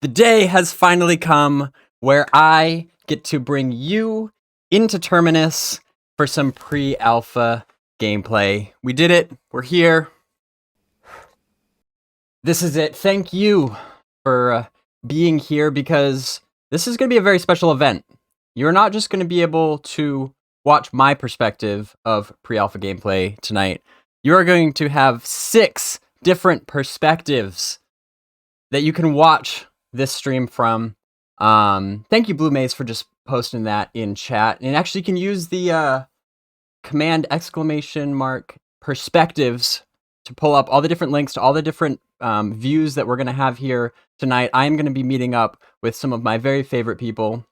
The day has finally come where I get to bring you into Terminus for some pre-alpha gameplay. We did it. We're here. This is it. Thank you for being here, because this is going to be a very special event. You're not just going to be able to watch my perspective of pre-alpha gameplay tonight. You are going to have 6 different perspectives that you can watch this stream from. Thank you, Blue Maze, for just posting that in chat. And actually, you can use the command ! perspectives to pull up all the different links to all the different views that we're going to have here tonight. I'm going to be meeting up with some of my very favorite people,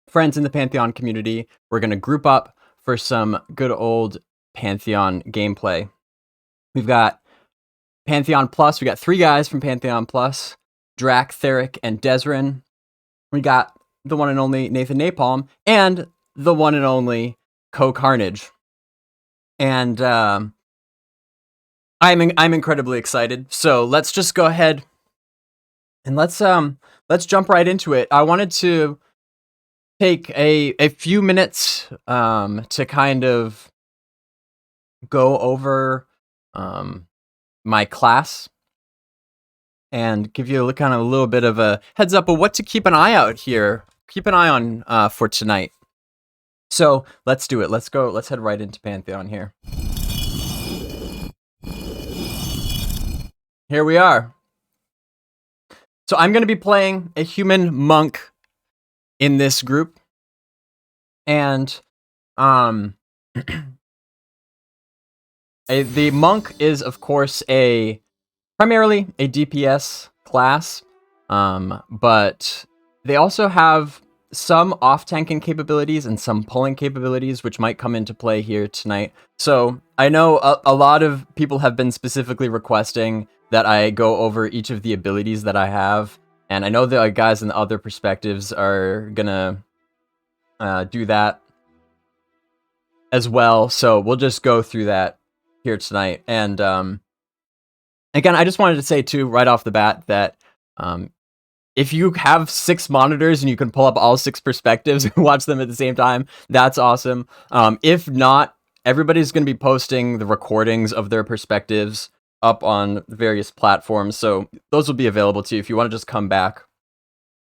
friends in the Pantheon community. We're going to group up for some good old Pantheon gameplay. We've got PantheonPlus. We got 3 guys from PantheonPlus: Drac, Theric, and Desrin. We got the one and only NathanNapalm and the one and only CohhCarnage. And I'm incredibly excited. So let's just go ahead and let's jump right into it. I wanted to take a few minutes to kind of go over my class and give you kind of a little bit of a heads up of what to keep an eye out here. Keep an eye on for tonight. So let's do it. Let's go. Let's head right into Pantheon here. Here we are. So I'm going to be playing a human monk in this group. And the monk is, of course, primarily a DPS class, but they also have some off-tanking capabilities and some pulling capabilities, which might come into play here tonight. So I know a lot of people have been specifically requesting that I go over each of the abilities that I have, and I know the guys in the other perspectives are gonna do that as well, so we'll just go through that here tonight. And again, I just wanted to say too, right off the bat, that if you have 6 monitors and you can pull up all 6 perspectives and watch them at the same time, that's awesome. If not, everybody's going to be posting the recordings of their perspectives up on various platforms, so those will be available to you if you want to just come back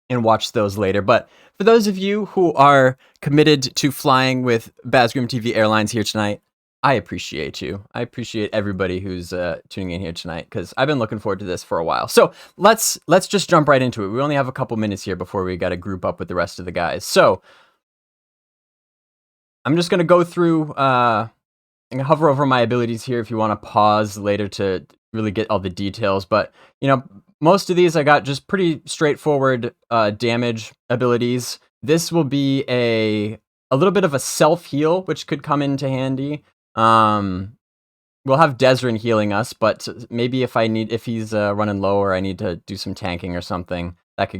and watch those later. But for those of you who are committed to flying with BazgrimTV Airlines here tonight, I appreciate you. I appreciate everybody who's tuning in here tonight, because I've been looking forward to this for a while. So let's just jump right into it. We only have a couple minutes here before we got to group up with the rest of the guys. So I'm just going to go through and hover over my abilities here if you want to pause later to really get all the details. But, you know, most of these I got just pretty straightforward damage abilities. This will be a little bit of a self-heal, which could come into handy. We'll have Desrin healing us, but maybe if he's running low or I need to do some tanking or something, that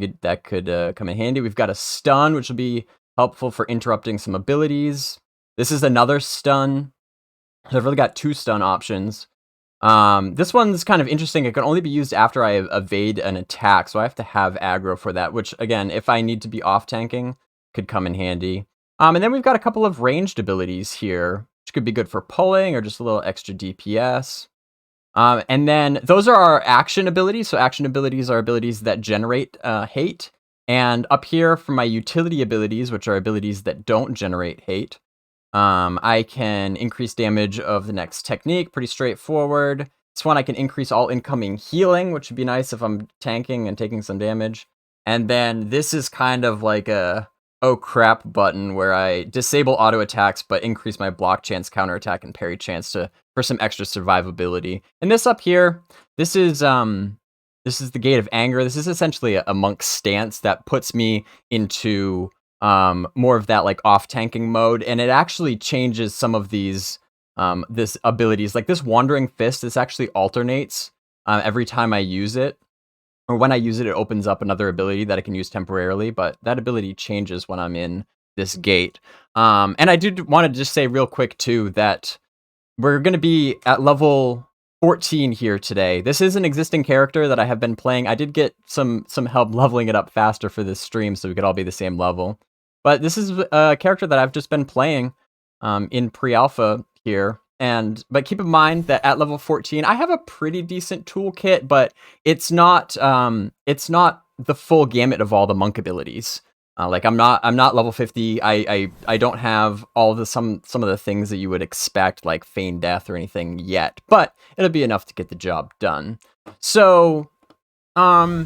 could come in handy. We've got a stun, which will be helpful for interrupting some abilities. This is another stun. So I've really got 2 stun options. This one's kind of interesting. It can only be used after I evade an attack, so I have to have aggro for that, which, again, if I need to be off-tanking, could come in handy. And then we've got a couple of ranged abilities here, which could be good for pulling or just a little extra DPS. And then those are our action abilities. So action abilities are abilities that generate hate. And up here for my utility abilities, which are abilities that don't generate hate, I can increase damage of the next technique, pretty straightforward. This one I can increase all incoming healing, which would be nice if I'm tanking and taking some damage. And then this is kind of like a oh crap button where I disable auto attacks but increase my block chance, counterattack, and parry chance for some extra survivability. And this up here, this is the Gate of Anger. This is essentially a monk's stance that puts me into more of that like off-tanking mode, and it actually changes some of these this abilities. Like this Wandering Fist, this actually alternates every time I use it. Or when I use it, it opens up another ability that I can use temporarily, but that ability changes when I'm in this gate. And I do want to just say real quick, too, that we're going to be at level 14 here today. This is an existing character that I have been playing. I did get some help leveling it up faster for this stream so we could all be the same level. But this is a character that I've just been playing in pre-alpha here. But keep in mind that at level 14, I have a pretty decent toolkit, but it's not the full gamut of all the monk abilities. Like I'm not level 50. I don't have all the some of the things that you would expect, like feign death or anything yet, but it'll be enough to get the job done. So, I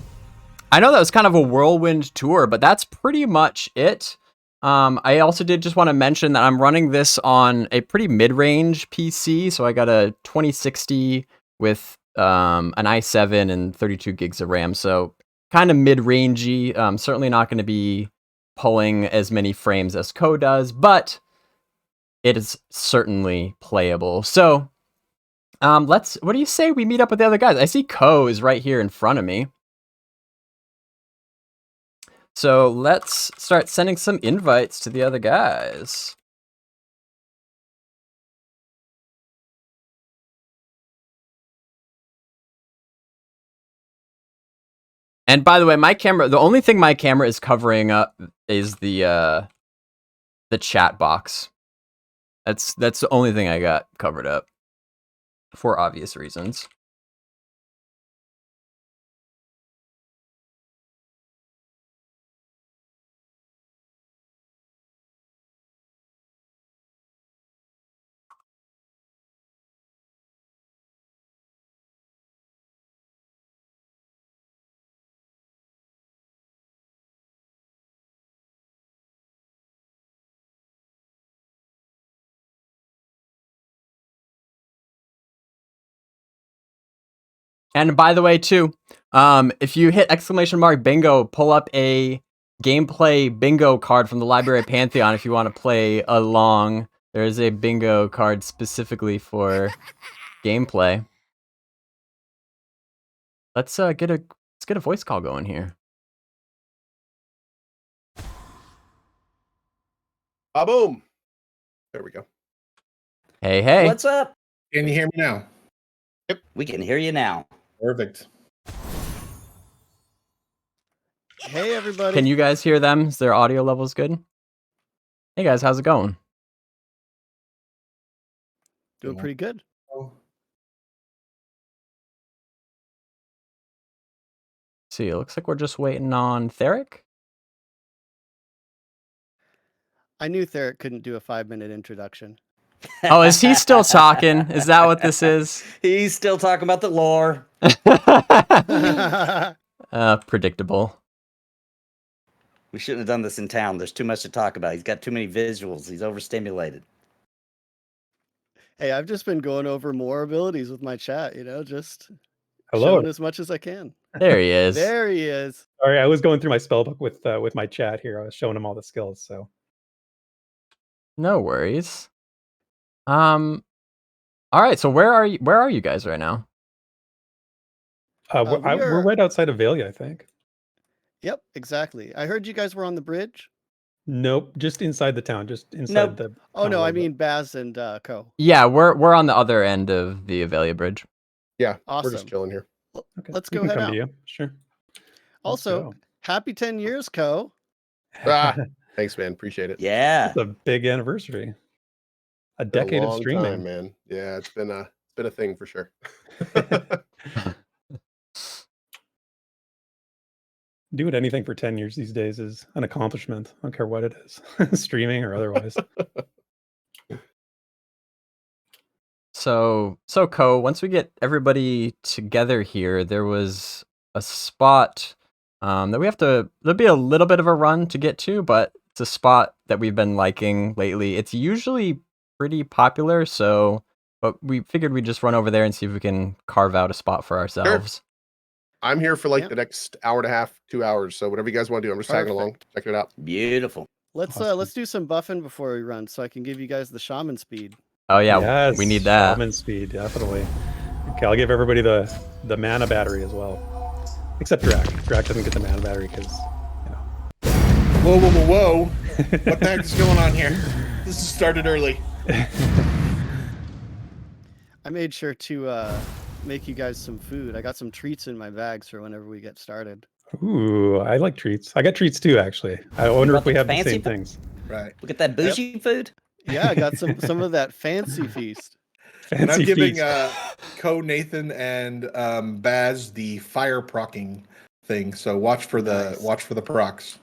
know that was kind of a whirlwind tour, but that's pretty much it. I also did just want to mention that I'm running this on a pretty mid-range PC, so I got a 2060 with an i7 and 32 gigs of RAM, so kind of mid-rangey. Certainly not going to be pulling as many frames as Cohh does, but it is certainly playable. So, what do you say we meet up with the other guys? I see Cohh is right here in front of me. So let's start sending some invites to the other guys. And by the way, my camera, the only thing my camera is covering up is the chat box. That's the only thing I got covered up for obvious reasons. And by the way, too, if you hit !bingo, pull up a gameplay bingo card from the library of Pantheon if you want to play along. There is a bingo card specifically for gameplay. Let's get a voice call going here. Boom! There we go. Hey, hey. What's up? Can you hear me now? Yep. We can hear you now. Perfect. Hey, everybody. Can you guys hear them? Is their audio levels good? Hey, guys, how's it going? Doing pretty good. See, it looks like we're just waiting on Theric. I knew Theric couldn't do a 5-minute introduction. Oh, is he still talking? Is that what this is? He's still talking about the lore. Predictable. We shouldn't have done this in town. There's too much to talk about. He's got too many visuals. He's overstimulated. Hey, I've just been going over more abilities with my chat, just Hello. showing as much as I can. There he is. There he is. Sorry, I was going through my spell book with my chat here. I was showing him all the skills, so. No worries. All right, so where are you guys right now? We're right outside of Valia, I think. Yep, exactly. I heard you guys were on the bridge. Nope, just inside the town, just inside the. Oh no, I mean Baz and Cohh. Yeah, we're on the other end of the Avalia Bridge. Yeah, awesome. We're just chilling here. Okay. Let's go head out. Sure. Also, happy 10 years, Cohh. Thanks, man. Appreciate it. Yeah, it's a big anniversary. A decade of streaming, time, man. Yeah, it's been a thing for sure. Doing anything for 10 years these days is an accomplishment. I don't care what it is, streaming or otherwise. So Cohh, once we get everybody together here, there was a spot that we have to. There'll be a little bit of a run to get to, but it's a spot that we've been liking lately. It's usually pretty popular, but we figured we'd just run over there and see if we can carve out a spot for ourselves. Sure. I'm here for the next hour and a half, 2 hours. So whatever you guys want to do, I'm just tagging along. Check it out. Beautiful. Let's do some buffing before we run, so I can give you guys the shaman speed. Oh yeah, yes, we need that. Shaman speed, definitely. Okay, I'll give everybody the mana battery as well, except Drac. Drac doesn't get the mana battery because Whoa! What the heck is going on here? This has started early. I made sure to make you guys some food. I got some treats in my bags for whenever we get started. Ooh, I like treats. I got treats too, actually. I wonder if brought we the have the fancy same food? things. Right. Look at that bougie food. Yeah, I got some of that fancy feast. And I'm Fancy giving feast. Nathan and Baz the fire procking thing. So watch for the procs.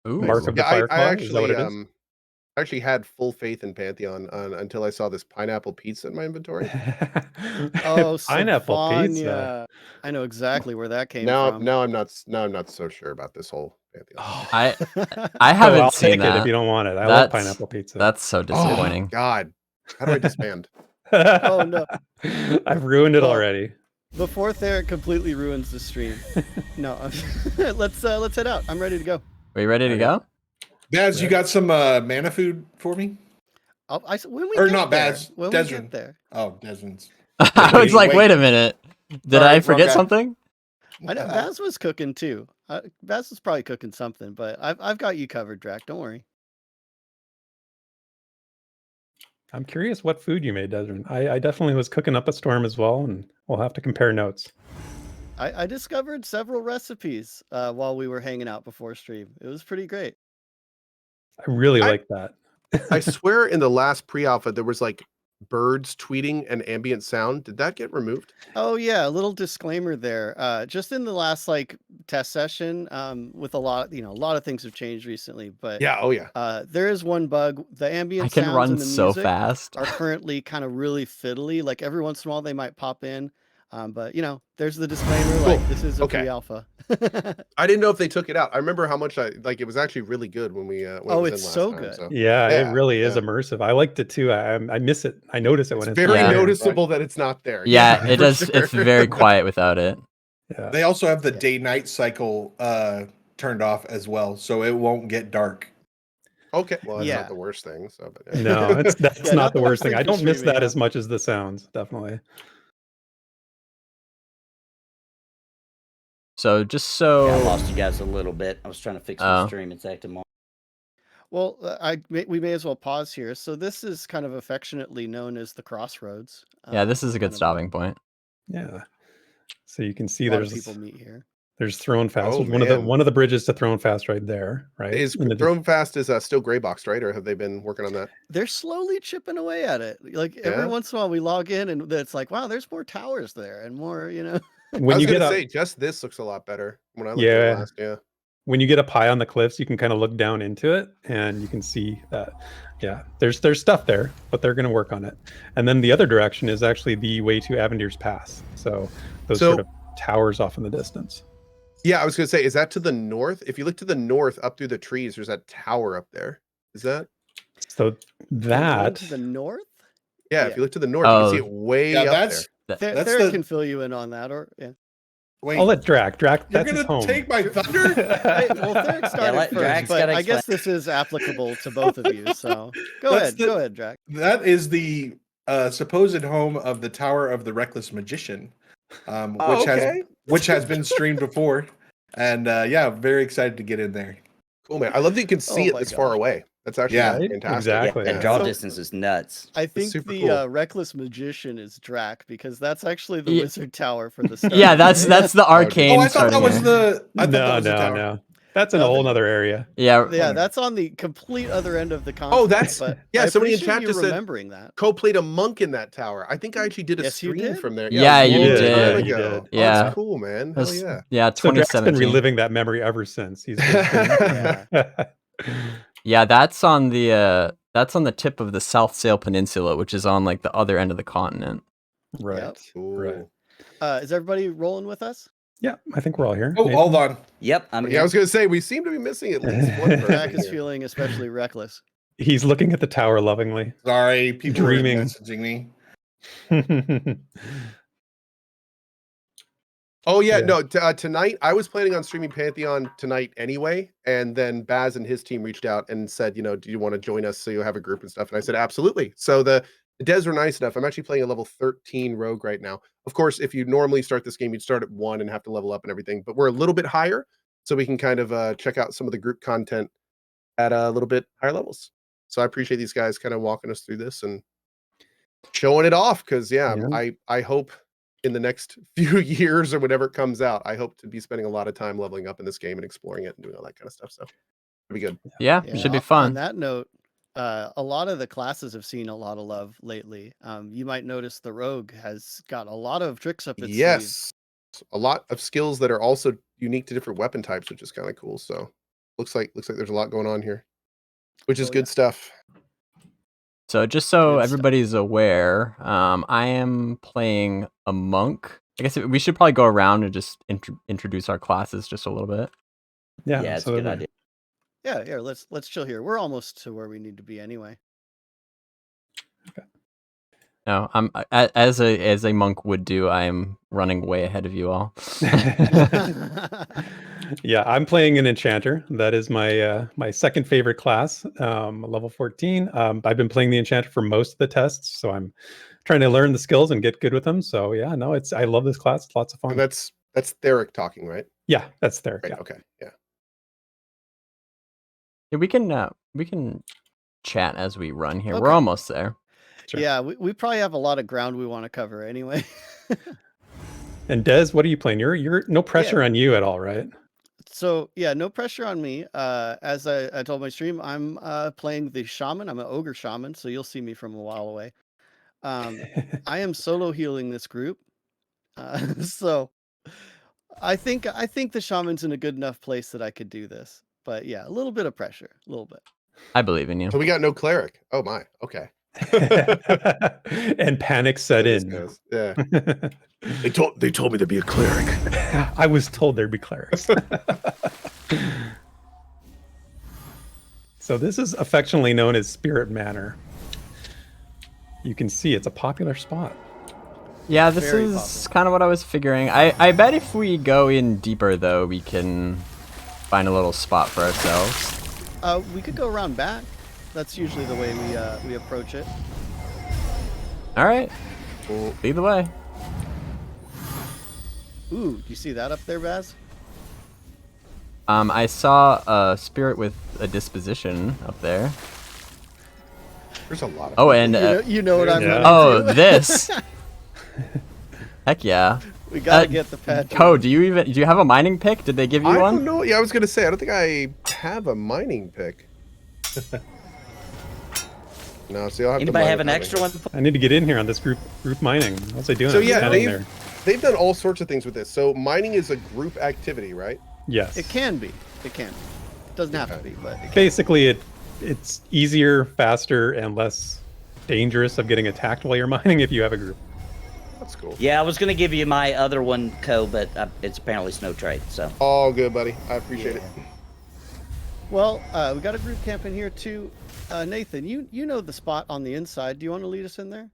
Ooh. Mark of the Yeah, Fire I Claw, actually is that what it is? actually had full faith in Pantheon until I saw this pineapple pizza in my inventory. Oh, Pineapple pizza. Savania. I know exactly where that came Now from. I'm not so sure about this whole Pantheon. I Oh, haven't I'll seen take that. it if you don't want it. I love That's- pineapple pizza. That's so disappointing. Oh God, how do I disband? Oh, no. I've ruined it Well, already. Before Theric completely ruins the stream. No, let's head out. I'm ready to go. Are you ready to go? Baz, you got some mana food for me? When we Or get not there, Baz, when we Desmond. get there. Oh, Desmond's. I was like, wait a minute. Did Sorry, I wrong forget guy. something? I know Baz was cooking too. Baz was probably cooking something, but I've got you covered, Drac. Don't worry. I'm curious what food you made, Desmond. I definitely was cooking up a storm as well, and we'll have to compare notes. I discovered several recipes while we were hanging out before stream. It was pretty great. I really like that. I swear in the last pre-alpha there was like birds tweeting and ambient sound. Did that get removed? Oh yeah, a little disclaimer there. Just in the last test session, with a lot of things have changed recently, but Yeah. Oh yeah. there is one bug. The ambient I can sounds run and the so music fast. are currently kind of really fiddly. Like every once in a while they might pop in. But there's the disclaimer, like Cool. this is a Okay. pre-alpha. I didn't know if they took it out. I remember how much I like. It was actually really good when we. When it was it's in last so time, good. So. Yeah, Yeah, it really is yeah. immersive. I liked it too. I miss it. I notice it when It's it's very Yeah. noticeable that it's not there. Yeah, it for does. sure. It's very quiet without it. Yeah. They also have the Yeah. day-night cycle turned off as well, so it won't get dark. Okay, well that's Yeah. not the worst thing. So, but, yeah. No, that's Yeah, not the worst thing. thing I for don't miss streaming, that yeah. as much as the sounds, definitely. So just Yeah, I so lost you guys a little bit. I was trying to fix my stream. It's acting more. Well, we may as well pause here. So this is kind of affectionately known as the Crossroads. yeah, this is a good kind of stopping point. Yeah. So you can see A lot of there's people meet here. there's Thronefast. Oh, There's man. one of the bridges to Thronefast right there, right? Is In the- Thronefast is still grayboxed, right? Or have they been working on that? They're slowly chipping away at it. Like every Yeah? once in a while we log in and it's like, wow, there's more towers there and more, I when was you get gonna up, say just this looks a lot better when I looked at it last. Yeah. when you get up high on the cliffs, you can kind of look down into it and you can see that, yeah, there's stuff there, but they're going to work on it. And then the other direction is actually the way to Avendir's Pass. So those sort of towers off in the distance. Yeah, I was gonna say, is that to the north? If you look to the north, up through the trees, there's that tower up there. Is that? So Going that to the north. Yeah, Yeah. if you look to the north, you can see it way up there. There That's can fill you in on that, or yeah. Wait, I'll let Drac. you're That's his gonna home. take my thunder? Hey, well, Theric started let first, Drax but gotta I guess explain. this is applicable to both of you. So go ahead, Drac. That is the supposed home of the Tower of the Reckless Magician, which has been streamed before, and yeah, very excited to get in there. Cool, man. I love that you can see it my this far gosh. away. That's actually Right? fantastic. Exactly. That Yeah. draw So- distance is nuts. I think super the cool. Reckless Magician is Drac because that's actually the Yeah. Wizard Tower for the start. Yeah, that's the arcane. Oh, I thought that starting was area. the. I thought that was the tower. No. That's in No, a whole the- other area. Yeah, Yeah, that's on the complete other end of the continent. Oh, that's but yeah. I Somebody in appreciate chat you just said remembering that. Co played a monk in that tower. I think I actually did a Yes, you stream did? from there. Yeah, it was a you long did. time Yeah, you ago. did. Oh, Yeah. that's cool, man. Hell That's- yeah. yeah, So Drac's been 2017. reliving that memory ever since. He's Yeah, that's on the tip of the South Sail Peninsula, which is on like the other end of the continent. right. Yep. Cool. Right. Is everybody rolling with us? Yeah, I think we're all here. Oh, Nathan? hold on. Yep, I'm Yeah, I here. was gonna say we seem to be missing at least one person. Drac is here. feeling especially reckless. He's looking at the tower lovingly. Sorry, people Dreaming. are messaging me. Oh yeah, Yeah. no. Tonight I was planning on streaming Pantheon tonight anyway, and then Baz and his team reached out and said, do you want to join us so you have a group and stuff? And I said absolutely. So the devs are nice enough. I'm actually playing a level 13 rogue right now. Of course, if you normally start this game, you'd start at 1 and have to level up and everything, but we're a little bit higher, so we can kind of check out some of the group content at a little bit higher levels. So I appreciate these guys kind of walking us through this and showing it off because I hope in the next few years or whenever it comes out, I hope to be spending a lot of time leveling up in this game and exploring it and doing all that kind of stuff. So it'll be good. Yeah, Yeah, it should be On fun. that note, a lot of the classes have seen a lot of love lately. You might notice the rogue has got a lot of tricks up its sleeve. Yes, a lot of skills that are also unique to different weapon types, which is kind of cool. So looks like there's a lot going on here, which is Oh, good stuff. So just so Good stuff. everybody's aware, I am playing a monk. I guess we should probably go around and just introduce our classes just a little bit. Yeah, Yeah, it's a good absolutely. idea. Yeah, let's chill here. We're almost to where we need to be anyway. No, I'm as a monk would do. I am running way ahead of you all. Yeah, I'm playing an enchanter. That is my my second favorite class, level 14. I've been playing the enchanter for most of the tests, so I'm trying to learn the skills and get good with them. So yeah, no, I love this class. It's lots of fun. And that's Theric talking, right? Yeah, that's there. Right. Yeah. Okay. Yeah. Yeah, we can chat as we run here. We're Okay. almost there. Sure. Yeah, we probably have a lot of ground we want to cover anyway. And Des, what are you playing? You're no pressure on you at all, right? So yeah, no pressure on me. As I told my stream, I'm playing the shaman. I'm an ogre shaman, so you'll see me from a while away. I am solo healing this group, so I think the shaman's in a good enough place that I could do this. But yeah, a little bit of pressure, a little bit. I believe in you. So we got no cleric. Oh my. Okay. And panic set This in. goes. Yeah. They told me to be a cleric. I was told there'd be clerics. So this is affectionately known as Spirit Manor. You can see it's a popular spot. Yeah, this Very is popular. kind of what I was figuring. I bet if we go in deeper though, we can find a little spot for ourselves. We could go around back. That's usually the way we approach it. All right, Cool. lead the way. Ooh, do you see that up there, Baz? I saw a spirit with a disposition up there. There's a lot of Oh, and You know what I'm Yeah. running oh, to. this. Heck yeah. We gotta Uh, get the pet. Code, do you have a mining pick? Did they give you I one? don't know. Yeah, I was gonna say I don't think I have a mining pick. No, so you'll have to Anybody mine have an without me. extra one? I need to get in here on this group mining. What's they doing? So I'm yeah, standing there. they've done all sorts of things with this. So mining is a group activity, right? Yes. It can be. It can be. It doesn't have to be, but it can. Basically, it's easier, faster, and less dangerous of getting attacked while you're mining if you have a group. That's cool. Yeah, I was gonna give you my other one, Co, but it's apparently Snow Trade. So All good, buddy. I appreciate it. Well, we got a group camp in here too. Nathan, you know the spot on the inside. Do you want to lead us in there?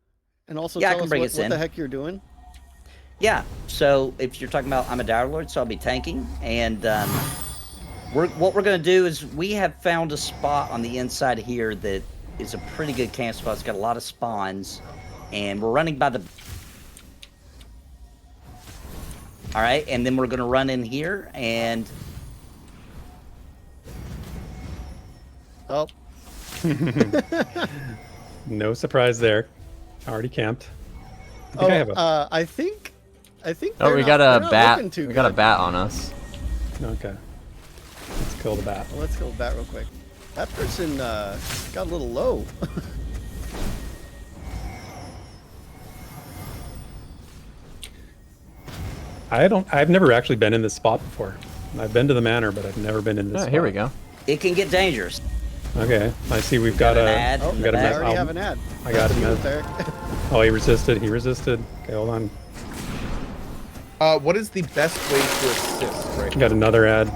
And also Yeah, I tell can us bring what us in. the heck you're doing? yeah. So if you're talking about, I'm a Dire Lord, so I'll be tanking, and what we're gonna do is we have found a spot on the inside here that is a pretty good camp spot. It's got a lot of spawns, and we're running by the. All right, and then we're gonna run in here and. Oh, No surprise there. Already camped. I think I have a. I think. Oh, they're we not- got they're a not bat. looking too We got a good. bat on us. Okay. Let's kill the bat. Well, let's kill the bat real quick. That person got a little low. I've never actually been in this spot before. I've been to the manor, but I've never been in this Oh, spot. here we go. It can get dangerous. Okay. I see we've got an a. ad. Oh, We got a I mess- already I'll- have an ad. I got That's it, you, man. Derek. Oh, he resisted. He resisted. Okay, hold on. What is the best way to assist right now? Got another ad.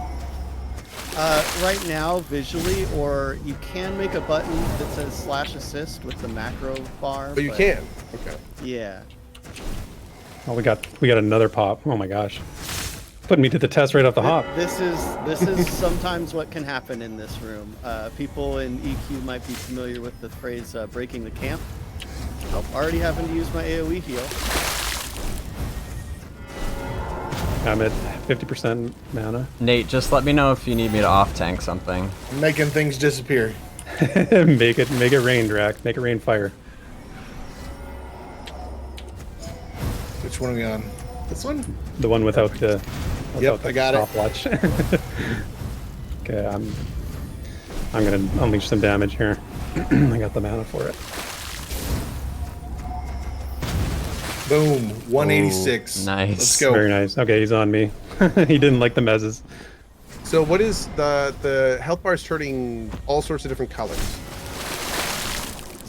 Right now, visually, or you can make a button that says /assist with the macro bar. Oh, you but- can. Okay. Yeah. Oh, we got another pop. Oh my gosh. Putting me to the test right off the hop. This is sometimes what can happen in this room. People in EQ might be familiar with the phrase breaking the camp. I'm already having to use my AoE heal. I'm at 50% mana. Nate, just let me know if you need me to off tank something. Making things disappear. make it rain, Drac. Make it rain fire. Which one are we on? This one? The one without the. Yep, I got it. stopwatch. Okay, I'm gonna unleash some damage here. I got the mana for it. Boom. 186. Ooh, nice. Let's go. Very nice. Okay, he's on me. He didn't like the mezzes. So what is the health bar is turning all sorts of different colors?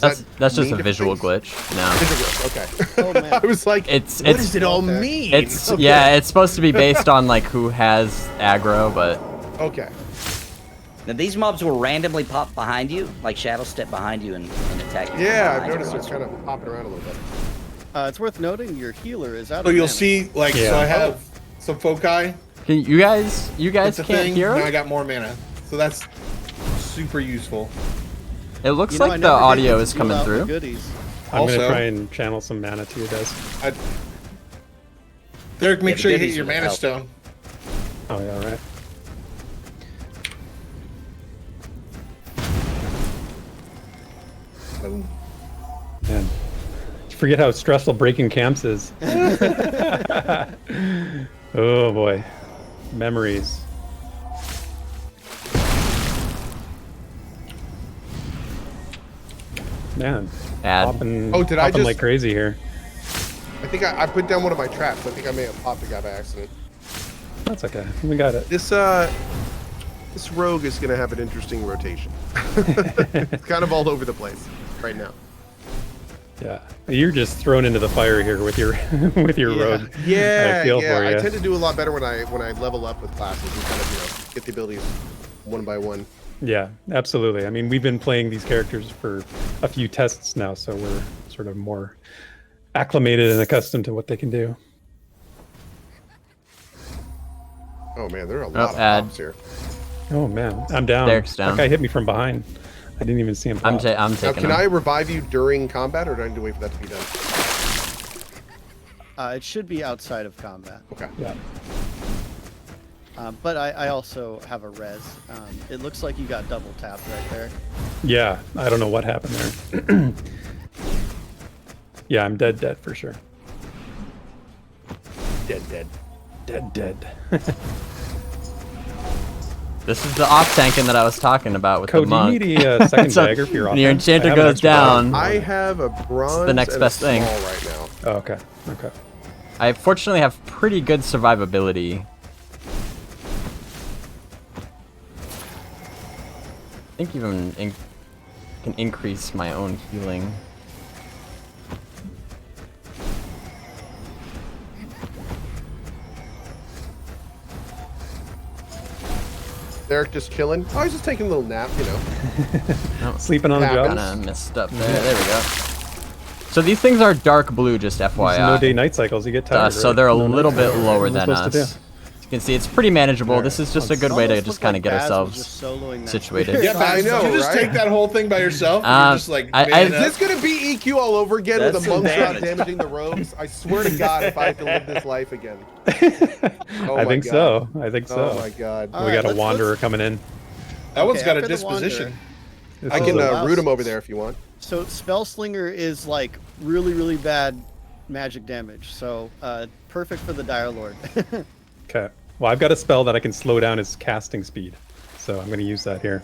Does That's that just mean a visual different glitch. No. Visual glitch, okay. Oh, man. I was like, It's what does it all mean? It's Okay. yeah, it's supposed to be based on like who has aggro, but Okay. Now these mobs will randomly pop behind you, like shadow step behind you and attack you. from Yeah, I've behind noticed you. it's kind of popping around a little bit. It's worth noting your healer is out So of you'll mana. see, like, Yeah. so I have some foci. you guys It's a can't thing. hear Now I him? got more mana. So that's super useful. It looks You know, I like the never get audio to is deal coming out the through. Goodies. I'm gonna Also- try and channel some mana to you, Des. Derek, make the sure you hit goodies your would mana help. stone. Oh yeah, all right. Boom. Man, you forget how stressful breaking camps is. Oh boy, memories. Man, Add. popping, Oh, did I popping just- like crazy here. I think I put down one of my traps. I think I may have popped a guy by accident. That's okay. We got it. This rogue is gonna have an interesting rotation. It's kind of all over the place right now. Yeah, you're just thrown into the fire here with your with your rogue. Yeah, I feel yeah. for I you. tend to do a lot better when I level up with classes and kind of get the abilities one by one. Yeah, absolutely. I mean, we've been playing these characters for a few tests now, so we're sort of more acclimated and accustomed to what they can do. Oh man, there are a lot of add. pops here. Oh man, I'm down. Derek's down. That guy hit me from behind. I didn't even see him. I'm pop. I'm Now, taking can him. I revive you during combat, or do I need to wait for that to be done? It should be outside of combat. Okay. Yeah. But I also have a res. It looks like you got double tapped right there. Yeah, I don't know what happened there. Yeah, I'm dead for sure. Dead. Dead. This is the off tanking that I was talking about with Code, the monk. do you need a second So, dagger for your when your offense? I enchanter have an goes extra down. dagger. I have a bronze the next and best a thing. small right now. Oh, okay. Okay. I fortunately have pretty good survivability. I think even can increase my own healing. Derek just chilling. Oh, he's just taking a little nap, you know. Oh, Sleeping on the job. Happens. kind of messed up there. There we go. So these things are dark blue, just There's FYI. no day-night cycles. You get tired. So right? they're a No little night bit cycles. lower What am I than supposed to us. do? As you can see, it's pretty manageable. This is just a good way to Almost just looked kind of like get Baz was ourselves just soloing that situated. spear. Yeah, I Baz, know, did you just right? take that whole thing by yourself? Um, You're just like, I- man, Is this gonna be EQ all over again with That's a monk some shot damage. damaging the rogues? I swear to God, if I have to live this life again. Oh I my think God. so. I think so. Oh my God. All We right, got a let's- wanderer coming in. that one's Okay, got a after the Wanderer- disposition. This I is can a- wow. root him over there if you want. So Spellslinger is like really bad magic damage. So perfect for the Dire Lord. Okay. Well, I've got a spell that I can slow down his casting speed, so I'm going to use that here.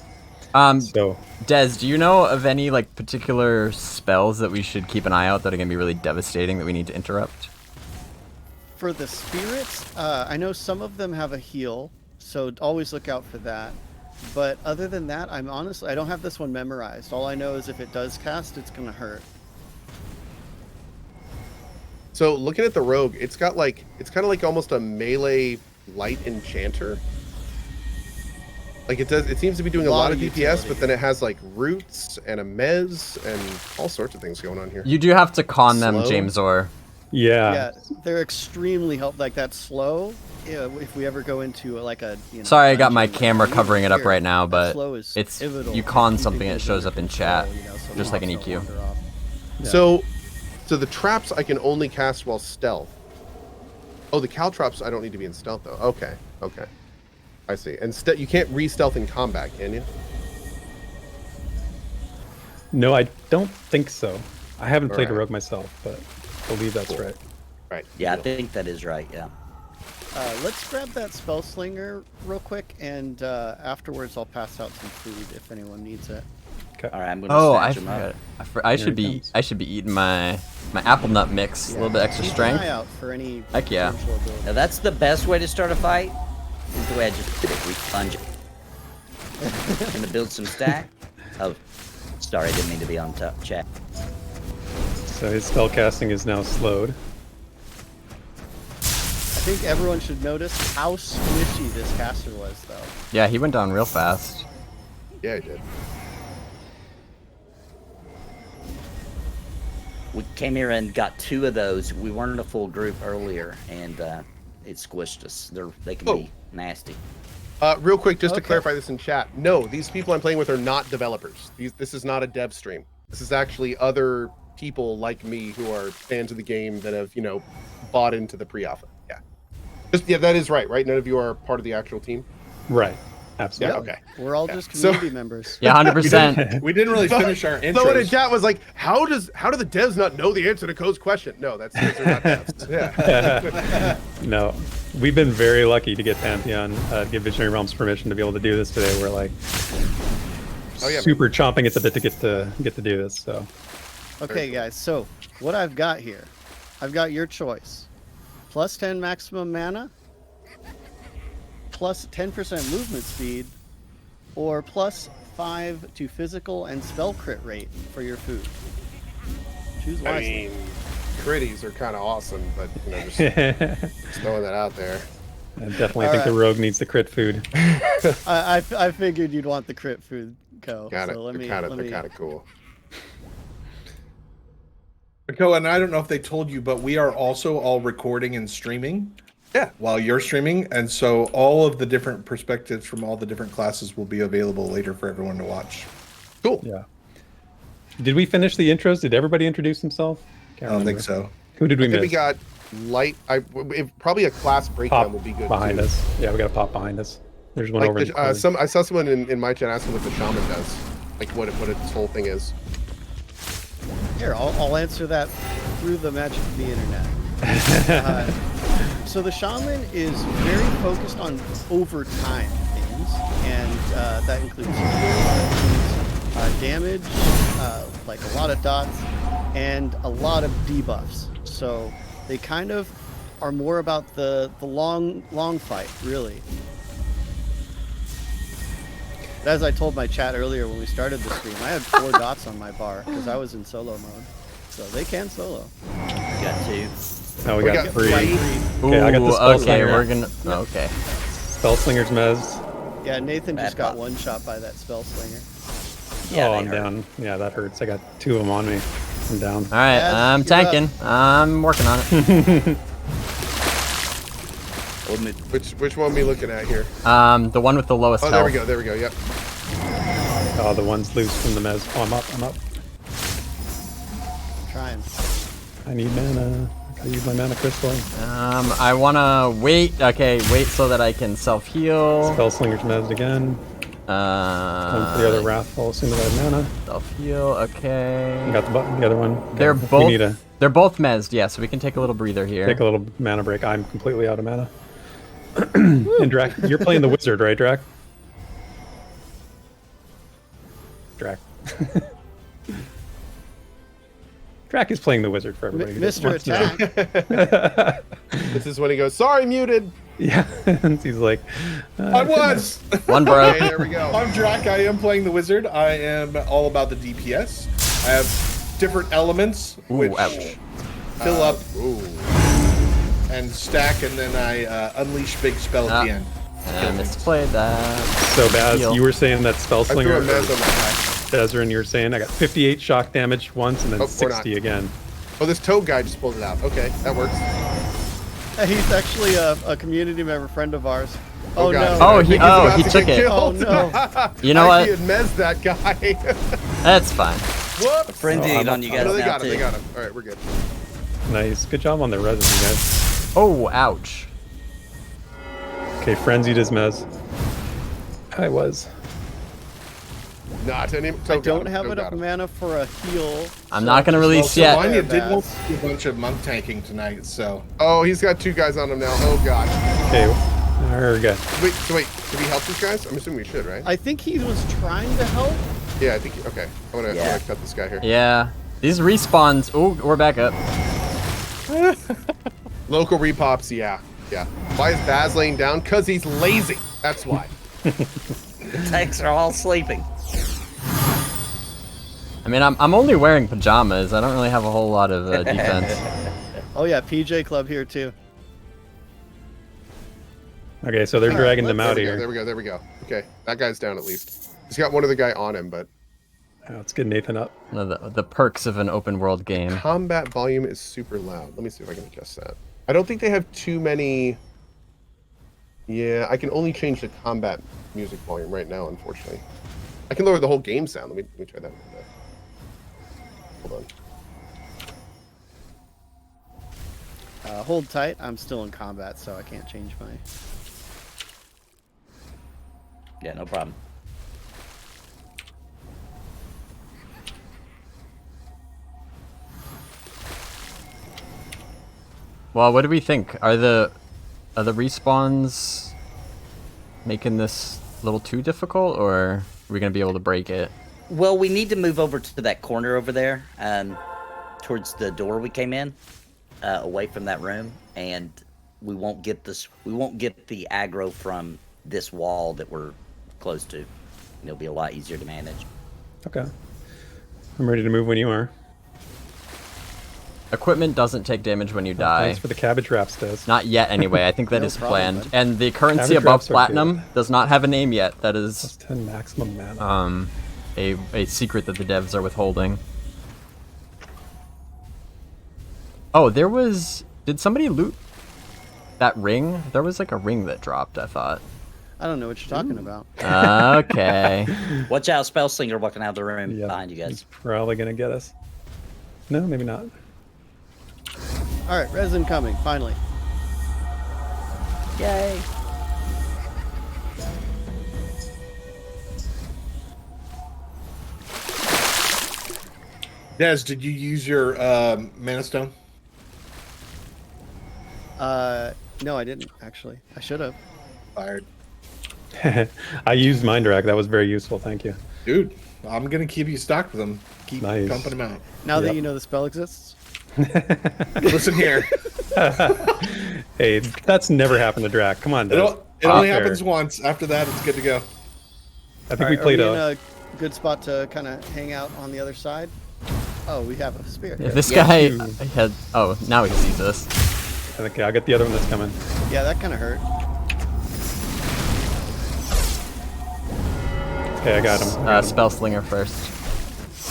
So Des, do you know of any like particular spells that we should keep an eye out that are gonna be really devastating that we need to interrupt? For the spirits, I know some of them have a heal, so always look out for that. But other than that, I don't have this one memorized. All I know is if it does cast, it's gonna hurt. So looking at the rogue, it's got like, it's kind of like almost a melee light enchanter. Like it seems to be doing a lot of DPS, utility. but then it has like roots and a mez and all sorts of things going on here. You do have to con them, Slow? James Or. Yeah, they're extremely like that slow. If we ever go into like a, Sorry, I got my dungeon, camera you covering it up hear right now, that but slow is it's pivotal you to con keeping something, it things shows under up in chat, control, so just like an mobs EQ. don't wander off. So the traps I can only cast while stealth. Oh, the caltrops I don't need to be in stealth though. Okay. I see. And you can't re-stealth in combat, can you? No, I don't think so. I haven't played a Alright. rogue myself, but I believe that's Cool. right. Right. Yeah, I Deal. think that is right. Yeah. Let's grab that spell slinger real quick, and afterwards I'll pass out some food if anyone needs it. All right, I'm gonna Oh, I snatch him up. forgot. I should Here it be comes. I should be eating my apple nut mix. A little bit extra Keep strength. an eye out for any Heck yeah. potential ability. Now that's the best way to start a fight. Is the way I just did it. We plunge it. Gonna build some stack. Oh, sorry, I didn't mean to be on top chat. So his spell casting is now slowed. I think everyone should notice how squishy this caster was, though. Yeah, he went down real fast. Yeah, I did. We came here and got 2 of those. We weren't a full group earlier, and it squished us. They can be nasty. Real quick, just to Okay. clarify this in chat. No, these people I'm playing with are not developers. This is not a dev stream. This is actually other people like me who are fans of the game that have, bought into the pre-alpha. Yeah. That is right. None of you are part of the actual team. Right. Yeah. Absolutely. Okay. We're all Yeah. just So- community members. Yeah, 100%. We didn't really finish our Someone in intros. chat was like, "How do the devs not know the answer to Code's question?" No, they're not devs. Yeah. No, we've been very lucky to get Pantheon, give Visionary Realms permission to be able to do this today. We're like super chomping at the bit to get to do this. So Okay, guys, so what I've got here, I've got your choice. Plus 10 maximum mana, plus 10% movement speed, or plus 5 to physical and spell crit rate for your food. Choose I wisely. mean, critties are kind of awesome, but just I throwing that out there. definitely think the rogue needs the crit food. I figured you'd want the crit food, Co. Got it. So let me, They're let me- kind of cool. Cohen, and I don't know if they told you, but we are also all recording and streaming. Yeah. While you're streaming, and so all of the different perspectives from all the different classes will be available later for everyone to watch. Cool. Yeah. Did we finish the intros? Did everybody introduce themselves? I don't think so. Who did we I think miss? we got light. Probably a class breakdown Pop would be good behind too. us. Yeah, we got a pop behind us. There's one Like over in the corner. I saw someone in my chat asking what the shaman does, like what its whole thing is. Here, I'll answer that through the magic of the internet. So the shaman is very focused on overtime things, and that includes heals, damage, like a lot of dots, and a lot of debuffs. So they kind of are more about the long fight, really. But as I told my chat earlier when we started the stream, I had 4 dots on my bar because I was in solo mode. So they can solo. Got 2. Oh, we We got got 3. three. Okay, I got the Ooh, spell okay, slinger. we're gonna. Okay. Spell Slinger's mez. Yeah, Nathan just Bad got pop. one shot by that spell slinger. Yeah, Oh, they I'm hurt. down. Yeah, that hurts. I got 2 of them on me. I'm down. All right, Yes, I'm you're tanking. I'm working on it. Which one are we looking at here? The one with the lowest Oh, health. there we go. Yep. Oh, the one's loose from the mez. Oh, I'm up. Trying. I need mana. I gotta use my mana crystal. I wanna wait. Okay, wait so that I can self heal. Spell Slinger's mez again. One for the other Wrathful as soon as I have mana. Self heal. Okay. I got the other one. Okay, They're we both. need to They're both mezzed. Yeah, so we can take a little breather here. take a little mana break. I'm completely out of mana. And Drac, you're playing the wizard, right, Drac? Drac. Drac is playing the wizard for everybody. who Mr. wants to know. Attack. This is when he goes, "Sorry, muted." Yeah, and he's like, I was! One bro. Okay, there we go. I'm Drac. I am playing the wizard. I am all about the DPS. I have different elements which ouch. fill up Ooh. and stack, and then I unleash big spell at the end. I misplayed that. so Baz, Heal. you were saying that Spell I threw Slinger, a mez on that Desrin, you were saying I got 58 shock damage once and then Oh, or not. 60 again. guy. Oh, this toad guy just pulled it out. Okay, that works. He's actually a community member, friend of ours. Oh, God. no. Oh, I think he's he about to took get it. killed. Oh, no. You know I what? had mezzed that guy. That's fine. Whoops. Frenzied on you guys Oh, they now got him. too. They got him. All right, we're good. Nice. Good job on the resin, you guys. Oh, ouch. Okay, Frenzied is Mez. I was. Not any. I don't have enough mana for a heal. I'm not gonna release Well, yet. Sylvania did want to do a bunch of monk tanking tonight, so. Oh, he's got 2 guys on him now. Oh god. Okay, there we go. Wait, should we help these guys? I'm assuming we should, right? I think he was trying to help. Yeah, I think. Okay, I wanna cut this guy here. Yeah. These respawns. Oh, we're back up. Local repops. Yeah. Why is Baz laying down? Cause he's lazy. That's why. The tanks are all sleeping. I mean, I'm only wearing pajamas. I don't really have a whole lot of defense. Oh yeah, PJ Club here too. Okay, so they're dragging them out here. There we go. Okay, that guy's down at least. He's got one other guy on him, but Let's get Nathan up. One of the perks of an open world game. combat volume is super loud. Let me see if I can adjust that. I don't think they have too many. Yeah, I can only change the combat music volume right now, unfortunately. I can lower the whole game sound. Let me try that. Hold on. Hold tight. I'm still in combat, so I can't change my. Yeah, no problem. Well, what do we think? Are the respawns making this a little too difficult, or are we gonna be able to break it? Well, we need to move over to that corner over there, towards the door we came in, away from that room, and we won't get this. We won't get the aggro from this wall that we're close to. And it'll be a lot easier to manage. Okay. I'm ready to move when you are. Equipment doesn't take damage when you die. Thanks for the cabbage wraps, Des. Not yet, anyway. I think that No is problem, planned. bud. And the currency Cabbage above wraps are platinum good. does not have a name yet. That Plus is 10 maximum mana. a secret that the devs are withholding. Oh, there was. Did somebody loot that ring? There was like a ring that dropped, I thought. I don't know what you're talking about. Okay. Watch out, Spellslinger walking out of the room Yeah, behind you He's guys. probably gonna get us. No, maybe not. All right, resin coming finally. Yay! Des, did you use your mana stone? No, I didn't actually. I should have. Fired. I used Mind Rack. That was very useful. Thank you. Dude, I'm gonna keep you stocked with them. Keep Nice. pumping them out. Now that Yep. you know the spell exists. Listen here. Hey, that's never happened to Drac. Come on, It, Des. it only Fair. happens once. After that, it's good to go. I think All we right, played are we a. in a good spot to kind of hang out on the other side? Oh, we have a spear. If this Yeah. guy had. Oh, now he sees us. Okay, I'll get the other one that's coming. Yeah, that kind of hurt. Okay, I got him. Spellslinger first.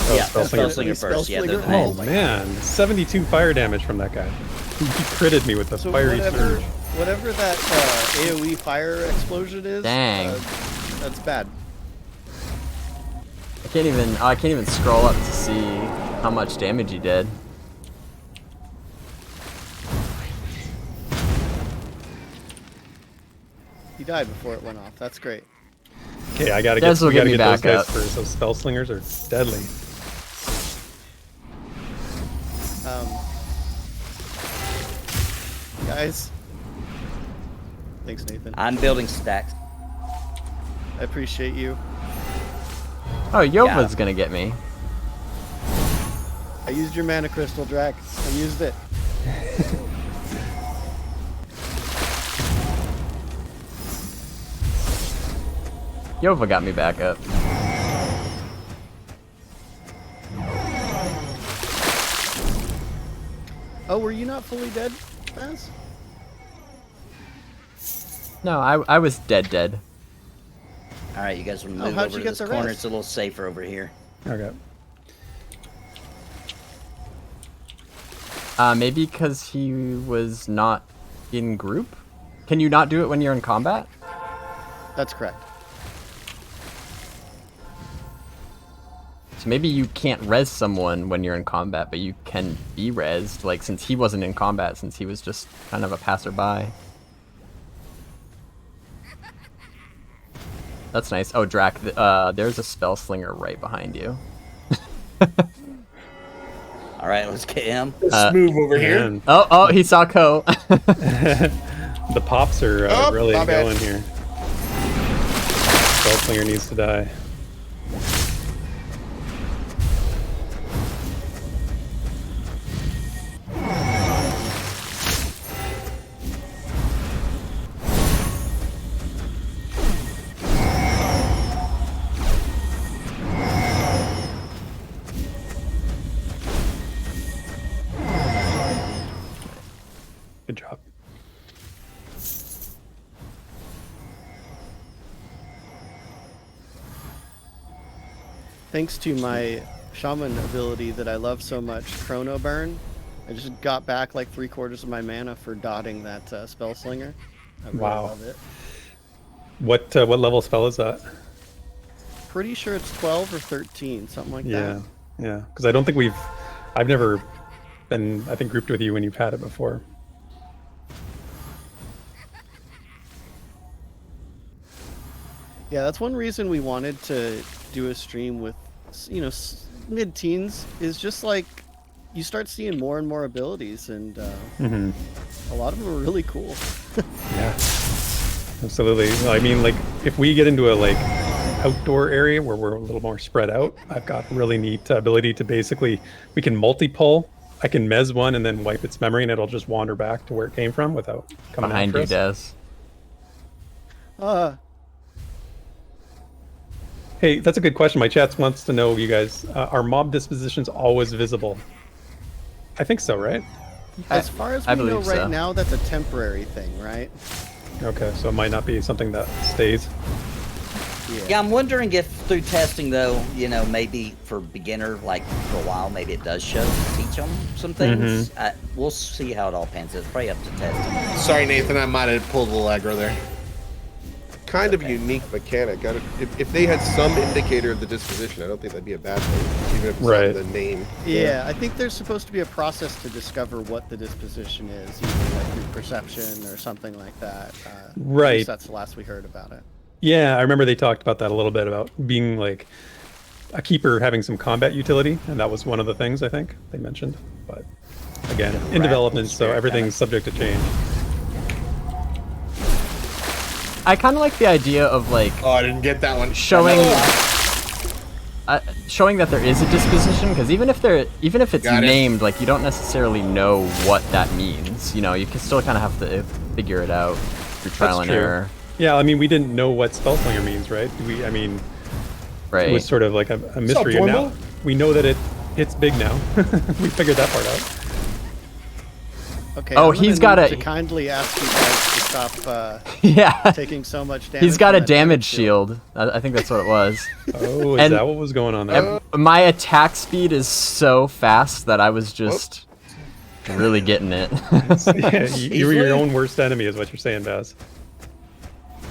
Oh, Yeah, Spellslinger. Spellslinger first. Yeah, they're the Oh main. man, 72 fire damage from that guy. He critted me with the So fiery whatever, surge. whatever that AOE fire explosion is, Dang. That's bad. I can't even scroll up to see how much damage he did. He died before it went off. That's great. Okay, I gotta Des get, will we get gotta me get those back guys up. first. Those spell slingers are deadly. Guys. Thanks, Nathan. I'm building stacks. I appreciate you. Oh, Yova's gonna get me. I used your mana crystal, Drac. I used it. Yova got me back up. Oh, were you not fully dead, Baz? No, I was dead. All right, you guys will move how'd over you to get this the corner. rest? It's a little safer over here. Okay. Maybe because he was not in group? Can you not do it when you're in combat? That's correct. So maybe you can't res someone when you're in combat, but you can be resed, like since he wasn't in combat, since he was just kind of a passerby. That's nice. Oh, Drac, there's a spell slinger right behind you. All right, let's get him. Let's move over here. And Oh, he saw Ko. the pops are Oh, really my bad. going here. Spellslinger needs to die. Good job. Thanks to my shaman ability that I love so much, Chrono Burn, I just got back like 3/4 of my mana for dotting that spell slinger. I really Wow. love it. What level spell is that? Pretty sure it's 12 or 13, something like Yeah, that. yeah. Because I don't think I've never been, I think, grouped with you when you've had it before. Yeah, that's one reason we wanted to do a stream with, you know, mid-teens, is just like you start seeing more and more abilities, and Mm-hmm. a lot of them are really cool. Yeah, absolutely. I mean, like, if we get into a like outdoor area where we're a little more spread out, I've got really neat ability to basically, we can multi-pull. I can mez one and then wipe its memory, and it'll just wander back to where it came from without coming Behind after you, us. Des. Hey, that's a good question. My chat wants to know, you guys, are mob dispositions always visible? I think so, right? As far as I we know believe right so. now, that's a temporary thing, right? Okay, so it might not be something that stays. Yeah, I'm wondering if through testing though, you know, maybe for beginner, like for a while, maybe it does teach them some things. We'll see how it all pans out. It's probably up to testing. Sorry, Nathan, I might have pulled a little aggro there. Kind of unique mechanic. If they had some indicator of the disposition, I don't think that'd be a bad thing, even if it's Right. not the name. Yeah, I think there's supposed to be a process to discover what the disposition is, either like through perception or something like that. At Right. least that's the last we heard about it. Yeah, I remember they talked about that a little bit, about being like a keeper having some combat utility, and that was one of the things I think they mentioned. But again, in development, so spirit everything's subject to change. I kind of like the idea of like Oh, I didn't get that one. showing showing that there is a disposition, because even if it's Got it. named, like, you don't necessarily know what that means. You know, you can still kind of have to figure it out through trial That's and true. error. Yeah, I mean, we didn't know what Spellslinger means, right? I mean, Right. it was sort of like a mystery, and now Dwindle? we know that it's big now. We figured that part out. Okay. Oh, I'm gonna he's got need a- to kindly ask you guys to stop Yeah. taking so much damage. He's got from a that damage shield. I think that's what it was. Oh, is And- that what was going on there? My attack speed is so fast that I was just really getting it. Yeah, you were your own worst enemy, is what you're saying, Baz.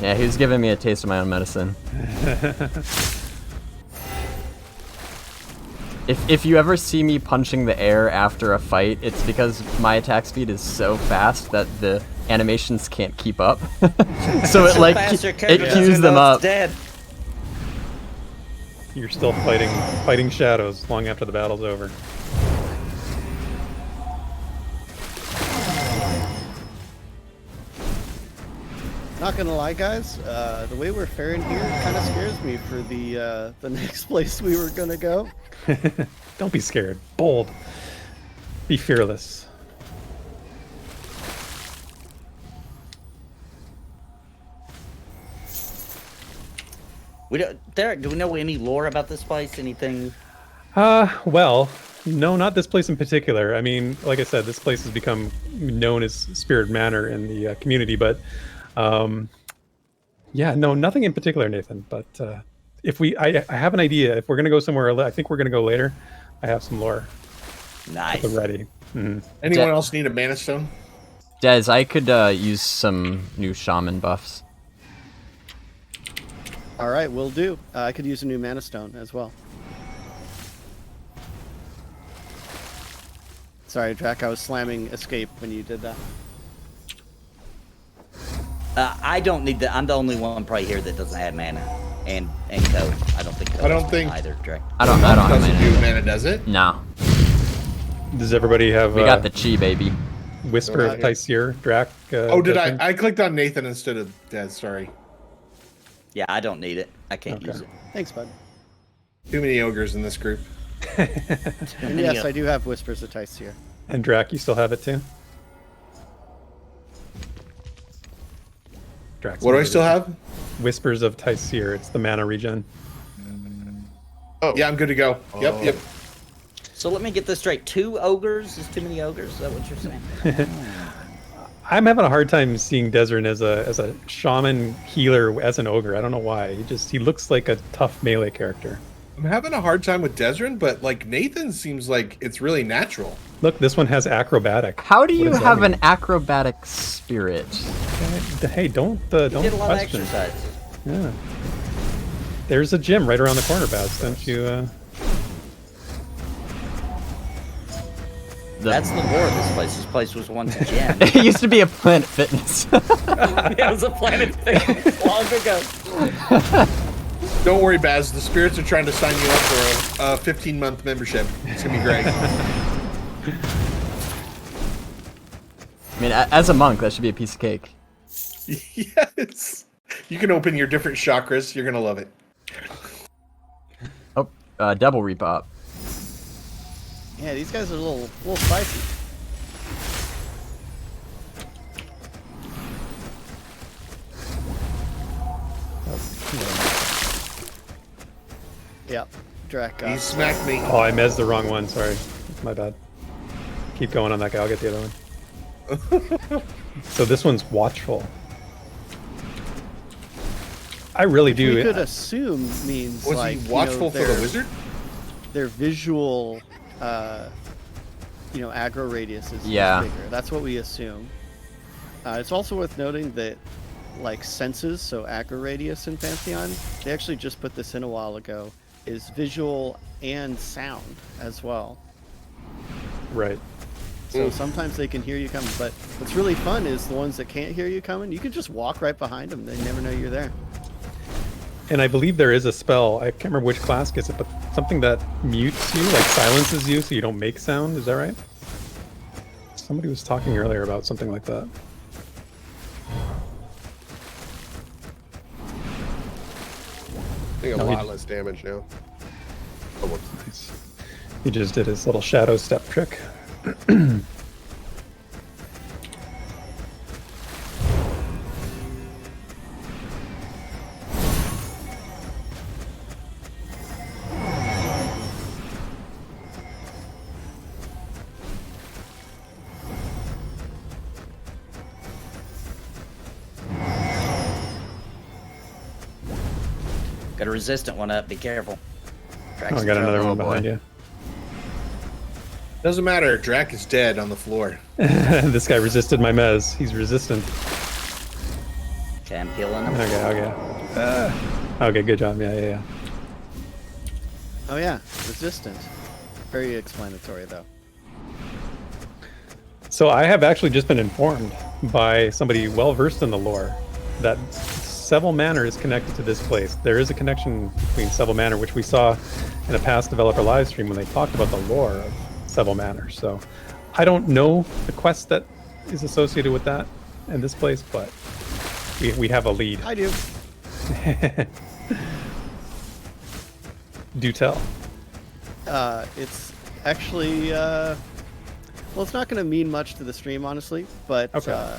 Yeah, he was giving me a taste of my own medicine. If you ever see me punching the air after a fight, it's because my attack speed is so fast that the animations can't keep up. So it like Faster it characters cues even them though up. it's dead. You're still fighting shadows long after the battle's over. Not gonna lie, guys. The way we're faring here kind of scares me for the next place we were gonna go. Don't be scared. Bold. Be fearless. Derek, do we know any lore about this place? Anything? Well, no, not this place in particular. I mean, like I said, this place has become known as Spirit Manor in the community, but yeah, no, nothing in particular, Nathan. But if I have an idea. If we're gonna go somewhere, I think we're gonna go later. I have some lore Nice. ready. Mhm. Anyone else need a mana stone? Des, I could use some new shaman buffs. All right, will do. I could use a new mana stone as well. Sorry, Drac, I was slamming escape when you did that. I don't need that. I'm the only one probably here that doesn't have mana. And Co. I don't think. Co I don't has think- mana either. Drake. I don't have Doesn't do mana. mana, does it? No. Does everybody have We got the chi, baby. Whisper of Tyseer, Drac? Oh, did Desmond? I clicked on Nathan instead of Dez. Sorry. Yeah, I don't need it. I can't Okay. use it. Thanks, bud. Too many ogres in this group. And yes, I do have Whispers of Tice here. And Drac, you still have it too? Drac's What do I muted. still have? Whispers of Tyseer. It's the mana regen. Oh, yeah, I'm good to go. Yep. So let me get this straight. 2 ogres is too many ogres. Is that what you're saying? I'm having a hard time seeing Desert as a shaman healer as an ogre. I don't know why. He looks like a tough melee character. I'm having a hard time with Desrin, but like Nathan seems like it's really natural. Look, this one has acrobatic. How do What you does that have mean? an acrobatic spirit? Hey, don't Did a lot question. of exercise. Yeah. There's a gym right around the corner, Baz. Don't you? That's the lore of this place. This place was once a gym. It used to be a Planet Fitness. It was a planet thing long ago. Don't worry, Baz. The spirits are trying to sign you up for a 15-month membership. It's gonna be great. I mean, as a monk, that should be a piece of cake. Yes. You can open your different chakras. You're gonna love it. Oh, double repop. Yeah, these guys are a little spicy. Yep, Drac. He smacked me. Oh, I mezzed the wrong one. Sorry, my bad. Keep going on that guy. I'll get the other one. So this one's watchful. I really do. We could assume means Was like he watchful for the wizard? Their visual, aggro radius is Yeah. bigger. That's what we assume. It's also worth noting that, like senses, so aggro radius in Pantheon, they actually just put this in a while ago, is visual and sound as well. Right. So sometimes they can hear you coming, but what's really fun is the ones that can't hear you coming, you can just walk right behind them. They never know you're there. And I believe there is a spell. I can't remember which class gets it, but something that mutes you, like silences you, so you don't make sound. Is that right? Somebody was talking earlier about something like that. I think a No, lot less damage now. Oh, well. Nice. He just did his little shadow step trick. Got a resistant one up. Be careful. Drac's Oh, I in got another trouble. one behind you. Doesn't matter. Drac is dead on the floor. This guy resisted my mez. He's resistant. Okay, I'm killing him. Okay. Okay, good job. Yeah. Oh yeah, resistant. Very explanatory though. So I have actually just been informed by somebody well versed in the lore that Seville Manor is connected to this place. There is a connection between Seville Manor, which we saw in a past developer live stream when they talked about the lore of Seville Manor. So I don't know the quest that is associated with that in this place, but we have a lead. I do. Do tell. It's actually, well, it's not going to mean much to the stream, honestly, but Okay.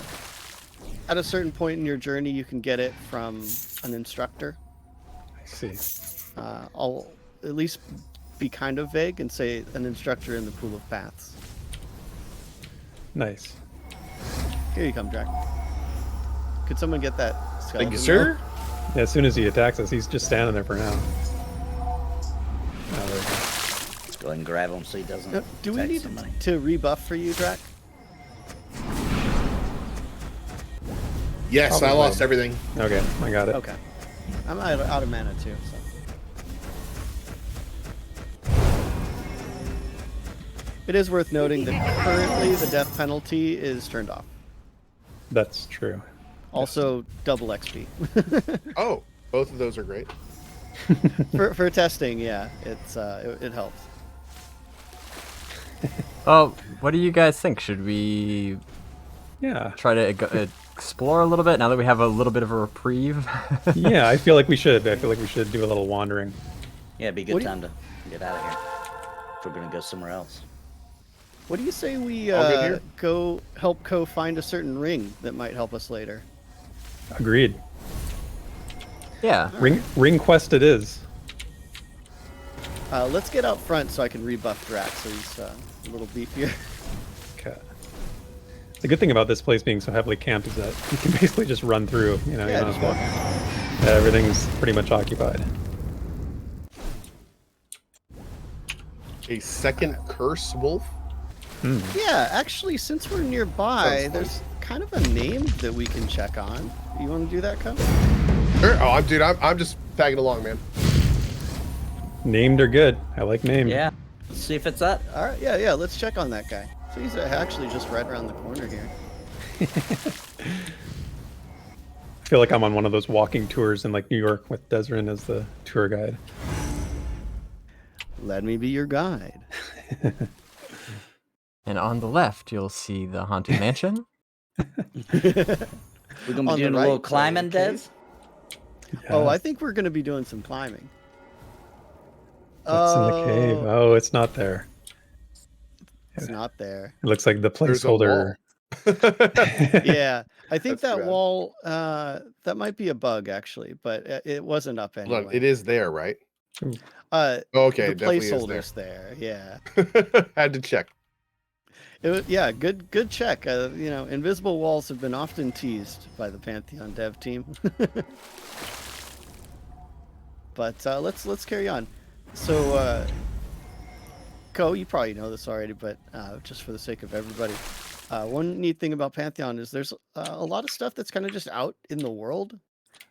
at a certain point in your journey, you can get it from an instructor. I see. I'll at least be kind of vague and say an instructor in the pool of paths. Nice. Here you come, Drac. Could someone get that skeleton? Thank you, sir. Yeah, as soon as he attacks us, he's just standing there for now. Oh, there we go. Let's go ahead and grab him so he doesn't. No, do we attack need somebody. to rebuff for you, Drac? Yes, I Probably. lost everything. Okay, I got it. Okay. I'm out of mana too, so. It is worth noting that currently the death penalty is turned off. That's true. Also, double XP. Oh, both of those are great. For testing, yeah, it helps. Oh, what do you guys think? Should we Yeah. try to explore a little bit now that we have a little bit of a reprieve? Yeah, I feel like we should. I feel like we should do a little wandering. Yeah, it'd be a What good do you- time to get out of here. If we're gonna go somewhere else. What do you say we All good here? go help Co find a certain ring that might help us later? Agreed. Yeah. Ring quest it is. Let's get out front so I can rebuff Drax so he's a little beefier. Okay. The good thing about this place being so heavily camped is that you can basically just run through. You know, Yeah, you don't just have walk. to- everything's pretty much occupied. A second curse wolf. Yeah, actually, since we're nearby, Sounds there's kind of a name that we can check on. You want to do that, Co? Sure. Oh, dude, I'm just tagging along, man. Named are good. I like named. Yeah. Let's see if it's up. All right, yeah, let's check on that guy. So he's actually just right around the corner here. I feel like I'm on one of those walking tours in like New York with Desrin as the tour guide. Let me be your guide. And on the left, you'll see the Haunted Mansion. We're gonna On be the doing a right, little climbing, okay. Des. Oh, Yeah. I think we're going to be doing some climbing. What's in the cave? Oh, it's not there. It's not there. It looks like the There's a placeholder. Yeah, I think That's that too bad. wall, that might be a bug actually, but it wasn't up Hold anyway. on, it is there, right? Okay, Okay, the it definitely is placeholder's there. Yeah. there. Had to check. It was, yeah, good check. You know, invisible walls have been often teased by the Pantheon dev team. But let's carry on. So, Co, you probably know this already, but just for the sake of everybody, one neat thing about Pantheon is there's a lot of stuff that's kind of just out in the world.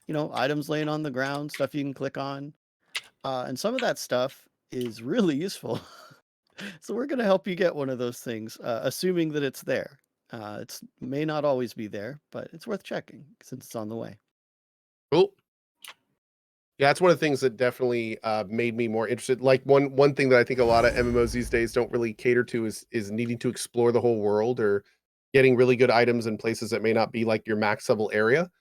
You know, items laying on the ground, stuff you can click on, and some of that stuff is really useful. So we're going to help you get one of those things, assuming that it's there. It may not always be there, but it's worth checking since it's on the way. Cool. Yeah, that's one of the things that definitely made me more interested. Like one thing that I think a lot of MMOs these days don't really cater to is needing to explore the whole world or getting really good items in places that may not be like your max level area.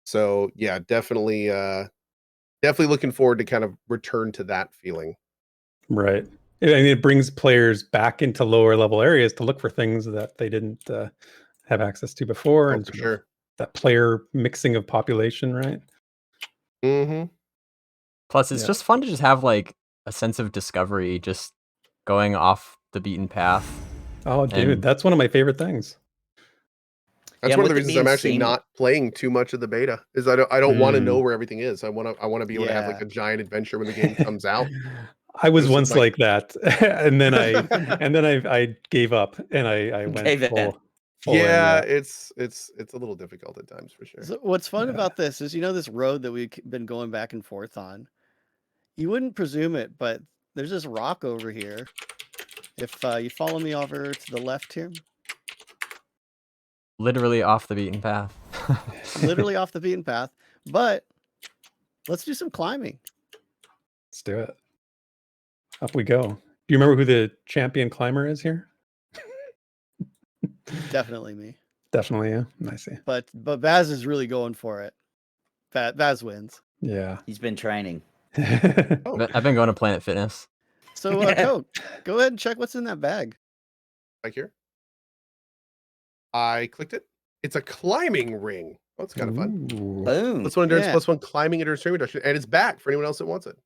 So yeah, definitely looking forward to kind of return to that feeling. Right. I mean, it brings players back into lower level areas to look for things that they didn't have access to before, Oh, and for sort of sure. that player mixing of population, right? Mm-hmm. Plus, it's Yeah. just fun to just have like a sense of discovery, just going off the beaten path. Oh, dude, And- that's one of my favorite things. That's Yeah, one of with the it reasons I'm being actually seamless- not playing too much of the beta. Is I don't want to Mm. know where everything is. I want to be able to have like Yeah. a giant adventure when the game comes out. I was It's once like- like that, and then I gave up and I went Gave in. full in, Yeah, it's a little difficult at times for sure. So what's fun Yeah. about this is, you know, this road that we've been going back and forth on. You wouldn't presume it, but there's this rock over here. If you follow me over to the left here, Literally off the beaten path. literally off the beaten path. But let's do some climbing. Let's do it. Up we go. Do you remember who the champion climber is here? Definitely me. Definitely, yeah. I see. But Baz is really going for it. Baz wins. Yeah. He's been training. Oh, But I've been going to Planet Fitness. So go ahead and check what's in that bag. right here. I clicked it. It's a climbing ring. Oh, it's kind of fun. Ooh. Boom. Plus one endurance, Yeah. plus one climbing into a stream reduction, and it's back for anyone else that wants it.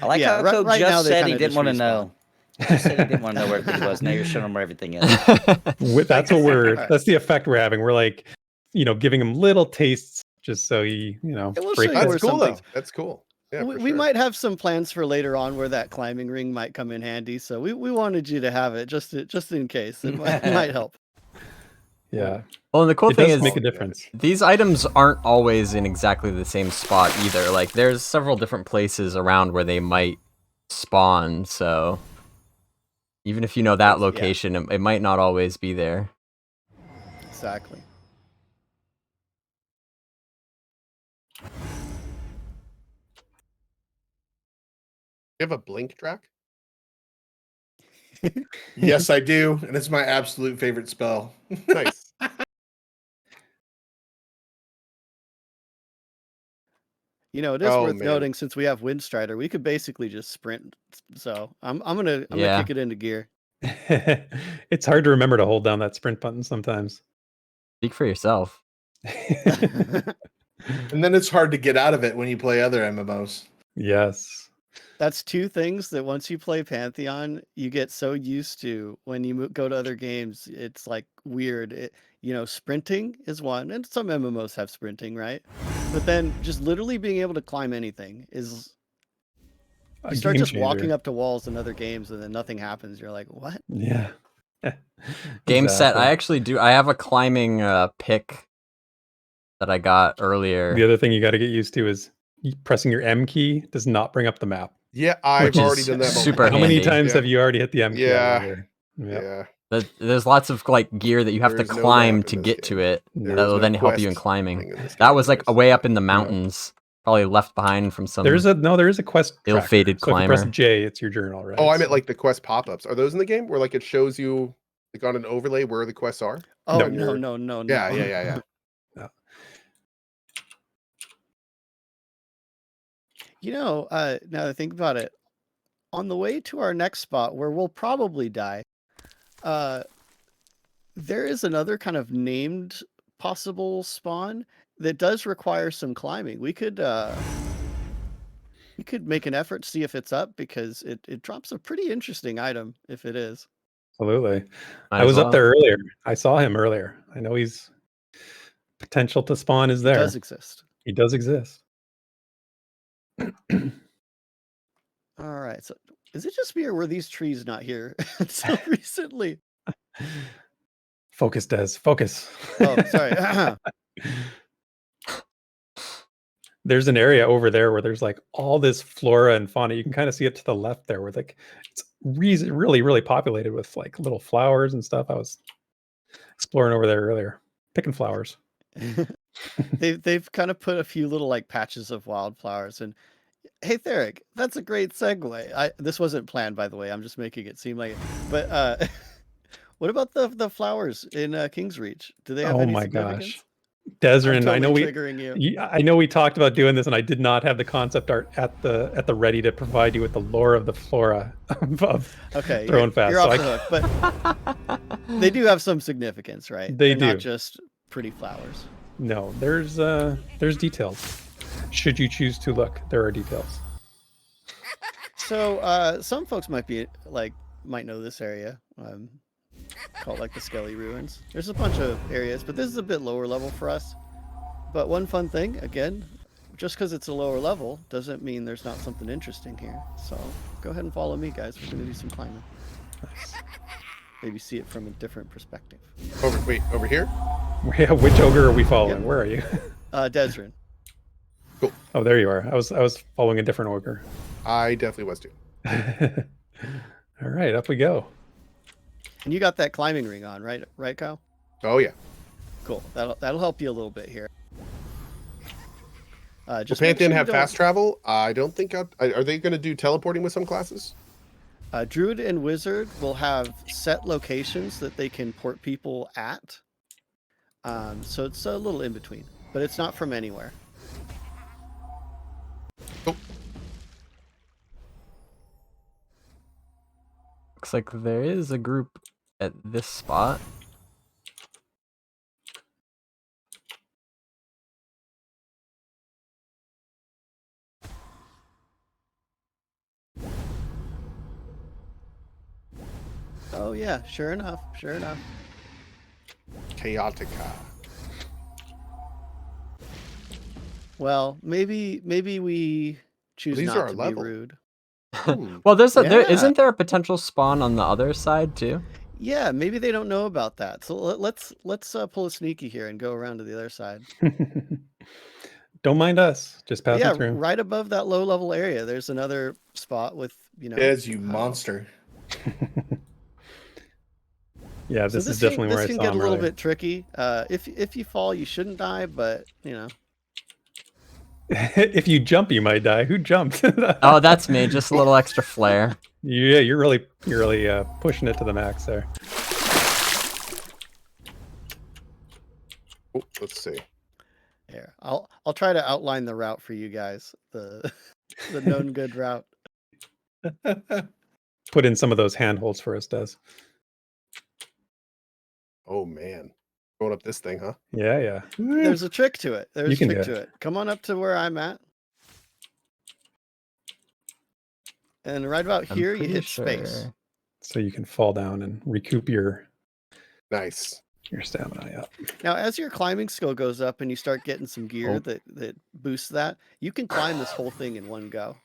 I like Yeah, how right- Coach right now just they said he kinda didn't just want to respawn. know. Just said he didn't want to know where everything was. Now you're showing him where everything is. That's what we're. Alright. That's the effect we're having. We're like, giving him little tastes just so he, we'll show break you that. where That's cool some though. things- That's cool. Yeah, we for we sure. might have some plans for later on where that climbing ring might come in handy. So we wanted you to have it just in case. It might help. Yeah, Well, and the cool it thing does is make a difference. these items aren't always in exactly the same spot either. Like there's several different places around where they might spawn, so even if you know that Yeah. location, it might not always be there. Exactly. You have a blink track? Yes, I do, and it's my absolute favorite spell. Nice. You know, it is Oh, worth man. noting since we have Windstrider, we could basically just sprint. So I'm gonna Yeah. kick it into gear. It's hard to remember to hold down that sprint button sometimes. Speak for yourself. And then it's hard to get out of it when you play other MMOs. Yes. That's two things that once you play Pantheon, you get so used to when you go to other games. It's like weird. Sprinting is one, and some MMOs have sprinting, right? But then just literally being able to climb anything is. You start just walking up to walls in other games, and then nothing happens. You're like, what? Yeah. Game set. Exactly. I actually do. I have a climbing pick that I got earlier. The other thing you got to get used to is pressing your M key does not bring up the map. Yeah, I've Which is already done that. super multiple How many handy. times Yeah. have you already hit the M key? Yeah. Here? Yeah. There's lots of like gear that you have There to is no climb map to in this get to game. it. There That is will no then help you in quest climbing. thing in this That game. was like There's- way up in the mountains, probably left behind from some. There is a quest tracker. Ill-fated So if you press climber. J, it's your journal, right? Oh, I meant So- like the quest pop-ups. Are those in the game where like it shows you like on an overlay where the quests are? Oh No. no. Yeah. Now that I think about it, on the way to our next spot where we'll probably die, there is another kind of named possible spawn that does require some climbing. We could make an effort to see if it's up because it drops a pretty interesting item if it is. Absolutely. Might I as was well. up there earlier. I saw him earlier. I know he's potential to spawn is It there. does exist. He does exist. All right. So is it just me or were these trees not here until recently? Focus, Des. Focus. Oh, sorry. There's an area over there where there's like all this flora and fauna. You can kind of see it to the left there where like it's really, really populated with like little flowers and stuff. I was exploring over there earlier, picking flowers. They've kind of put a few little like patches of wildflowers and hey Theric, that's a great segue. This wasn't planned, by the way. I'm just making it seem like it. But what about the flowers in King's Reach? Do they have Oh any my significance? gosh. Desrin, I'm I know totally we triggering you. I know we talked about doing this and I did not have the concept art at the ready to provide you with the lore of the flora of Okay, Thronefast. you're So off the hook, but they do have some significance, right? They They're do. not just pretty flowers. No, there's details. Should you choose to look, there are details. So some folks might know this area. Called like the Skelly Ruins. There's a bunch of areas, but this is a bit lower level for us. But one fun thing, again, just because it's a lower level doesn't mean there's not something interesting here. So go ahead and follow me, guys. We're gonna do some climbing. Nice. Maybe see it from a different perspective. Over here? Yeah, which ogre are we following? Yep. Where are you? Desrin. Oh, there you are. I was following a different ogre. I definitely was too. All right, up we go. And you got that climbing ring on, right, Kyle? Oh yeah. Cool. That'll help you a little bit here. Does Pantheon have fast travel? I don't think. Are they going to do teleporting with some classes? Druid and Wizard will have set locations that they can port people at. So it's a little in between, but it's not from anywhere. Oh. Looks like there is a group at this spot. Oh yeah, sure enough. Chaotica. Well, maybe we choose These not are our to level. be rude. Well, there Yeah. isn't there a potential spawn on the other side too? Yeah, maybe they don't know about that. So let's pull a sneaky here and go around to the other side. Don't mind us. Just pass Yeah, it through. right above that low level area, there's another spot with As you monster. Yeah, So this is definitely where I this saw can get him a little earlier. bit tricky. If you fall, you shouldn't die, but If you jump, you might die. Who jumped? Oh, that's me. Just a little extra flair. Yeah, you're really pushing it to the max there. Oh, let's see. Here, I'll try to outline the route for you guys. The the known good route. Put in some of those handholds for us, Des. Oh man, going up this thing, huh? Yeah. There's a trick to it. There's You a can trick do to it. it. Come on up to where I'm at. And right about I'm here, you pretty hit space. sure. So you can fall down and recoup your Nice. stamina. Yeah. Now, as your climbing skill goes up and you start getting some gear Oh. that boosts that, you can climb this whole thing in one go.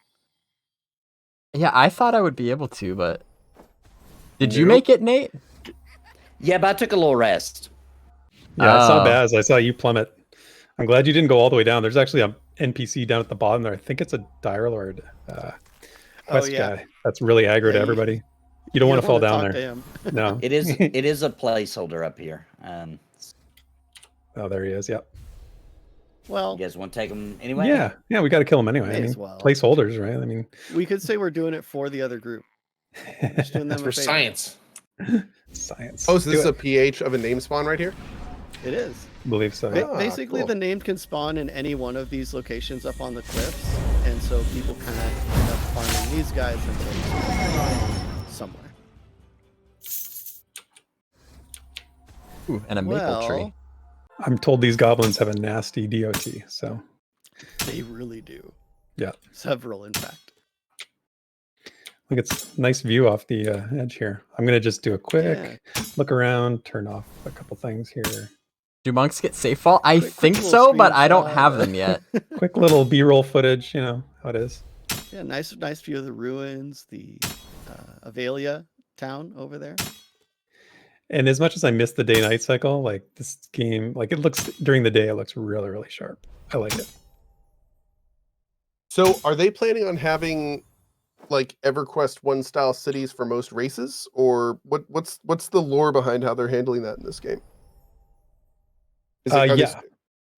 Yeah, I thought I would be able to, but did you Nope. make it, Nate? Yeah, but I took a little rest. Yeah, I saw Oh. Baz. I saw you plummet. I'm glad you didn't go all the way down. There's actually a NPC down at the bottom there. I think it's a Dire Lord quest yeah. guy. That's really aggro to Yeah, everybody. You don't want to fall wanna down talk there. to him. No. It is a placeholder up here. Oh, there he is. Yep. Well, You guys want to take them anyway? Yeah, we got to kill him anyway. May I mean, as well. placeholders, right? I mean, we could say we're doing it for the other group. Just doing them For a favor. science. science. Oh, so this is Do a it. pH of a name spawn right here? It is. Believe so. Ah, Basically, cool. the name can spawn in any one of these locations up on the cliffs, and so people kind of end up farming these guys and then somewhere. Ooh, and a maple tree. Well, I'm told these goblins have a nasty DOT. So they really do. yeah, Several, in fact. look, it's a nice view off the edge here. I'm gonna just do a quick Yeah. look around, turn off a couple things here. Do monks get safe fall? I Quick think little so, but I don't screenshot. have them yet. Quick little B-roll footage. You know how it is. Yeah, nice view of the ruins, the Avelia town over there. And as much as I miss the day-night cycle, like this game, like it looks during the day, it looks really, really sharp. I like it. So are they planning on having like EverQuest 1 style cities for most races? Or what's the lore behind how they're handling that in this game? Are they- Yeah.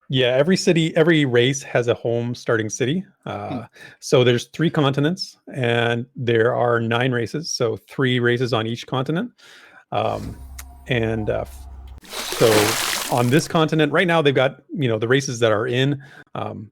Yeah, every race has a home starting city. So there's 3 continents, and there are 9 races. So 3 races on each continent. So on this continent right now, they've got the races that are in.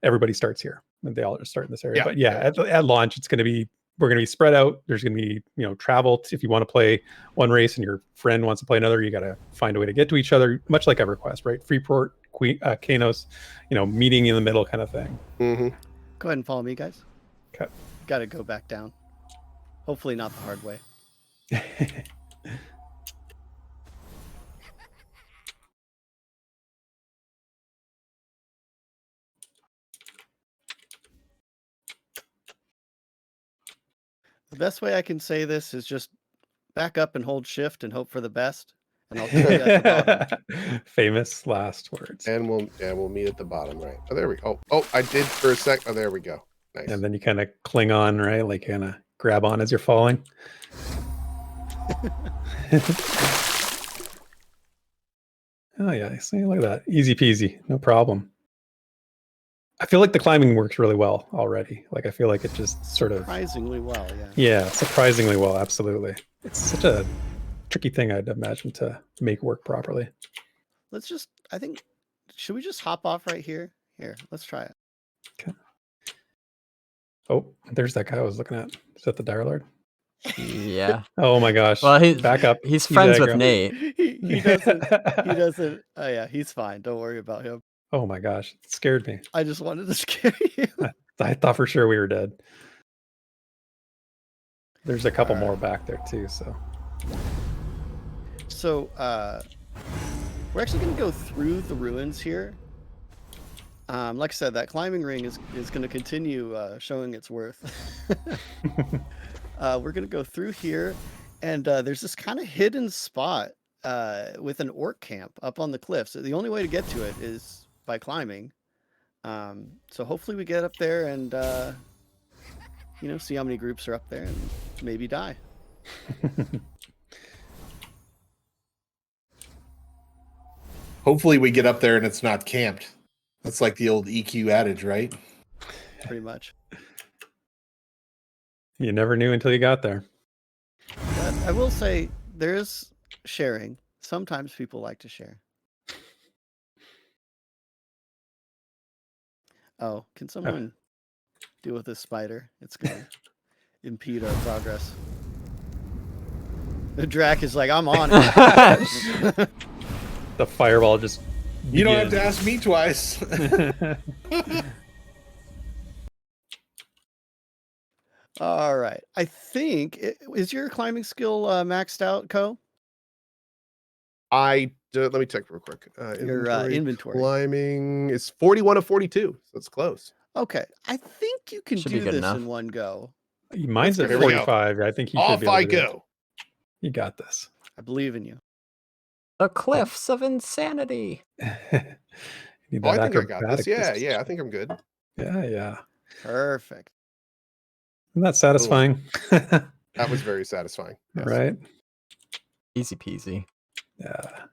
Everybody starts here. They all start in this area. Yeah, But yeah, at launch, we're going to be spread out. There's going to be travel. If you want to play one race and your friend wants to play another, you got to find a way to get to each other, much like EverQuest, right? Freeport, Kanos, meeting in the middle kind of thing. Mm-hmm. Go ahead and follow me, guys. Okay. Got to go back down. Hopefully not the hard way. The best way I can say this is just back up and hold shift and hope for the best. And I'll tell you at the bottom. Famous last words. And we'll meet at the bottom, right? Oh, there we go. Oh, I did for a sec. Oh, there we go. Nice. And then you kind of cling on, right? Like kind of grab on as you're falling. Oh yeah, see, look at that. Easy peasy, no problem. I feel like the climbing works really well already. Like I feel like it just sort of Surprisingly well, yeah. Yeah, surprisingly well, absolutely. It's such a tricky thing, I'd imagine, to make work properly. Let's just, I think, should we just hop off right here? Here, let's try it. Okay. Oh, there's that guy I was looking at. Is that the Dire Lord? Yeah. Oh my gosh. Well, back up. He's friends with aggro. Nate. He doesn't, oh yeah, he's fine. Don't worry about him. Oh my gosh, it scared me. I just wanted to scare you. I thought for sure we were dead. There's a couple more back there too, so. So, we're actually going to go through the ruins here. Like I said, that climbing ring is going to continue showing its worth. We're going to go through here, and there's this kind of hidden spot with an orc camp up on the cliffs. The only way to get to it is by climbing. So hopefully we get up there and see how many groups are up there and maybe die. Hopefully we get up there and it's not camped. That's like the old EQ adage, right? pretty much. You never knew until you got there. But I will say there is sharing. Sometimes people like to share. Oh, can someone deal with this spider? It's going to impede our progress. The Drac is like, I'm on it. The fireball just. You don't have to ask me twice. All right. I think, is your climbing skill maxed out, Ko? Let me check real quick. Your inventory. Climbing is 41 of 42, so it's close. Okay. I think you can Should be do good this enough. in one go. Mine's at Here we go. 45. I think you should Off be able I to do it. go. You got this. I believe in you. The cliffs of insanity. You need Oh, I that think I got this. acrobatic Yeah, disposition. I think I'm good. Yeah. Perfect. Isn't that satisfying? That was very satisfying. Yes. Right? Easy peasy. Yeah.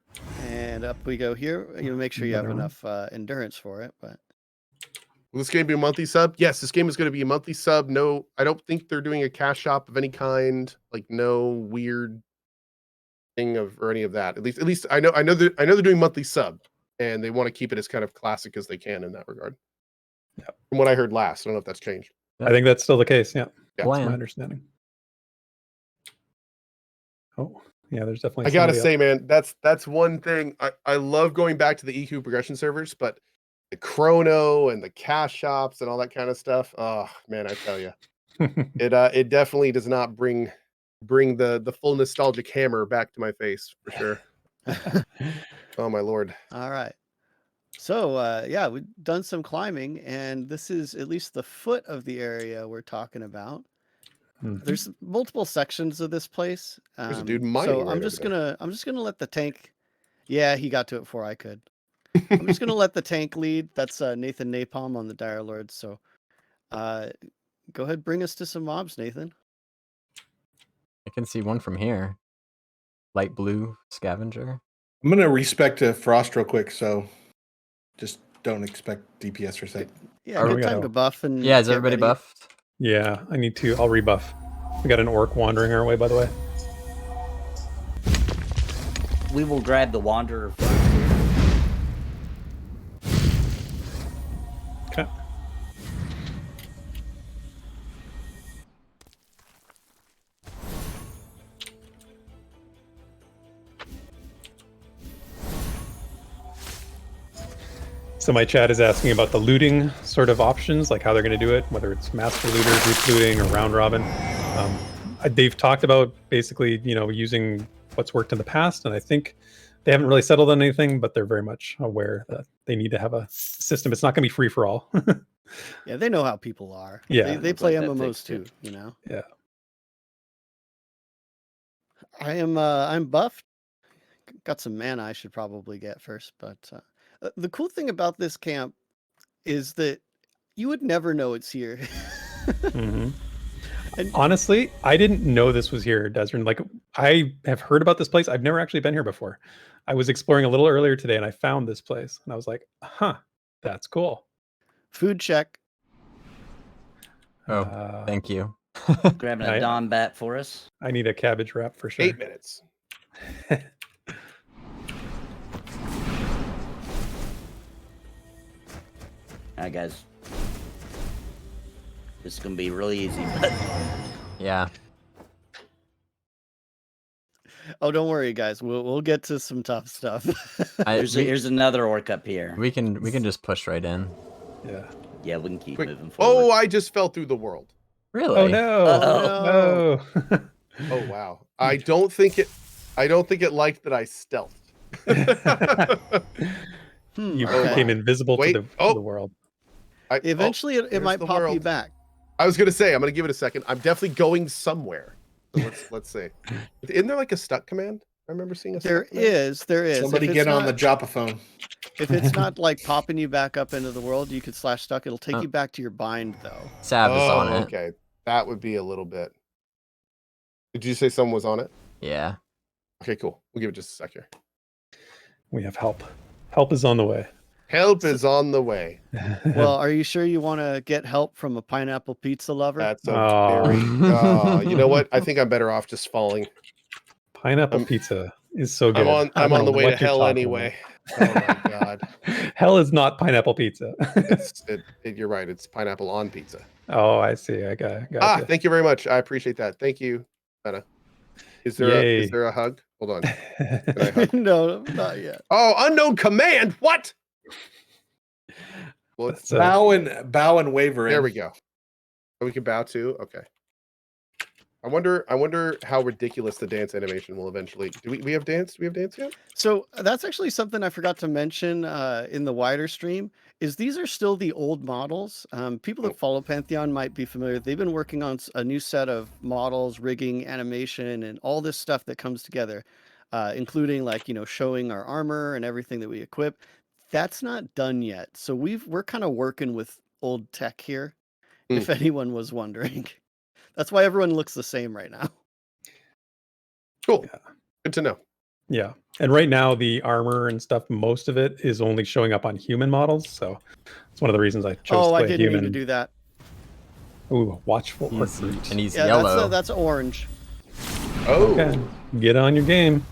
And up we go here. You make sure you have Another one. enough endurance for it, but Will this game be a monthly sub? Yes, this game is going to be a monthly sub. No, I don't think they're doing a cash shop of any kind. Like no weird thing or any of that. At least I know they're doing monthly sub, and they want to keep it as kind of classic as they can in that regard. Yep. From what I heard last, I don't know if that's changed. I think that's still the case. Yeah. Yeah. That's my Bland. understanding. Oh, yeah, there's definitely I gotta somebody say, man, that's one thing. I love going back to the EQ progression servers, but the chrono and the cash shops and all that kind of stuff. Oh man, I tell you, up. it definitely does not bring the full nostalgic hammer back to my face for sure. Oh my lord. all right. So yeah, we've done some climbing, and this is at least the foot of the area we're talking about. Mhm. There's multiple sections of this place. There's a dude mining so right I'm over just there. gonna let the tank. Yeah, he got to it before I could. I'm just gonna let the tank lead. That's NathanNapalm on the Dire Lord. So go ahead, bring us to some mobs, Nathan. I can see one from here. Light blue scavenger. I'm gonna respect Frost real quick, so just don't expect DPS for a sec. Yeah, Are good we time gonna- to buff and Yeah, is get everybody ready. buffed? Yeah, I need to. I'll rebuff. We got an orc wandering our way, by the way. We will grab the Wanderer first. Okay. So my chat is asking about the looting sort of options, like how they're going to do it, whether it's master looter, group looting, or round robin. They've talked about basically, using what's worked in the past, and I think they haven't really settled on anything, but they're very much aware that they need to have a system. It's not going to be free for all. Yeah, they know how people are. Yeah. They play Like that MMOs fixed too, it. Yeah. I'm buffed. Got some mana I should probably get first, but the cool thing about this camp is that you would never know it's here. hmm And- Honestly, I didn't know this was here, Desmond. Like, I have heard about this place. I've never actually been here before. I was exploring a little earlier today, and I found this place, and I was like, "Huh, that's cool." Food check. Oh, Uh, thank you. Grabbing I- a Don bat for us. I need a cabbage wrap for sure. 8 minutes. All right, guys. This is gonna be really easy, but Yeah. Oh, don't worry, guys. We'll get to some tough stuff. here's another orc up here. We can just push right in. Yeah. Yeah, we can keep Quick. moving Oh, forward. I just fell through the world. Really? Oh no! Uh-oh. No! Oh wow. I don't think it liked that I stealthed. You Oh, became my. invisible Wait, to oh. the world. Eventually, it there's might the pop you world. back. I was gonna say I'm gonna give it a second. I'm definitely going somewhere. So let's see. Isn't there like a stuck command? I remember seeing a There stuck command. is. Somebody If it's get on the not- Jopaphone. If it's not like popping you back up into the world, you could slash stuck. It'll take Oh. you back to your bind though. Sav is on it. Okay. That would be a little bit. Did you say someone was on it? Yeah. Okay, cool. We'll give it just a sec here. We have help. Help is on the way. Help is on the way. Well, are you sure you want to get help from a pineapple pizza lover? That's a Oh. very. You know what? I think I'm better off just falling. Pineapple pizza is so good. I'm I on don't the know way to what you're hell talking anyway. Oh my god. about. Hell is not pineapple pizza. You're right. It's pineapple on pizza. Oh, I see. I got Thank you very much. I appreciate that. Thank you, Meta. Is there a hug? Hold on. Can I hug? No, not yet. Oh, unknown command. What? Well, it's, bow and waver. there we go. Oh, we can bow too. Okay. I wonder how ridiculous the dance animation will eventually. Do we have dance? Do we have dance yet? So that's actually something I forgot to mention in the wider stream. Is these are still the old models. People that follow Pantheon might be familiar. They've been working on a new set of models, rigging, animation, and all this stuff that comes together, including like showing our armor and everything that we equip. That's not done yet. So we're kind of working with old tech here. If anyone was wondering. That's why everyone looks the same right now. Cool. Yeah. Good to know. Yeah. And right now, the armor and stuff, most of it is only showing up on human models. So it's one of the reasons I chose to play I didn't human. mean to do that. Ooh, watchful orc He's, brute. and he's Yeah, yellow. that's orange. Oh. Okay. Get on your game.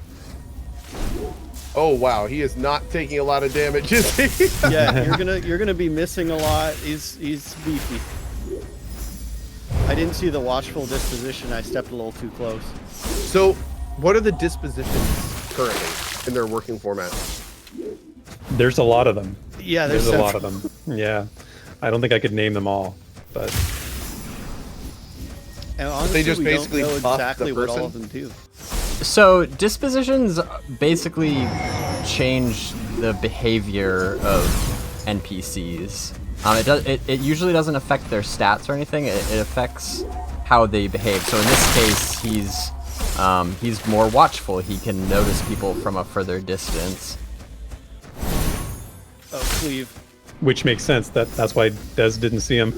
Oh wow, he is not taking a lot of damage, is he? Yeah, you're gonna be missing a lot. He's beefy. I didn't see the watchful disposition. I stepped a little too close. So, what are the dispositions currently in their working format? There's a lot of them. Yeah, There's a lot of them. Yeah. I don't think I could name them all, but And honestly, They just we basically don't know buff the exactly what all of person? them do. So dispositions basically change the behavior of NPCs. It usually doesn't affect their stats or anything. It affects how they behave. So in this case, he's more watchful. He can notice people from a further distance. Oh, cleave. which makes sense. That's why Des didn't see him.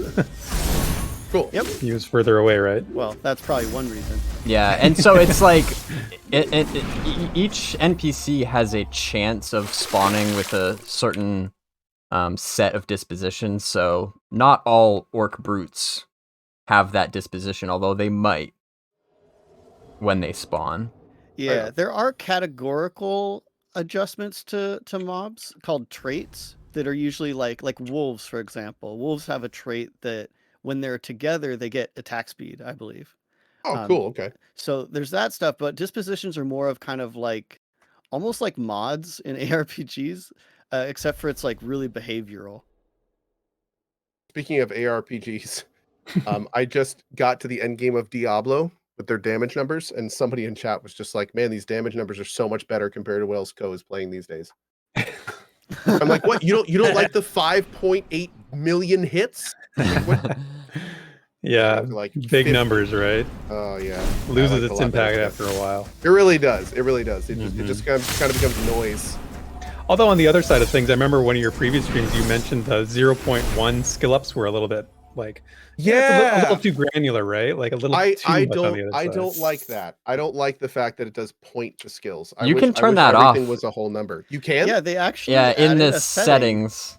Cool. Yep. He was further away, right? Well, that's probably one reason. Yeah, and so it's like each NPC has a chance of spawning with a certain set of dispositions. So not all orc brutes have that disposition, although they might when they spawn. Yeah, there are categorical adjustments to mobs called traits that are usually like wolves, for example. Wolves have a trait that when they're together, they get attack speed, I believe. Oh, cool. Okay. So there's that stuff, but dispositions are more of kind of like almost like mods in ARPGs, except for it's like really behavioral. Speaking of ARPGs, I just got to the end game of Diablo with their damage numbers, and somebody in chat was just like, "Man, these damage numbers are so much better compared to what else Co is playing these days." I'm like, "What? You don't like the 5.8 million hits?" Like, what? Yeah, Like big 50. numbers, right? Oh yeah, Loses I like its a lot better impact stuff. after a while. It really does. It really does. It just kind of becomes noise. Although on the other side of things, I remember one of your previous streams you mentioned the 0.1 skill ups were a little bit like it's a little too granular, right? Like a little too much on the other I side. don't like that. I don't like the fact that it does point to skills. You can turn that everything off. was a whole number. You can? Yeah, they actually Yeah, in added the a setting. settings,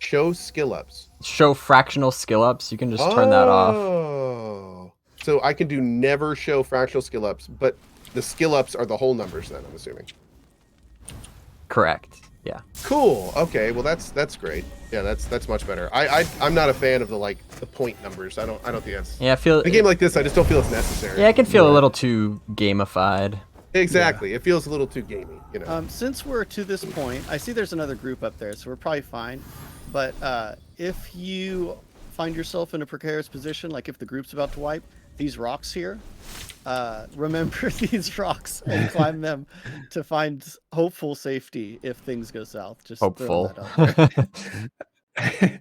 Show skill ups. show fractional skill ups. You can just turn that off. Oh. So I can do never show fractional skill ups, but the skill ups are the whole numbers then, I'm assuming. Correct. Yeah. Cool. Okay, well that's great. Yeah, that's much better. I'm not a fan of the point numbers. I don't think that's Yeah, I feel. in a game like this, I just don't feel it's necessary. Yeah, it can feel a little too gamified. Exactly. It feels a little too gamey, you know. Since we're to this point, I see there's another group up there, so we're probably fine. But if you find yourself in a precarious position, like if the group's about to wipe, these rocks here, remember these rocks and climb them to find hopeful safety if things go south. Just throwing Hopeful. that out there.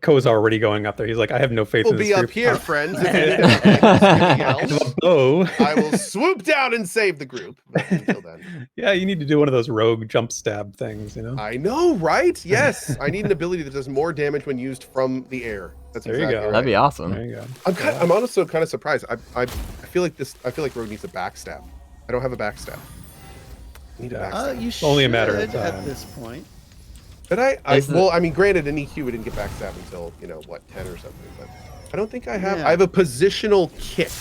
Ko's already going up there. He's like, I have no faith We'll in this be up group. here, friends. If you need anything else, Oh, I will swoop down and save the group. But until then, yeah, you need to do one of those rogue jump stab things, you know? I know, right? Yes, I need an ability that does more damage when used from the air. That's There you exactly go. right. That'd be awesome. There you go. I'm also kind of surprised. I feel like Rogue needs a backstab. I don't have a backstab. I need a backstab. You Only a matter of should at time. this point. But Is the- well, I mean, granted, in EQ we didn't get backstab until, you know, what, 10 or something. But I don't think I have. Yeah. I have a positional kick.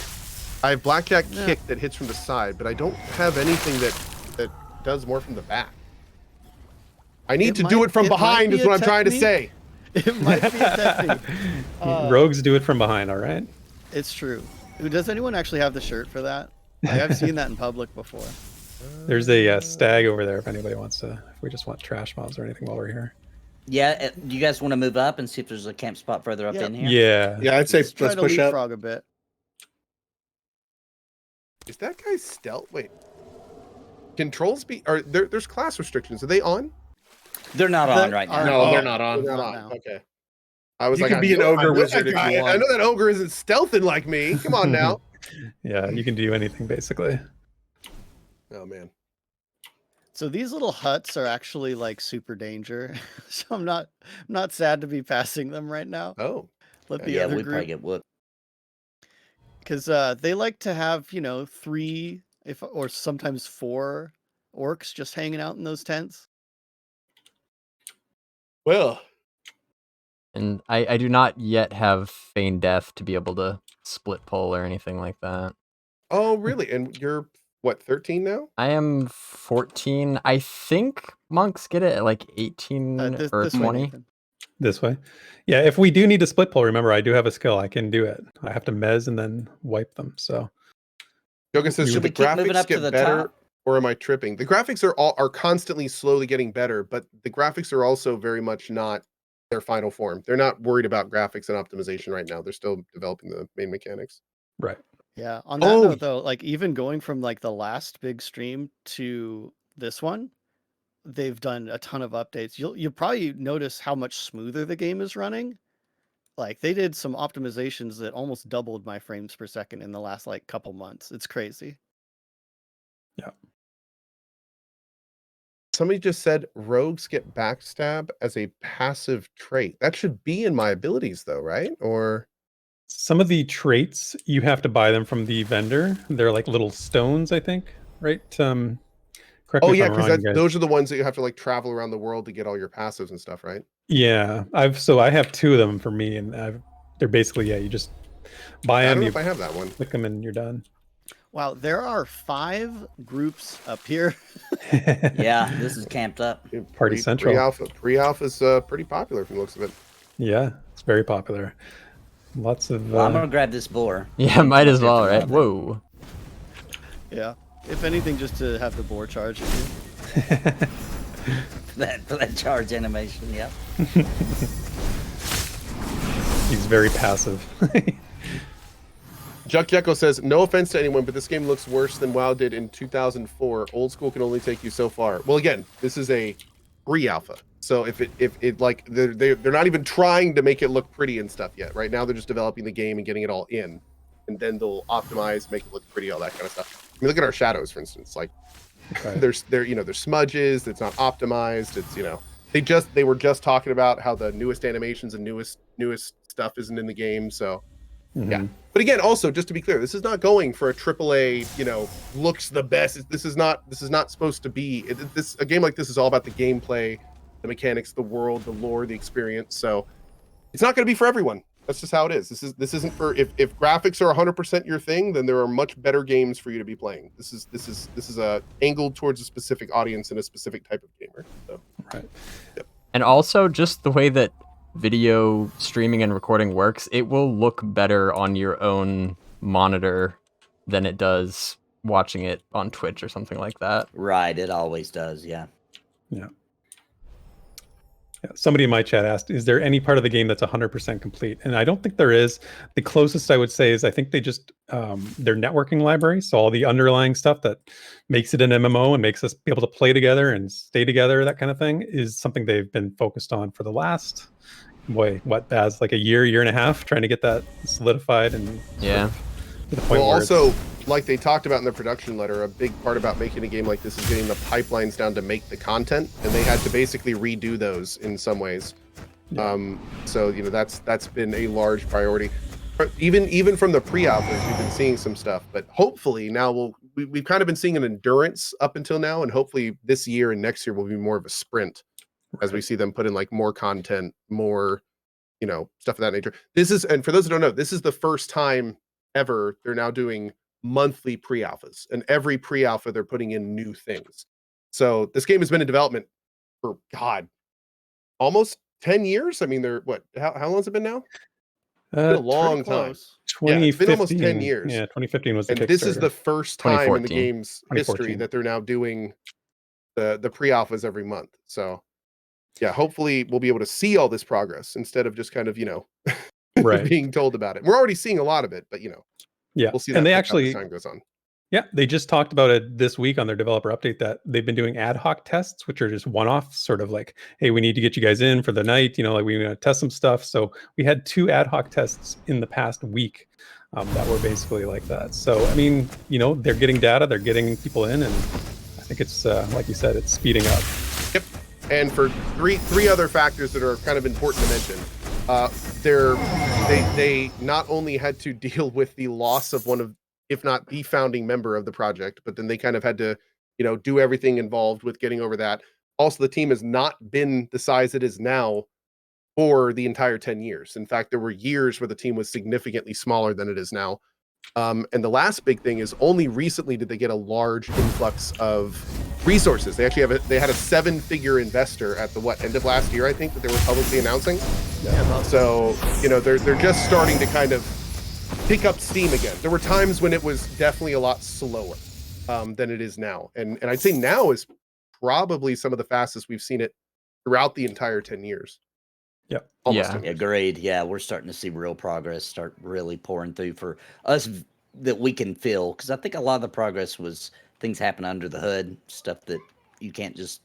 I have blackjack Yeah. kick that hits from the side, but I don't have anything that does more from the back. I need to do it from behind, is what I'm trying to say. It might be a technique. Rogues do it from behind, all right? It's true. Does anyone actually have the shirt for that? I've seen that in public before. There's a stag over there if anybody wants to, if we just want trash mobs or anything while we're here. Yeah, do you guys want to move up and see if there's a camp spot further up Yeah. in here? Yeah. Yeah, I'd say Let's try let's to push up. leapfrog a bit. Is that guy stealth? Wait. Controls be there's class restrictions. Are they on? They're not on right now. No, they're not on. They're not Not on. now. Okay. I was You like, can be an ogre wizard if you I want. know that ogre isn't stealthing like me. Come on now. Yeah, you can do anything basically. Oh man. So these little huts are actually like super danger. So I'm not sad to be passing them right now. Oh. Let the Yeah, other we probably group, get whooped. because they like to have 3 or sometimes 4 orcs just hanging out in those tents. Well. And I do not yet have Feign Death to be able to split pull or anything like that. Oh really? And you're what, 13 now? I am 14. I think monks get it at like 18 This or way, 20. Nathan. This way. Yeah, if we do need to split pull, remember I do have a skill. I can do it. I have to mez and then wipe them. So Yoga says, Should should the we keep moving graphics up to get the better top? or am I tripping? The graphics are constantly slowly getting better, but the graphics are also very much not their final form. They're not worried about graphics and optimization right now. They're still developing the main mechanics. right. Yeah. On that note, though, like even going from like the last big stream to this one, they've done a ton of updates. You'll probably notice how much smoother the game is running. Like they did some optimizations that almost doubled my frames per second in the last like couple months. It's crazy. Somebody just said rogues get backstab as a passive trait. That should be in my abilities though, right? Or Some of the traits you have to buy them from the vendor. They're like little stones, I think, right? Correct me oh if yeah, I'm wrong, because guys. those are the ones that you have to like travel around the world to get all your passives and stuff, right? Yeah, I have 2 of them for me, and they're basically you just buy I them, don't know you if I have that one. click them, and you're done. Wow, there are 5 groups up here. Yeah, this is camped up. Party Central. Pre-alpha is pretty popular from the looks of it. Yeah, it's very popular. Lots of. Well, I'm gonna grab this boar. Yeah, might as well, right? Whoa. Yeah. If anything, just to have the boar charge at you. that charge animation. Yep. He's very passive. Juck Jekko says, no offense to anyone, but this game looks worse than WoW did in 2004. Old school can only take you so far. Well, again, this is a pre-alpha. So if it like they're not even trying to make it look pretty and stuff yet. Right now they're just developing the game and getting it all in. And then they'll optimize, make it look pretty, all that kind of stuff. I mean, look at our shadows, for instance. Like Right. there's smudges, it's not optimized, it's they were just talking about how the newest animations and newest stuff isn't in the game. So yeah. Mhm. But again, also just to be clear, this is not going for a AAA, looks the best. This is not supposed to be a game like this is all about the gameplay, the mechanics, the world, the lore, the experience. So it's not going to be for everyone. That's just how it is. This isn't for if graphics are 100% your thing, then there are much better games for you to be playing. This is angled towards a specific audience and a specific type of gamer. So Right. And also, just the way that video streaming and recording works, it will look better on your own monitor than it does watching it on Twitch or something like that. Right. It always does. Yeah. Yeah. Somebody in my chat asked, is there any part of the game that's 100% complete? And I don't think there is. The closest I would say is I think they just, their networking library, so all the underlying stuff that makes it an MMO and makes us be able to play together and stay together, that kind of thing, is something they've been focused on for the last, Baz, like a year and a half, trying to get that solidified and Yeah. to the point well, where also, like they talked about in the production letter, a big part about making a game like this is getting the pipelines down to make the content, and they had to basically redo those in some ways. Yeah. So that's been a large priority. But even from the pre-alphas, we've been seeing some stuff, but hopefully now we've kind of been seeing an endurance up until now, and hopefully this year and next year will be more of a sprint as we see them put in like more content, more, you know, stuff of that nature. This is, and for those who don't know, this is the first time ever they're now doing monthly pre-alphas, and every pre-alpha they're putting in new things. So this game has been in development for almost 10 years. I mean, they're what? How long has it been now? It's been a long time. Yeah, it's been almost 10 years. Yeah, 2015 was the And Kickstarter. this is the first time in the 2014. game's history that they're now doing the pre-alphas every month. So yeah, hopefully we'll be able to see all this progress instead of just kind of, you know, right. being told about it. We're already seeing a lot of it, but you know, yeah, we'll see that and they pick up actually as time goes on. Yeah, they just talked about it this week on their developer update that they've been doing ad hoc tests, which are just one-off, sort of like, hey, we need to get you guys in for the night, you know, like we want to test some stuff. So we had 2 ad hoc tests in the past week that were basically like that. So, I mean, you know, they're getting data, they're getting people in, and I think it's, like you said, it's speeding up. Yep. And for three other factors that are kind of important to mention, they not only had to deal with the loss of one of, if not the founding member of the project, but then they kind of had to, you know, do everything involved with getting over that. Also, the team has not been the size it is now for the entire 10 years. In fact, there were years where the team was significantly smaller than it is now. And the last big thing is only recently did they get a large influx of resources. They actually they had a 7-figure investor at the end of last year, I think, that they were publicly announcing. Yeah, so, you know, they're just starting to kind of pick up steam again. There were times when it was definitely a lot slower than it is now. And I'd say now is probably some of the fastest we've seen it throughout the entire 10 years. Yeah. Almost Yeah. 10 years. Agreed. Yeah, we're starting to see real progress start really pouring through for us that we can feel. Because I think a lot of the progress was things happen under the hood, stuff that you can't just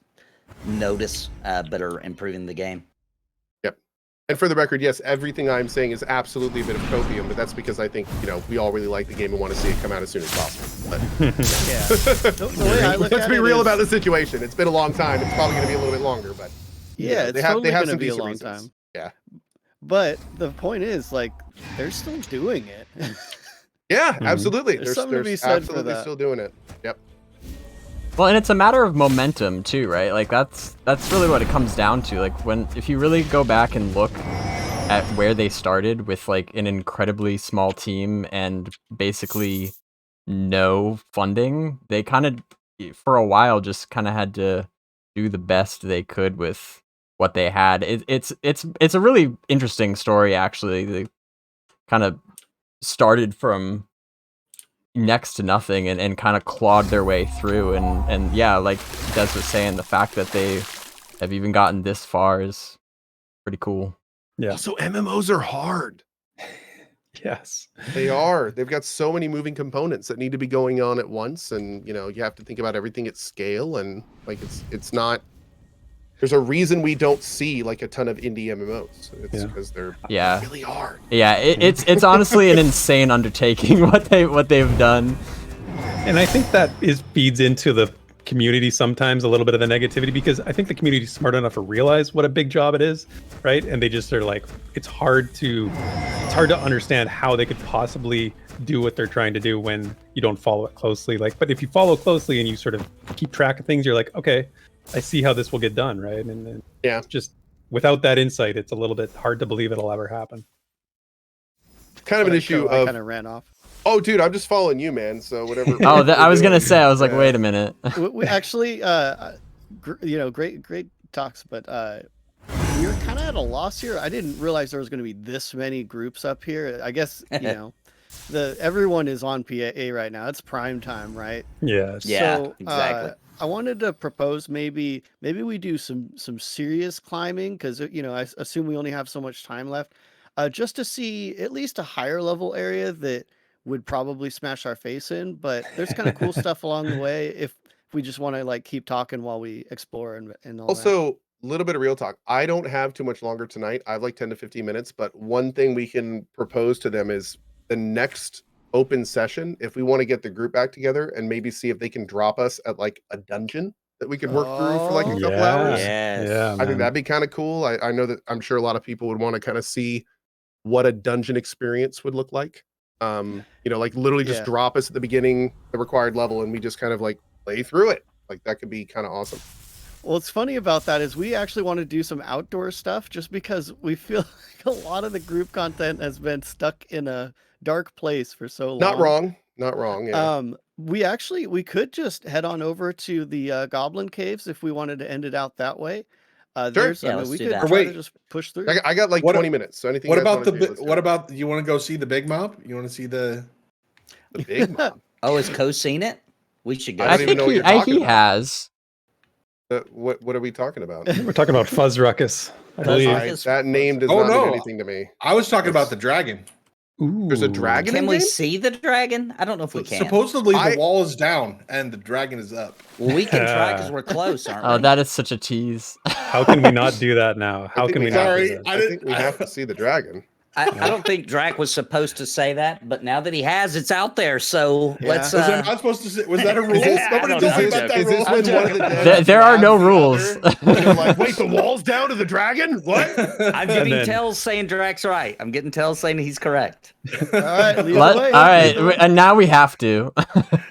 notice, but are improving the game. Yep. And for the record, yes, everything I'm saying is absolutely a bit of copium, but that's because I think, you know, we all really like the game and want to see it come out as soon as possible. But Yeah. The way I look let's at be it real is- about the situation. It's been a long time. It's probably going to be a little bit longer, but Yeah, it's they have totally gonna some be a decent long reasons. time. Yeah. But the point is, like, they're still doing it. Yeah, Mhm. absolutely. There's something to be said for absolutely that. still doing it. Yep. Well, and it's a matter of momentum too, right? Like that's really what it comes down to. Like if you really go back and look at where they started with like an incredibly small team and basically no funding, they kind of for a while just kind of had to do the best they could with what they had. It's a really interesting story actually. They kind of started from next to nothing and kind of clawed their way through and yeah, like Des was saying, the fact that they have even gotten this far is pretty cool. Yeah. Also, MMOs are hard. Yes. They are. They've got so many moving components that need to be going on at once, and you know, you have to think about everything at scale, and like it's not. There's a reason we don't see like a ton of indie MMOs. It's because they're really hard. Yeah, it's honestly an insane undertaking what they've done. And I think that feeds into the community sometimes, a little bit of the negativity, because I think the community is smart enough to realize what a big job it is, right? And they just are like, it's hard to understand how they could possibly do what they're trying to do when you don't follow it closely. Like, but if you follow closely and you sort of keep track of things, you're like, okay, I see how this will get done, right? And yeah, just without that insight, it's a little bit hard to believe it'll ever happen. Kind of an issue of. I kind of ran off. Oh, dude, I'm just following you, man. So whatever. Oh, I was gonna say, I was like, wait a minute. we actually, you know, great talks, but we were kind of at a loss here. I didn't realize there was going to be this many groups up here. I guess you know, everyone is on PA right now. It's prime time, right? Yes. Yeah, So, exactly. I wanted to propose maybe we do some serious climbing because you know I assume we only have so much time left, just to see at least a higher level area that would probably smash our face in. But there's kind of cool stuff along the way if we just want to like keep talking while we explore and all that. Also, a little bit of real talk. I don't have too much longer tonight. I have like 10 to 15 minutes. But one thing we can propose to them is the next open session, if we want to get the group back together and maybe see if they can drop us at like a dungeon that we could work through for like a couple hours. Yes. Yeah, I think that'd be kind of cool. I know that I'm sure a lot of people would want to kind of see what a dungeon experience would look like. You know, like literally just drop us at the beginning, the required level, and we just kind of like play through it. Like that could be kind of awesome. What's funny about that is we actually want to do some outdoor stuff just because we feel like a lot of the group content has been stuck in a dark place for so long. Not wrong. Not wrong. Yeah. We could just head on over to the Goblin Caves if we wanted to end it out that way. There's, Yeah, I mean, let's we do could that. try Wait. to just push through. I got like What- 20 minutes. So anything. What you guys about the wanna do, bi- let's do what it. about you want to go see the big mob? You want to see the big mob? Oh, has Co seen it? We should go. I I don't even think know what he, you're talking he about. has. What are we talking about? We're talking about Fuzz Ruckus. I Fuzz believe. Ruckus? That name does Oh, not mean no. anything to me. I was talking Yes. about the dragon. There's a Ooh. dragon Can in we game? see the dragon? I don't know if we can. Supposedly I- the wall is down and the dragon is up. Well, we can try because we're close, aren't Oh, we? that is such a tease. How can we not do that now? How think can we we not Sorry, do that? I I think we didn't- have to see the dragon. I don't think Drac was supposed to say that, but now that he has, it's out there. So Yeah. let's. Was I not supposed to say? Was that a rule? I Nobody don't told me know. about that Is this rule. when one of the There are no rules. They're like, wait, the wall's down to the dragon? What? I'm getting then- tells saying Drac's right. I'm getting tells saying he's correct. All right, lead the All way. right, and now we have to.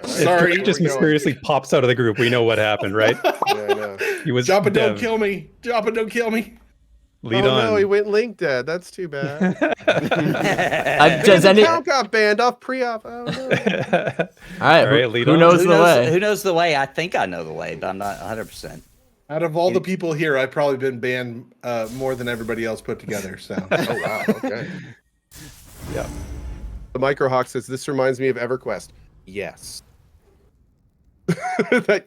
Sorry, It just mysteriously pops out of the group. We know what happened, right? Yeah, I know. He was Joppa, don't dev. kill me. Joppa, don't kill me. Lead oh on. no, he went link dead. That's too bad. Does His any? All account got banned off pre-op. Oh no. right, All right, lead who on. knows the way? Who knows the way? I think I know the way, but I'm not 100%. Out of all the people here, I've probably been banned more than everybody else put together. So Oh wow. Okay. Yeah. The Microhawk says this reminds me of EverQuest. Yes.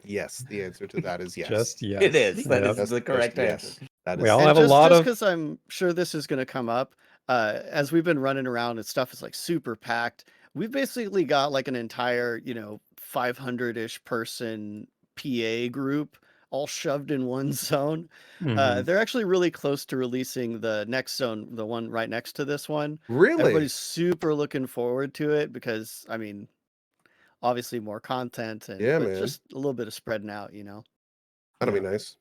Yes. The answer to that is yes. Just yes. It is. That Yep. is the correct yes. answer. That is. We all And have a lot of. because I'm sure this is going to come up, as we've been running around and stuff is like super packed. We've basically got like an entire, 500-ish person PA group all shoved in one zone. Mhm. They're actually really close to releasing the next zone, the one right next to this one. Really? Everybody's super looking forward to it because, I mean, obviously more content and Yeah, but man. just a little bit of spreading out, That'll be nice.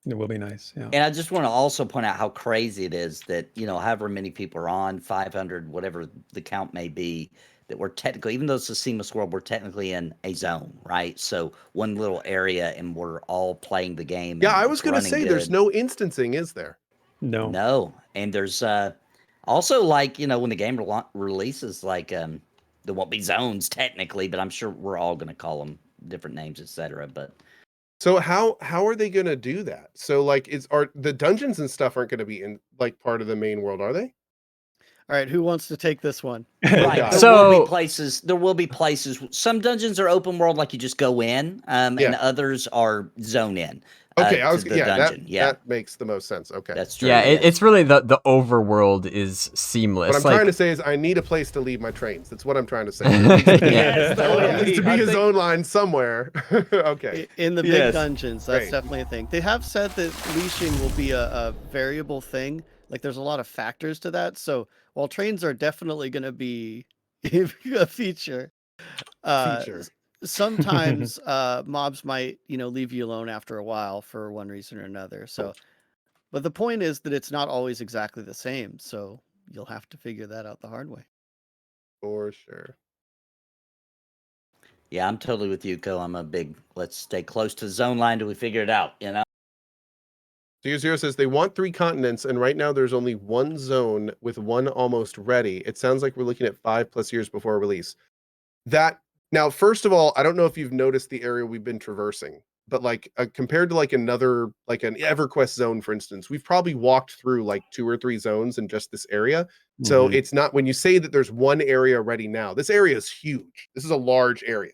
It will be nice. Yeah. And I just want to also point out how crazy it is that, however many people are on, 500, whatever the count may be, that we're technically, even though it's a seamless world, we're technically in a zone, right? So one little area and we're all playing the game. Yeah, and I was it's gonna running say there's good. no instancing, is there? No. No. And there's also like, when the game releases, like there won't be zones technically, but I'm sure we're all going to call them different names, etc. But So how are they gonna do that? So like, are the dungeons and stuff aren't gonna be in like part of the main world, are they? All right, who wants to take this one? right, God. there will So- be places. There will be places. Some dungeons are open world, like you just go in, and Yeah. others are zone in. Okay, I to was the yeah, dungeon. that makes the most sense. Okay. That's true. Yeah, yes. it's really the overworld is seamless. What I'm like, trying to say is I need a place to leave my trains. That's what I'm trying to say. Yeah. There needs to be I a think- zone line somewhere. Okay. In the big Yes. dungeons, that's Great. definitely a thing. They have said that leashing will be a variable thing. Like there's a lot of factors to that. So while trains are definitely going to be a feature, Feature. sometimes mobs might leave you alone after a while for one reason or another. So, but the point is that it's not always exactly the same. So you'll have to figure that out the hard way. For sure. Yeah, I'm totally with you, Co. I'm a big. Let's stay close to the zone line till we figure it out. Zero says they want 3 continents, and right now there's only one zone with one almost ready. It sounds like we're looking at 5+ years before release. That now, first of all, I don't know if you've noticed the area we've been traversing, but like compared to like another, like an EverQuest zone, for instance, we've probably walked through like 2 or 3 zones in just this area. So Mhm. it's not, when you say that there's one area ready now, this area is huge. This is a large area.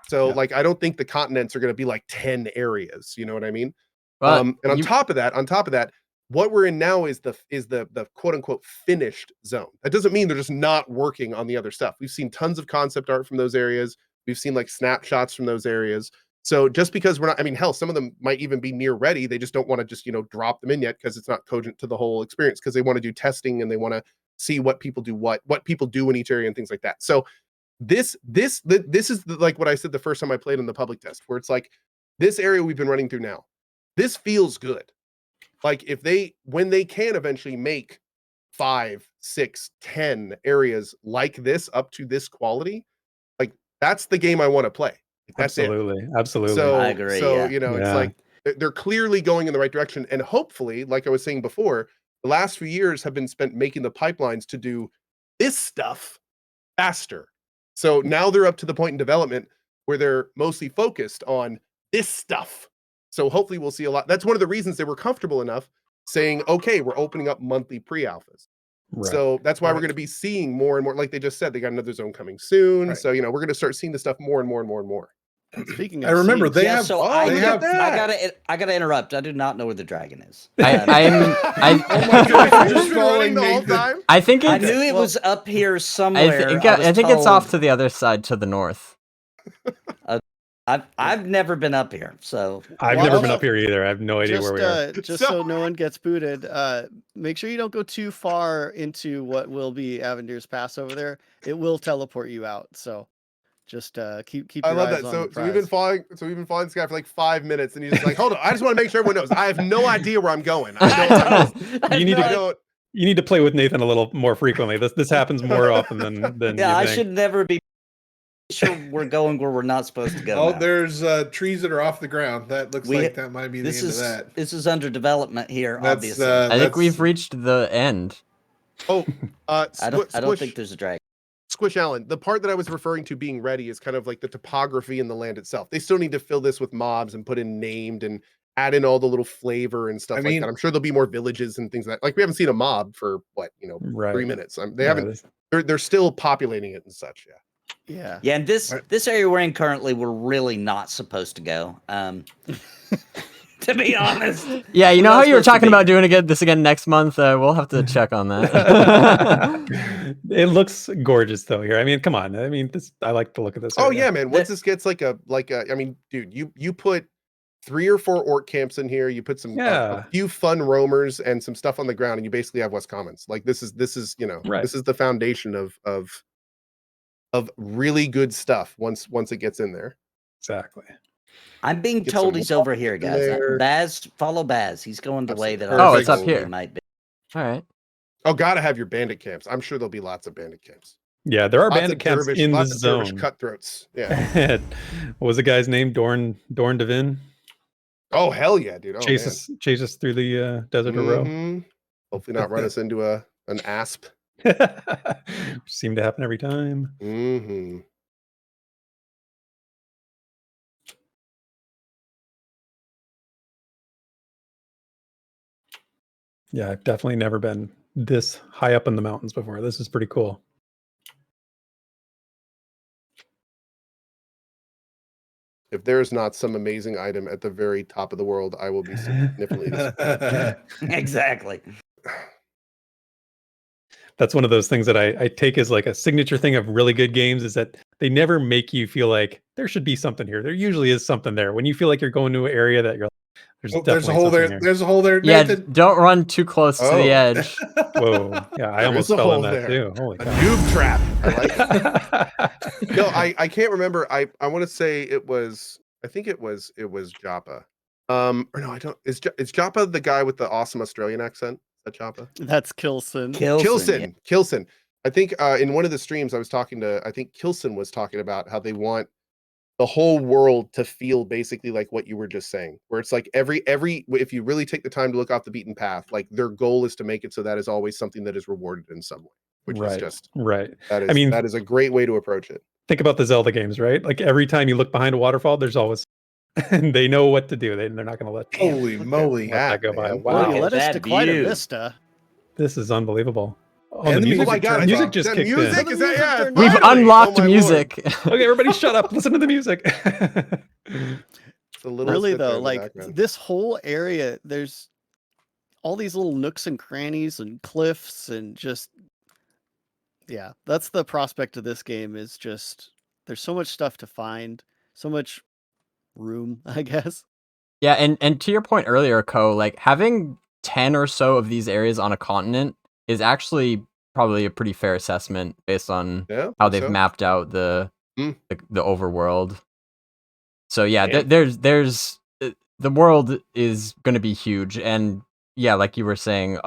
So Yeah. like, I don't think the continents are going to be like 10 areas. You know what I mean? well, And on you- top of that, what we're in now is the quote unquote finished zone. That doesn't mean they're just not working on the other stuff. We've seen tons of concept art from those areas. We've seen like snapshots from those areas. So just because we're not, I mean, hell, some of them might even be near ready. They just don't want to just, drop them in yet because it's not cogent to the whole experience, because they want to do testing and they want to see what people do, what people do in each area and things like that. So this is like what I said the first time I played in the public test, where it's like this area we've been running through now. This feels good. Like when they can eventually make 5, 6, 10 areas like this up to this quality, like that's the game I want to play. Like, that's it. Absolutely. Absolutely. So I agree, So yeah. it's Yeah. like they're clearly going in the right direction. And hopefully, like I was saying before, the last few years have been spent making the pipelines to do this stuff faster. So now they're up to the point in development where they're mostly focused on this stuff. So hopefully we'll see a lot. That's one of the reasons they were comfortable enough saying, okay, we're opening up monthly pre-alphas. Right. So that's why we're going to be seeing more and more, like they just said, they got another zone coming soon. Right. So, we're going to start seeing this stuff more and more and more and more. Speaking of I remember seeing- they Yeah, have. so they have. I gotta interrupt. I do not know where the dragon is. Oh my God, Just you've been running the whole Nathan. time? I think I it's. knew it was up here somewhere. I think it's off told. to the other side, to the north. I've never been up here, so I've Well, never been also, up here either. I have no idea where we are. Just so no one gets booted, make sure you don't go too far into what will be Avendir's Pass over there. It will teleport you out. So just keep I your love eyes that. on So, the so we've been prize. following this guy for like 5 minutes, and he's just like, "Hold on, I just want to make sure everyone knows. I have no idea where I'm going. I You need to don't." You need to play with Nathan a little more frequently. This happens more often than yeah, you I think. should never be sure we're going where we're not supposed to go. Oh, now. there's trees that are off the ground. That looks like that might be the This end is of that. this is under development here. That's, Obviously, I think we've reached the end. Oh, I don't think there's a dragon. Squish Allen, the part that I was referring to being ready is kind of like the topography in the land itself. They still need to fill this with mobs and put in named and add in all the little flavor and stuff like that. I'm sure there'll be more villages and things like that. Like we haven't seen a mob for what, Right. 3 minutes. They Yeah, haven't. They're still populating it and such. Yeah. Yeah, and this area we're in currently, we're really not supposed to go. To be honest. Yeah, you We're know not how you were supposed to talking be. about doing this again next month? We'll have to check on that. It looks gorgeous though here. I mean, come on. I mean, I like the look of this. Oh area. yeah, man. Once this gets like a, I mean, dude, you put 3 or 4 orc camps in here. You put some a few fun roamers and some stuff on the ground, and you basically have West Commons. Like this is Right. this is the foundation of really good stuff once it gets in there. Exactly. I'm being Get told some he's over here, guys. there. Baz, follow Baz. He's going the way that Oh, it's up think he here. might be. All right. Oh, gotta have your bandit camps. I'm sure there'll be lots of bandit camps. Yeah, there are Lots bandit of camps dervish- in the lots of dervish zone. cutthroats. Yeah. What was the guy's name? Dorn Devin? Oh hell yeah, dude. Oh, chase us through the desert of row. Mhm. Hopefully not run us into an asp. Which seem to happen every time. Mm-hmm. Yeah, I've definitely never been this high up in the mountains before. This is pretty cool. If there's not some amazing item at the very top of the world, I will be significantly disappointed. Exactly. That's one of those things that I take as like a signature thing of really good games is that they never make you feel like there should be something here. There usually is something there. When you feel like you're going to an area that you're like, There's a hole there. Here. There's a hole there. Yeah, Nathan. don't run too close to the edge. Whoa. Yeah, I There almost is a fell in hole that there. too. Holy A cow. noob trap. I like it. No, I can't remember. I want to say it was. I think it was Joppa. Or no, I don't. Is Joppa the guy with the awesome Australian accent? Is that Joppa? That's Kilson. Kilson. I think in one of the streams I was talking to. I think Kilson was talking about how they want the whole world to feel basically like what you were just saying, where it's like every if you really take the time to look off the beaten path, like their goal is to make it so that is always something that is rewarded in some way, which is just right. that is. I mean, that is a great way to approach it. Think about the Zelda games, right? Like every time you look behind a waterfall, there's always, and they know what to do. They're not going to let. Holy moly! That go by. Man. Wow, Well, you led us that to quite a view. vista. this is unbelievable. Oh, And the the music, music turns music off. just That kicked music in. is that yeah. We've finally! unlocked Oh, my music. Okay, everybody shut up. Listen to the music. It's a little Really snip there though, in the like background. this whole area, there's all these little nooks and crannies and cliffs and just yeah, that's the prospect of this game is just there's so much stuff to find, so much room, I guess. Yeah, and to your point earlier, like having 10 or so of these areas on a continent is actually probably a pretty fair assessment based on Yeah, how they've so. mapped out the overworld. So yeah, Yeah. there's the world is going to be huge, and yeah, like you were saying,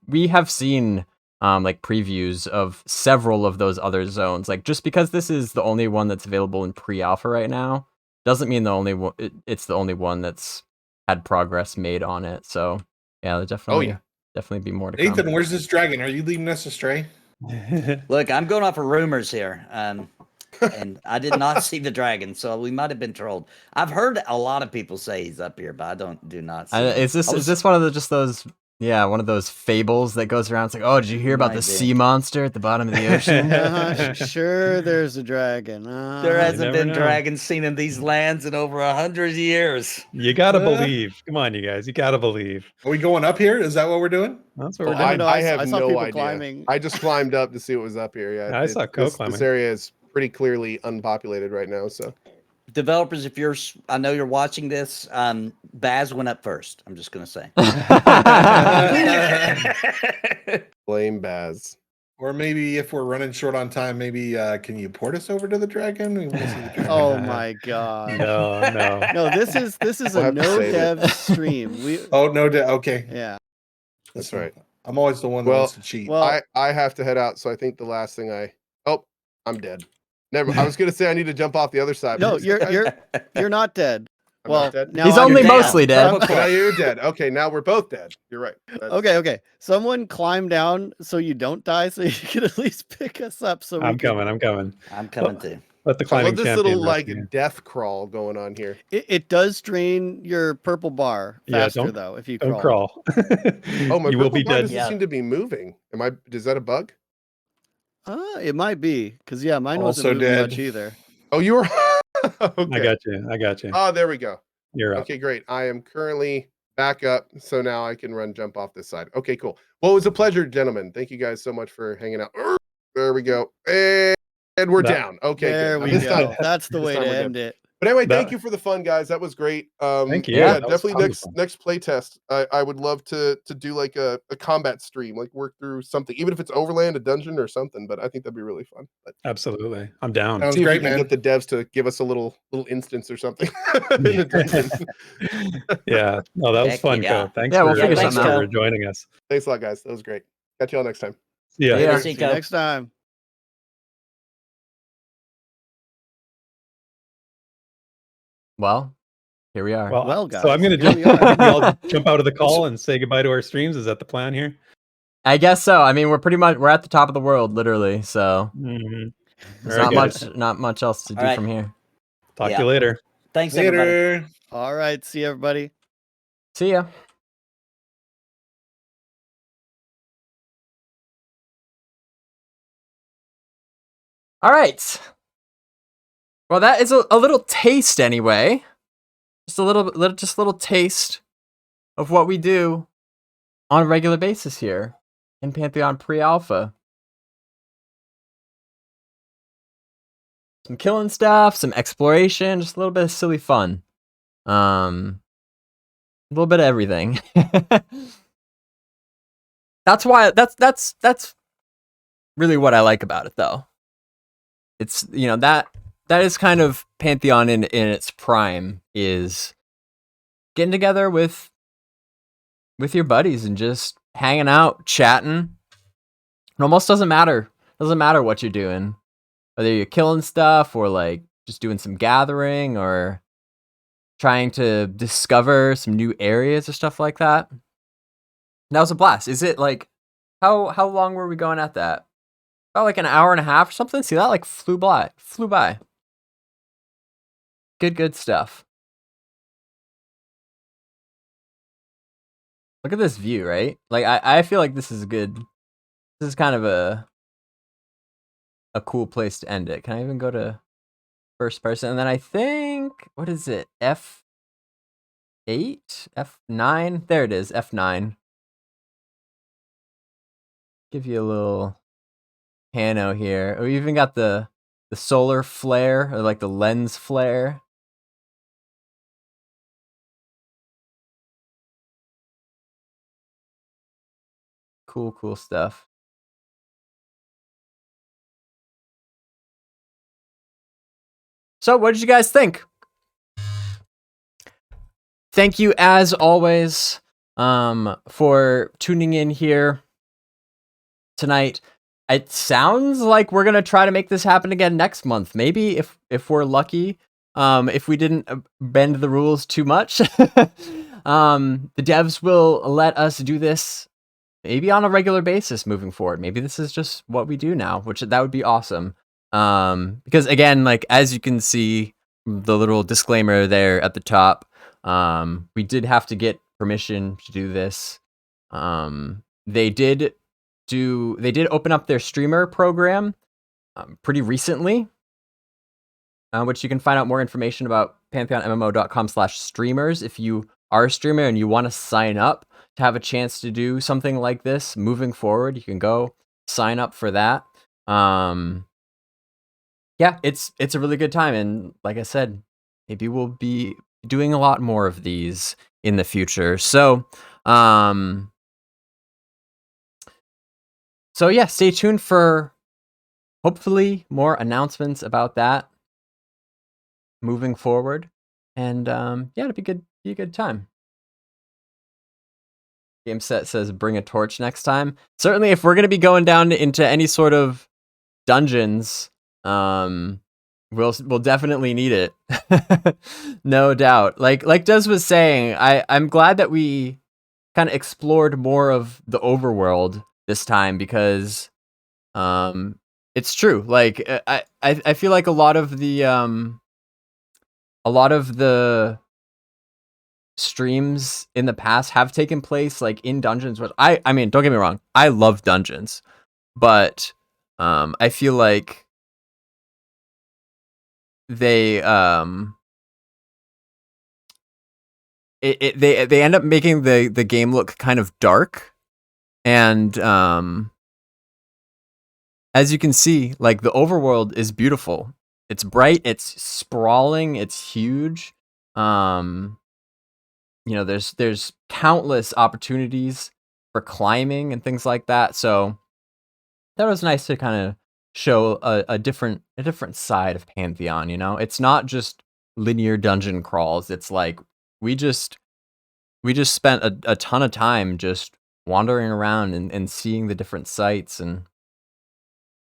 we have seen like previews of several of those other zones. Like just because this is the only one that's available in pre-alpha right now, doesn't mean it's the only one that's had progress made on it. So yeah, there'll definitely be more to come. Nathan, where's this dragon? Are you leading us astray? Look, I'm going off of rumors here. And I did not see the dragon, so we might have been trolled. I've heard a lot of people say he's up here, but I do not see him. Is this one of one of those fables that goes around? It's like, oh, did you hear about the sea monster at the bottom of the ocean? Sure, there's a dragon. There hasn't been dragons seen in these lands in over 100 years. You gotta believe. Come on, you guys. You gotta believe. Are we going up here? Is that what we're doing? That's what we're doing. I have I saw no people idea. climbing. I just climbed up to see what was up here. Yeah, I saw Cohh climbing. This area is pretty clearly unpopulated right now. So, developers, I know you're watching this. Baz went up first. I'm just gonna say. Blame Baz. Or maybe if we're running short on time, maybe can you port us over to the dragon? We wanna see the dragon. Oh my god. No. This is We'll a have to no save dev stream. Okay. Yeah. That's right. I'm always the one that wants to cheat. Well, I have to head out, so I think the last thing I'm dead. Never. I was gonna say I need to jump off the other side. no, but- you're not dead. I'm Well, not dead? now He's I'm only dead. mostly dead. So now you're dead. Okay, now we're both dead. You're right. Okay. Someone climb down so you don't die, so you can at least pick us up. So I'm coming. I'm coming too. Let the I climbing love this champion little like rescue. death crawl going on here. It does drain your purple bar Yeah, faster don't- though if you Don't crawl. crawl. Oh, my you will purple be bar dead. doesn't seem to be moving. Is that a bug? It might be because mine Also wasn't moving dead. much either. Oh, you were. Okay. I got you. Oh, there we go. You're up. Okay, great. I am currently back up, so now I can jump off this side. Okay, cool. Well, it was a pleasure, gentlemen. Thank you guys so much for hanging out. There we go. And we're down. Okay, There good. we This go. time- That's the this way time to we're end good. it. But anyway, That- thank you for the fun, guys. That was great. Thank you. Yeah, That was definitely fun. next play test. I would love to do like a combat stream, like work through something, even if it's Overland, a dungeon, or something. But I think that'd be really fun. But Absolutely. I'm down. Sounds see if great, we can man. get the devs to give us a little instance or something. in a dungeon. Yeah. No, that was Heck fun, yeah. Cohh. Thanks Yeah, we'll for, figure something out. for joining us. Thanks a lot, guys. That was great. Catch y'all next time. See ya. Yeah. See you, See you Cohh. next time. Well, here we are. Well, so I'm going to guys, here we jump, are. y'all jump out of the call and say goodbye to our streams. Is that the plan here? I guess so. I mean, we're at the top of the world, literally. So Mm-hmm. there's not much else to do All right. from here. Talk Yeah. to you later. Thanks, everybody. Later. All right. See you, everybody. See ya. All right. Well, that is a little taste anyway. Just a little taste of what we do on a regular basis here in Pantheon pre-alpha. Some killing stuff, some exploration, just a little bit of silly fun. A little bit of everything. That's why that's really what I like about it, though. It's that is kind of Pantheon in its prime, is getting together with your buddies and just hanging out, chatting. It almost doesn't matter what you're doing, whether you're killing stuff or like just doing some gathering or trying to discover some new areas or stuff like that. That was a blast. Is it like how long were we going at that? About like an hour and a half or something? See, that like flew by. Good stuff. Look at this view, right? Like I feel like this is good. This is kind of a cool place to end it. Can I even go to first person? And then I think, what is it? F8? F9? There it is, F9. Give you a little pano here. We even got the solar flare, or like the lens flare. Cool stuff. So, what did you guys think? Thank you, as always, for tuning in here tonight. It sounds like we're gonna try to make this happen again next month. Maybe if we're lucky, if we didn't bend the rules too much. the devs will let us do this maybe on a regular basis moving forward. Maybe this is just what we do now, which that would be awesome. Because again, like as you can see, the little disclaimer there at the top, we did have to get permission to do this. They did open up their streamer program pretty recently, which you can find out more information about PantheonMMO.com/streamers. If you are a streamer and you want to sign up to have a chance to do something like this moving forward, you can go sign up for that. Yeah, it's a really good time, and like I said, maybe we'll be doing a lot more of these in the future. So yeah, stay tuned for hopefully more announcements about that moving forward. And yeah, it'll be a good time. Game Set says bring a torch next time. Certainly if we're gonna be going down into any sort of dungeons, we'll definitely need it. No doubt. Like Des was saying, I'm glad that we kind of explored more of the overworld this time, because it's true. Like I feel like a lot of the streams in the past have taken place like in dungeons, which I mean, don't get me wrong, I love dungeons, but I feel like they they end up making the game look kind of dark, and as you can see, like the overworld is beautiful. It's bright, it's sprawling, it's huge. You know, there's countless opportunities for climbing and things like that. So that was nice to kind of show a different side of Pantheon. You know, it's not just linear dungeon crawls. It's like we just spent a ton of time just wandering around and seeing the different sites and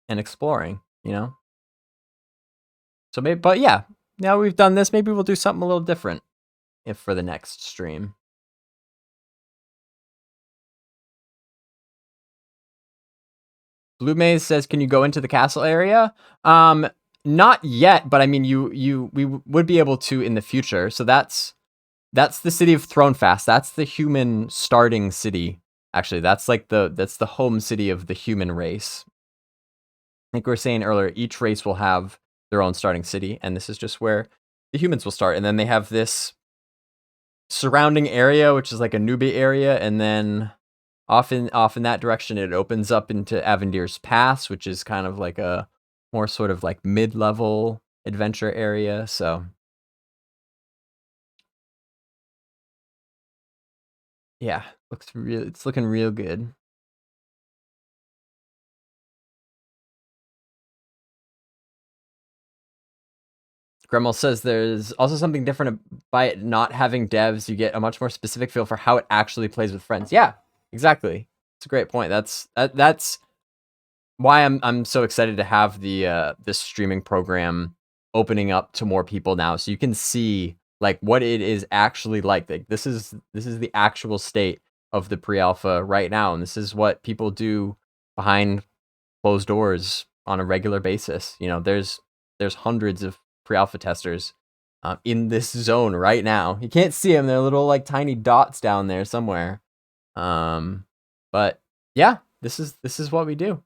exploring, you know. So maybe, but yeah, now we've done this, maybe we'll do something a little different if for the next stream. Blue Maze says, "Can you go into the castle area?" Not yet, but I mean, we would be able to in the future. So that's the city of Thronefast. That's the human starting city. Actually, that's like that's the home city of the human race. Like we were saying earlier, each race will have their own starting city, and this is just where the humans will start. And then they have this surrounding area, which is like a newbie area, and then off in that direction, it opens up into Avendir's Pass, which is kind of like a more sort of like mid-level adventure area. So yeah, it's looking real good. Gremel says there's also something different by it not having devs. You get a much more specific feel for how it actually plays with friends. Yeah, exactly. It's a great point. That's why I'm so excited to have the this streaming program opening up to more people now, so you can see like what it is actually like. Like this is the actual state of the pre-alpha right now, and this is what people do behind closed doors on a regular basis. You know, there's hundreds of pre-alpha testers in this zone right now. You can't see them; they're little like tiny dots down there somewhere. But yeah, this is what we do.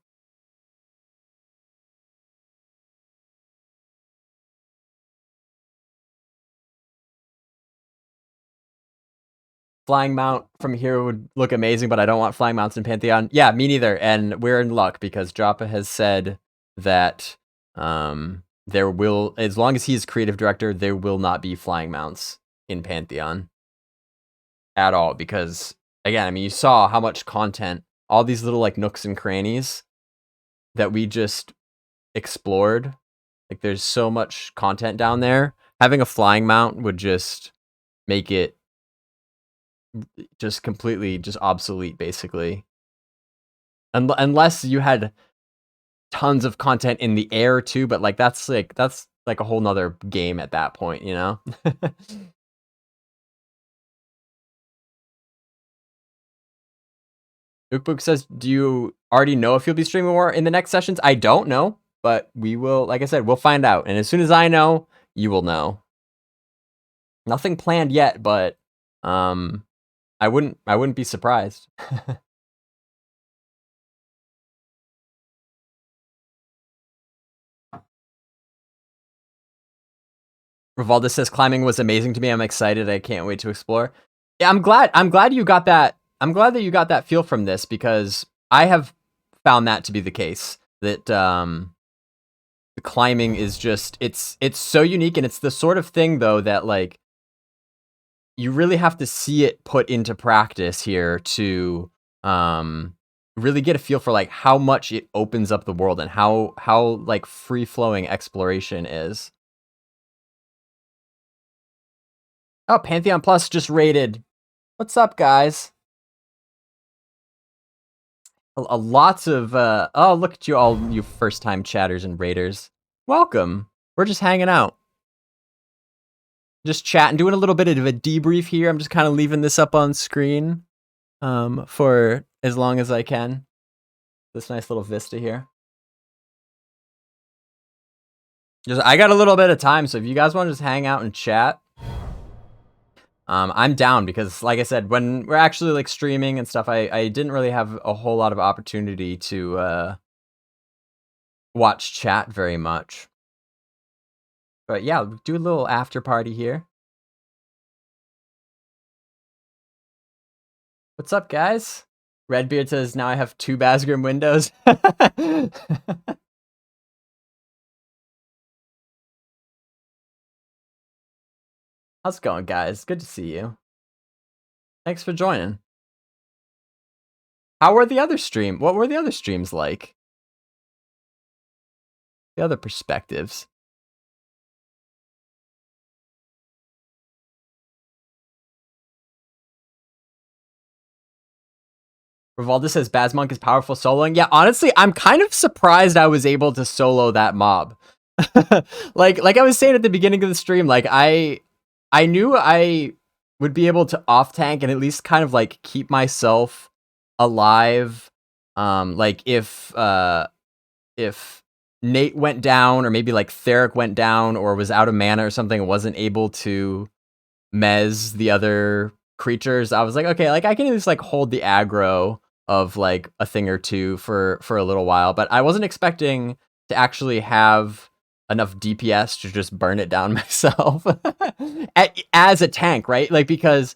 Flying mount from here would look amazing, but I don't want flying mounts in Pantheon. Yeah, me neither. And we're in luck because Joppa has said that there will, as long as he's creative director, there will not be flying mounts in Pantheon at all. Because again, I mean, you saw how much content, all these little like nooks and crannies that we just explored. Like there's so much content down there. Having a flying mount would just make it just completely just obsolete, basically. Unless you had tons of content in the air too, but like that's like a whole nother game at that point, you know. Ukbook says, do you already know if you'll be streaming more in the next sessions? I don't know, but we will, like I said, we'll find out. And as soon as I know, you will know. Nothing planned yet, but I wouldn't be surprised. Rivalda says climbing was amazing to me. I'm excited. I can't wait to explore. Yeah, I'm glad you got that. I'm glad that you got that feel from this, because I have found that to be the case. That the climbing is just it's so unique, and it's the sort of thing though that like you really have to see it put into practice here to really get a feel for like how much it opens up the world and how like free flowing exploration is. Oh, PantheonPlus just raided. What's up, guys? Lots of oh, look at you all, you first time chatters and raiders. Welcome. We're just hanging out. Just chatting, doing a little bit of a debrief here. I'm just kind of leaving this up on screen for as long as I can. This nice little vista here. I got a little bit of time, so if you guys want to just hang out and chat, I'm down, because like I said, when we're actually like streaming and stuff, I didn't really have a whole lot of opportunity to watch chat very much. But yeah, we'll do a little after party here. What's up, guys? Redbeard says, now I have 2 Bazgrim windows. How's it going, guys? Good to see you. Thanks for joining. How were the other stream? What were the other streams like? The other perspectives. Rivalda says Bazmonk is powerful soloing. Yeah, honestly, I'm kind of surprised I was able to solo that mob. like I was saying at the beginning of the stream, like I knew I would be able to off tank and at least kind of like keep myself alive. Like if Nate went down, or maybe like Theric went down or was out of mana or something and wasn't able to mez the other creatures, I was like, okay, like I can at least like hold the aggro of like a thing or two for a little while. But I wasn't expecting to actually have enough DPS to just burn it down myself as a tank, right? Like, because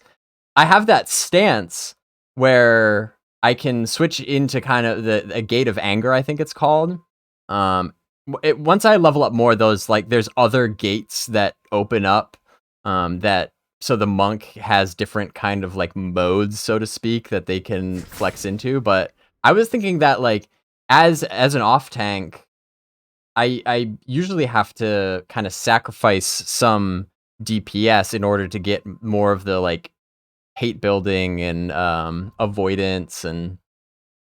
I have that stance where I can switch into kind of a Gate of Anger, I think it's called. Once I level up more, those like there's other gates that open up that, so the monk has different kind of like modes, so to speak, that they can flex into. But I was thinking that like as an off tank, I usually have to kind of sacrifice some DPS in order to get more of the like hate building and avoidance and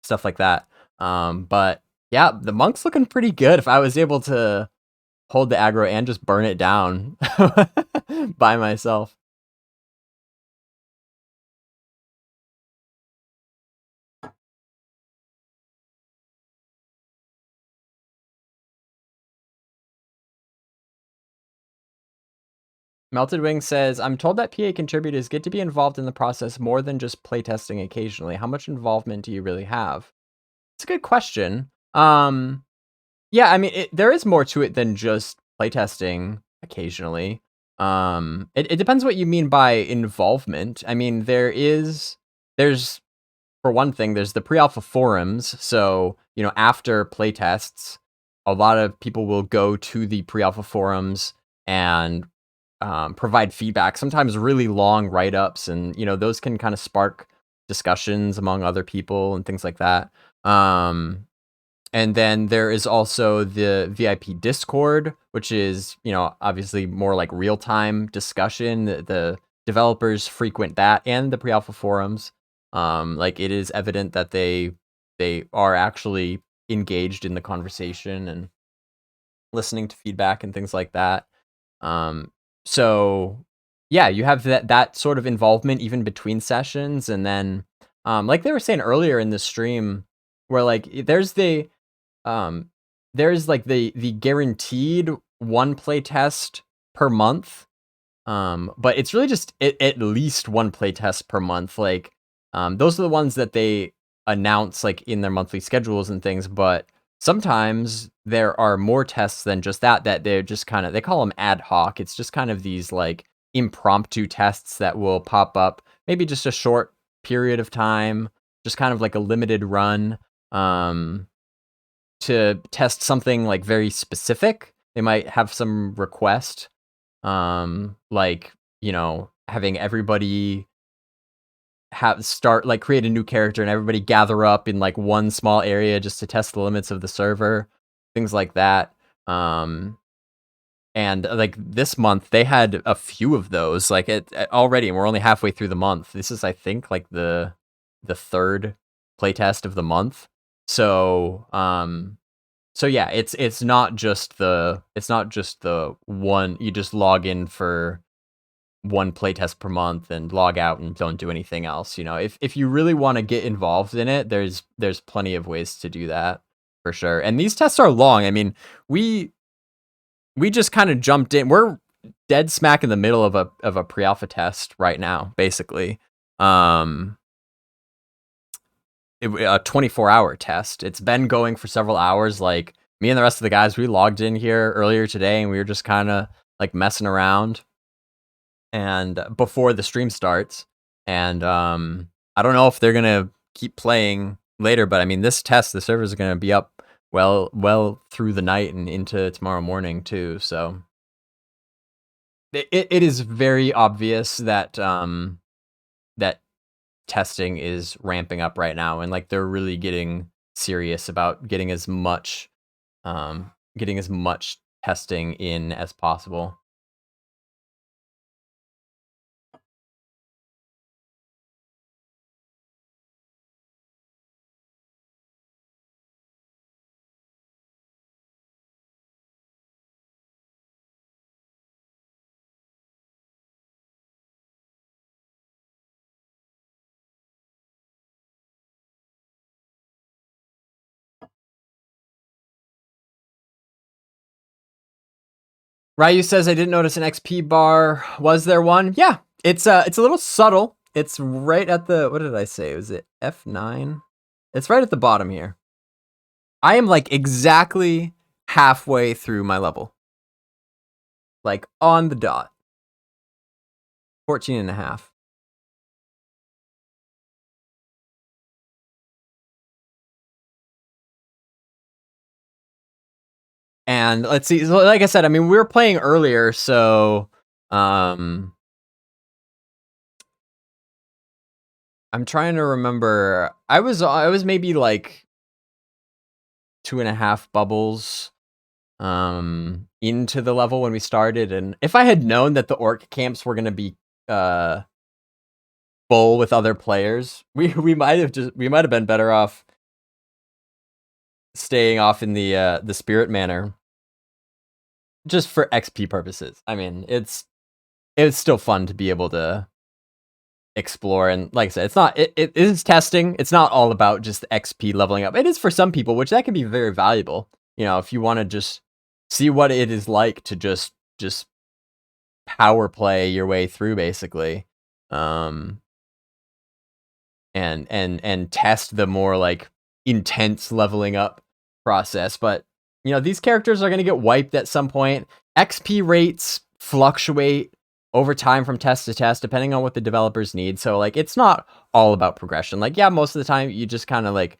stuff like that. But yeah, the monk's looking pretty good. If I was able to hold the aggro and just burn it down by myself. Melted Wing says, I'm told that PA contributors get to be involved in the process more than just playtesting occasionally. How much involvement do you really have? It's a good question. Yeah, I mean, there is more to it than just playtesting occasionally. It depends what you mean by involvement. I mean, there's, for one thing, there's the pre-alpha forums. So, you know, after playtests, a lot of people will go to the pre-alpha forums and provide feedback, sometimes really long write-ups, and you know, those can kind of spark discussions among other people and things like that. And then there is also the VIP Discord, which is, you know, obviously more like real-time discussion. The developers frequent that, and the pre-alpha forums. Like, it is evident that they are actually engaged in the conversation and listening to feedback and things like that. So yeah, you have that sort of involvement even between sessions, and then like they were saying earlier in the stream, where like there's like the guaranteed one play test per month. But it's really just at least one play test per month. Like, those are the ones that they announce like in their monthly schedules and things. But sometimes there are more tests than just that they're just kind of, they call them ad hoc. It's just kind of these like impromptu tests that will pop up, maybe just a short period of time, just kind of like a limited run, to test something like very specific. They might have some request, like, you know, having everybody create a new character and everybody gather up in like one small area just to test the limits of the server, things like that. And like this month they had a few of those, like it already, and we're only halfway through the month. This is, I think, like the third playtest of the month. So yeah, it's not just the one you just log in for one playtest per month and log out and don't do anything else. You know, if you really want to get involved in it, there's plenty of ways to do that for sure. And these tests are long. I mean, we just kind of jumped in. We're dead smack in the middle of a pre-alpha test right now, basically. A 24-hour test. It's been going for several hours. Like, me and the rest of the guys, we logged in here earlier today and we were just kind of like messing around, and before the stream starts. And I don't know if they're gonna keep playing later, but I mean, this test, the servers are gonna be up well through the night and into tomorrow morning too. So it is very obvious that that testing is ramping up right now, and like they're really getting serious about getting as much testing in as possible. Ryu says, I didn't notice an XP bar. Was there one? Yeah, it's a little subtle. It's right at the, what did I say? Was it F9? It's right at the bottom here. I am like exactly halfway through my level. Like on the dot. 14 and a half. And let's see, like I said, I mean, we were playing earlier, so I'm trying to remember. I was maybe like 2.5 bubbles into the level when we started, and if I had known that the orc camps were gonna be full with other players, we might have been better off staying off in the Spirit Manor just for XP purposes. I mean, it's still fun to be able to explore, and like I said, it is testing. It's not all about just the XP leveling up. It is for some people, which that can be very valuable. You know, if you want to just see what it is like to just power play your way through, basically, and test the more like intense leveling up process. But you know, these characters are going to get wiped at some point. XP rates fluctuate over time from test to test, depending on what the developers need. So like, it's not all about progression. Like, yeah, most of the time you just kind of like,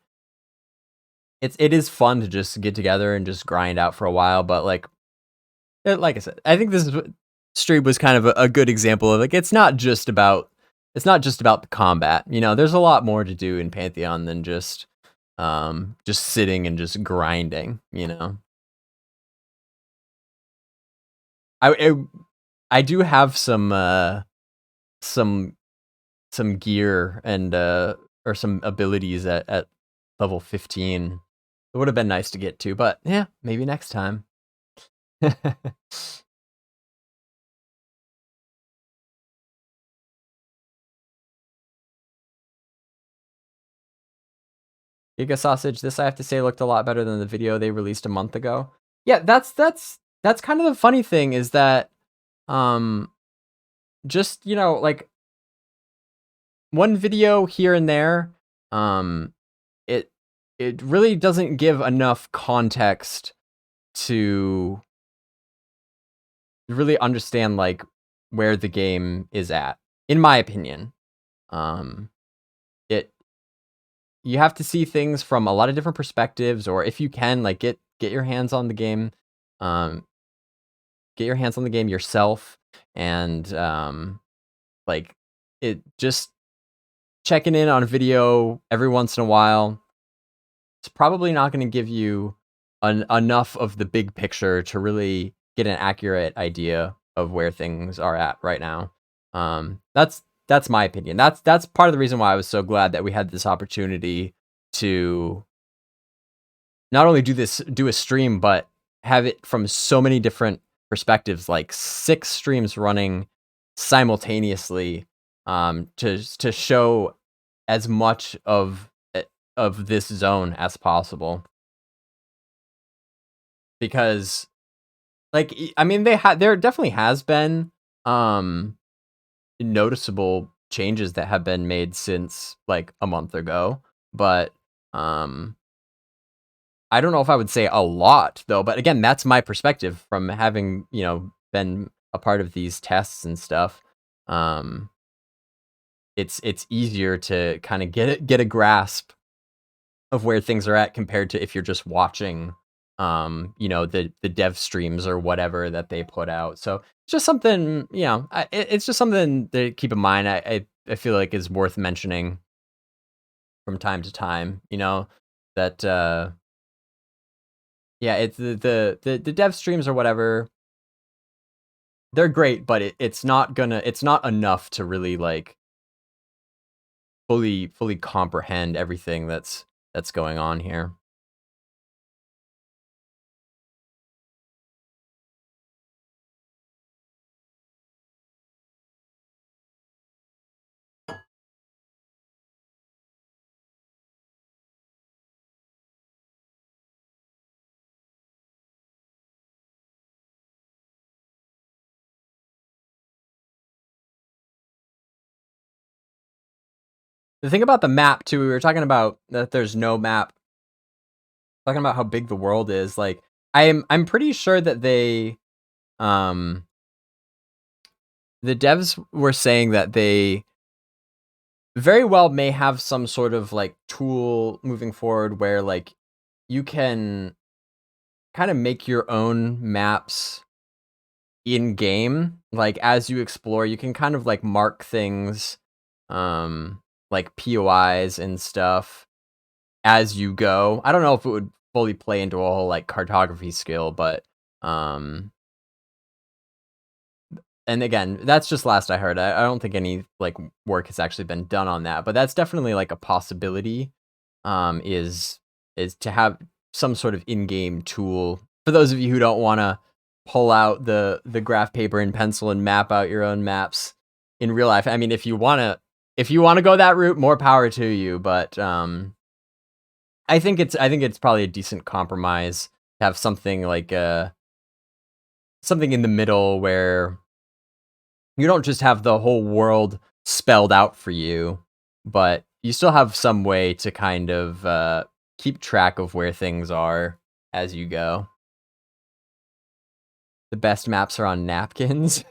it is fun to just get together and just grind out for a while. But like I said, I think this stream was kind of a good example of like, it's not just about the combat. You know, there's a lot more to do in Pantheon than just sitting and just grinding, you know. I do have some gear and or some abilities at level 15. It would have been nice to get to, but yeah, maybe next time. Giga Sausage, this I have to say looked a lot better than the video they released a month ago. Yeah, that's kind of the funny thing is that just, you know, like one video here and there, it really doesn't give enough context to really understand like where the game is at, in my opinion. You have to see things from a lot of different perspectives, or if you can, like get your hands on the game, get your hands on the game yourself, and like it just checking in on a video every once in a while. It's probably not going to give you enough of the big picture to really get an accurate idea of where things are at right now. That's my opinion. That's part of the reason why I was so glad that we had this opportunity to not only do a stream, but have it from so many different perspectives, like 6 streams running simultaneously, to show as much of this zone as possible. Because, like, I mean, there definitely has been noticeable changes that have been made since like a month ago, but I don't know if I would say a lot though. But again, that's my perspective from having, you know, been a part of these tests and stuff. It's easier to kind of get a grasp of where things are at compared to if you're just watching you know, the dev streams or whatever that they put out. So it's just something, you know, it's just something to keep in mind. I feel like is worth mentioning from time to time, you know, that yeah, it's the dev streams or whatever, they're great, but it's not enough to really like fully comprehend everything that's going on here. The thing about the map too, we were talking about that there's no map. Talking about how big the world is, like I'm pretty sure that the devs were saying that they very well may have some sort of like tool moving forward where like you can kind of make your own maps in game. Like as you explore, you can kind of like mark things, like POIs and stuff as you go. I don't know if it would fully play into a whole like cartography skill, but and again, that's just last I heard. I don't think any like work has actually been done on that, but that's definitely like a possibility. Is to have some sort of in-game tool for those of you who don't want to pull out the graph paper and pencil and map out your own maps in real life. I mean, if you want to go that route, more power to you. But I think it's probably a decent compromise to have something like something in the middle where you don't just have the whole world spelled out for you, but you still have some way to kind of keep track of where things are as you go. The best maps are on napkins.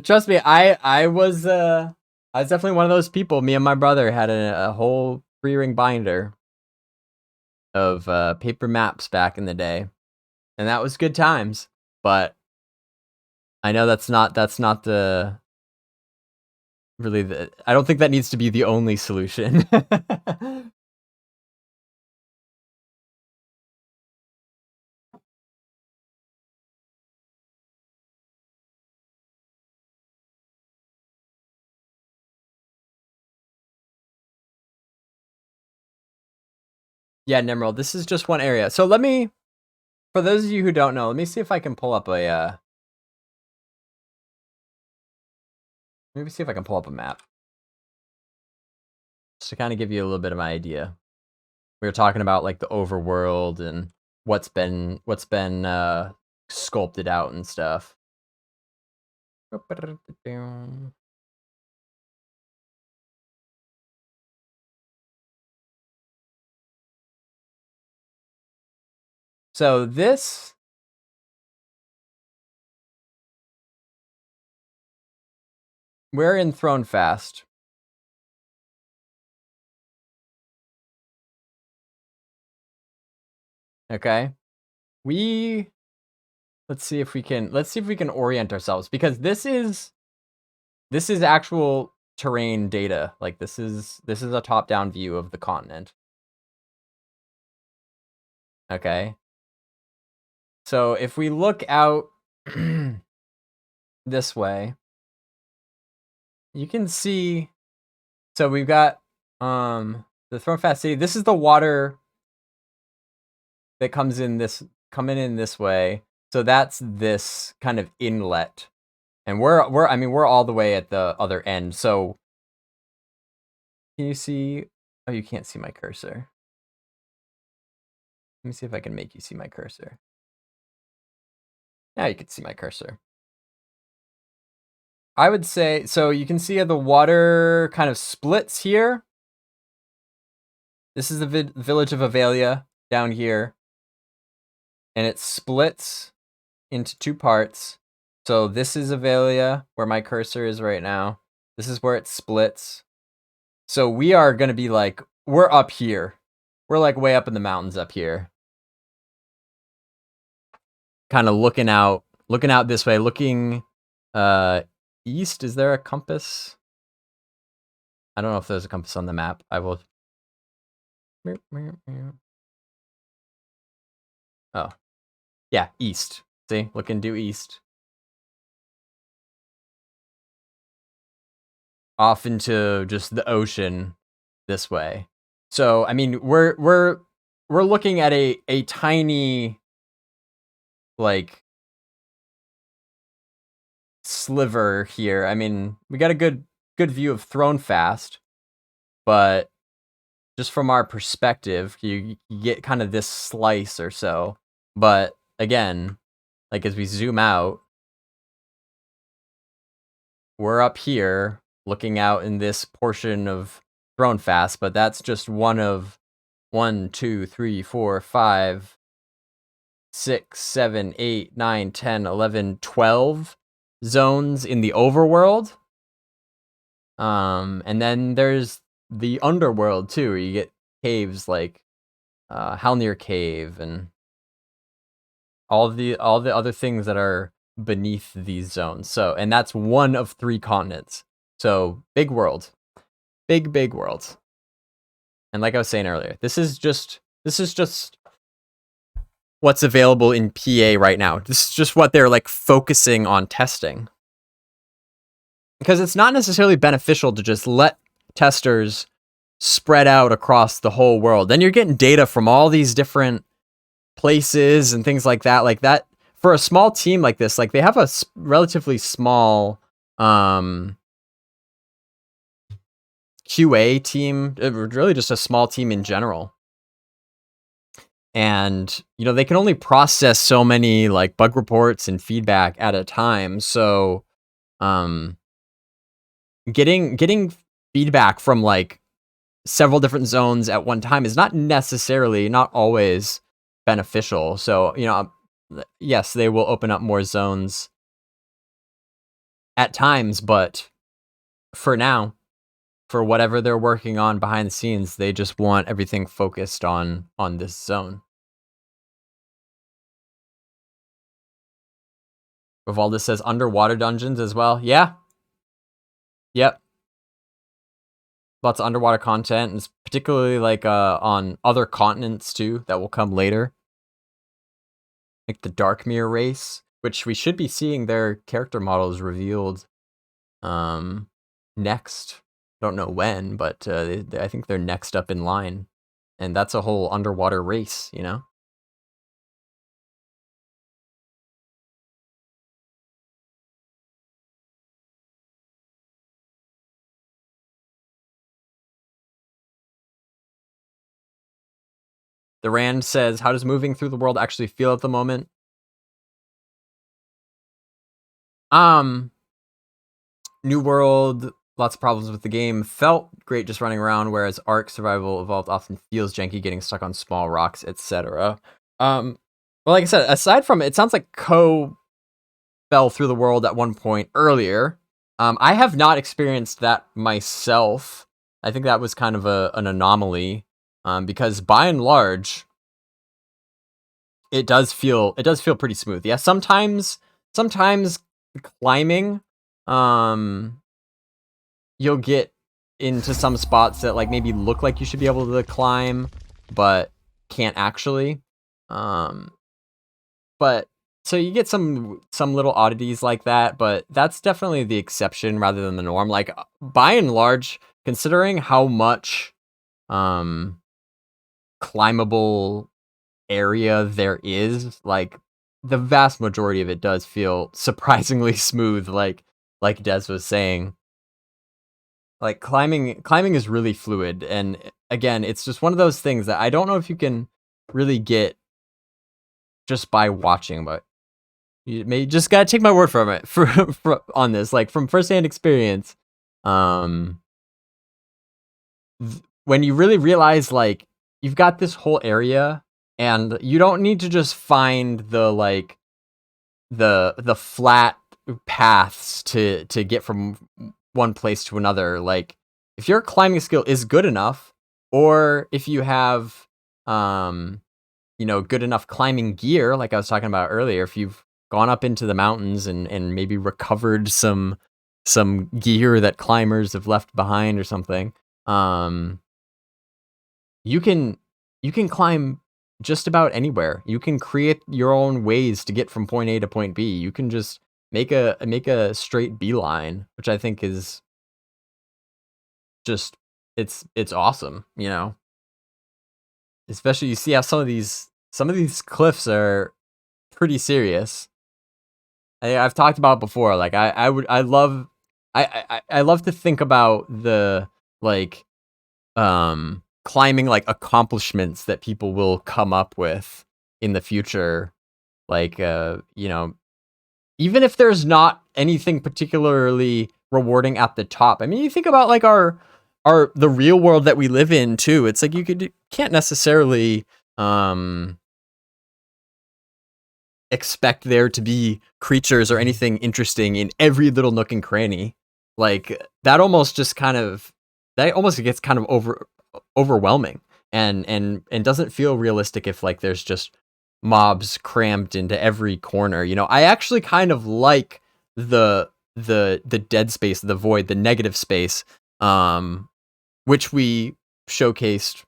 Trust me, I was definitely one of those people. Me and my brother had a whole 3-ring binder of paper maps back in the day, and that was good times. But I know that's not the really I don't think that needs to be the only solution. Yeah, Nimrod, this is just one area. So for those of you who don't know, let me see if I can pull up a maybe see if I can pull up a map. Just to kind of give you a little bit of an idea. we were talking about like the overworld and what's been sculpted out and stuff. So this we're in Thronefast. Okay. Let's see if we can orient ourselves, because this is actual terrain data. Like this is a top-down view of the continent. Okay. So if we look out this way, you can see, so we've got the Thronefast City. This is the water that coming in this way. So that's this kind of inlet. And we're all the way at the other end. So can you see? Oh, you can't see my cursor. Let me see if I can make you see my cursor. Now you can see my cursor. I would say, so you can see how the water kind of splits here. This is the village of Avelia down here. And it splits into two parts. So this is Avelia, where my cursor is right now. This is where it splits. So we are going to be like, we're up here. We're like way up in the mountains up here. Kind of looking out this way, looking east. Is there a compass? I don't know if there's a compass on the map. I will. Oh, yeah, east. See, looking due east. Off into just the ocean this way. So, I mean, we're looking at a tiny, like, sliver here. I mean, we got a good view of Thronefast, but just from our perspective, you get kind of this slice or so. But again, like as we zoom out, we're up here looking out in this portion of Thronefast, but that's just one of 1, 2, 3, 4, 5, 6, 7, 8, 9, 10, 11, 12 zones in the overworld. And then there's the underworld too, where you get caves like Halnir Cave and all the other things that are beneath these zones. So, and that's one of 3 continents. So, big world. Big world. And like I was saying earlier, this is just what's available in PA right now. This is just what they're like focusing on testing. Because it's not necessarily beneficial to just let testers spread out across the whole world. Then you're getting data from all these different places and things like that. Like that, for a small team like this, like they have a relatively small QA team, really just a small team in general. And, you know, they can only process so many like bug reports and feedback at a time. So, getting feedback from like several different zones at one time is not always beneficial. So, you know, yes, they will open up more zones at times, but for now, for whatever they're working on behind the scenes, they just want everything focused on this zone. Vivaldi says underwater dungeons as well. Yeah. Yep. Lots of underwater content, and particularly like on other continents too that will come later. Like the Dark Mirror race, which we should be seeing their character models revealed next. Don't know when, but I think they're next up in line. And that's a whole underwater race, you know? The Rand says, how does moving through the world actually feel at the moment? New world, lots of problems with the game. Felt great just running around, whereas Ark Survival Evolved often feels janky, getting stuck on small rocks, etc. Well, like I said, aside from it sounds like Ko fell through the world at one point earlier. I have not experienced that myself. I think that was kind of an anomaly, because by and large, it does feel pretty smooth. Yeah, sometimes climbing, you'll get into some spots that like maybe look like you should be able to climb, but can't actually. But so you get some little oddities like that, but that's definitely the exception rather than the norm. Like by and large, considering how much climbable area there is, like the vast majority of it does feel surprisingly smooth, like Des was saying. Like climbing is really fluid, and again, it's just one of those things that I don't know if you can really get just by watching, but you may just gotta take my word from it for on this, like from firsthand experience. When you really realize like you've got this whole area, and you don't need to just find the like the flat paths to get from one place to another. Like if your climbing skill is good enough, or if you have good enough climbing gear, like I was talking about earlier, if you've gone up into the mountains and maybe recovered some gear that climbers have left behind or something, you can climb just about anywhere. You can create your own ways to get from point A to point B. You can just make a straight beeline, which I think is just it's awesome, Especially you see how some of these cliffs are pretty serious. I've talked about it before. Like I love to think about the like climbing like accomplishments that people will come up with in the future. Like even if there's not anything particularly rewarding at the top. I mean, you think about like the real world that we live in too. It's like you can't necessarily expect there to be creatures or anything interesting in every little nook and cranny. Like that almost gets kind of overwhelming and doesn't feel realistic if like there's just mobs crammed into every corner. I actually kind of like the dead space, the void, the negative space, which we showcased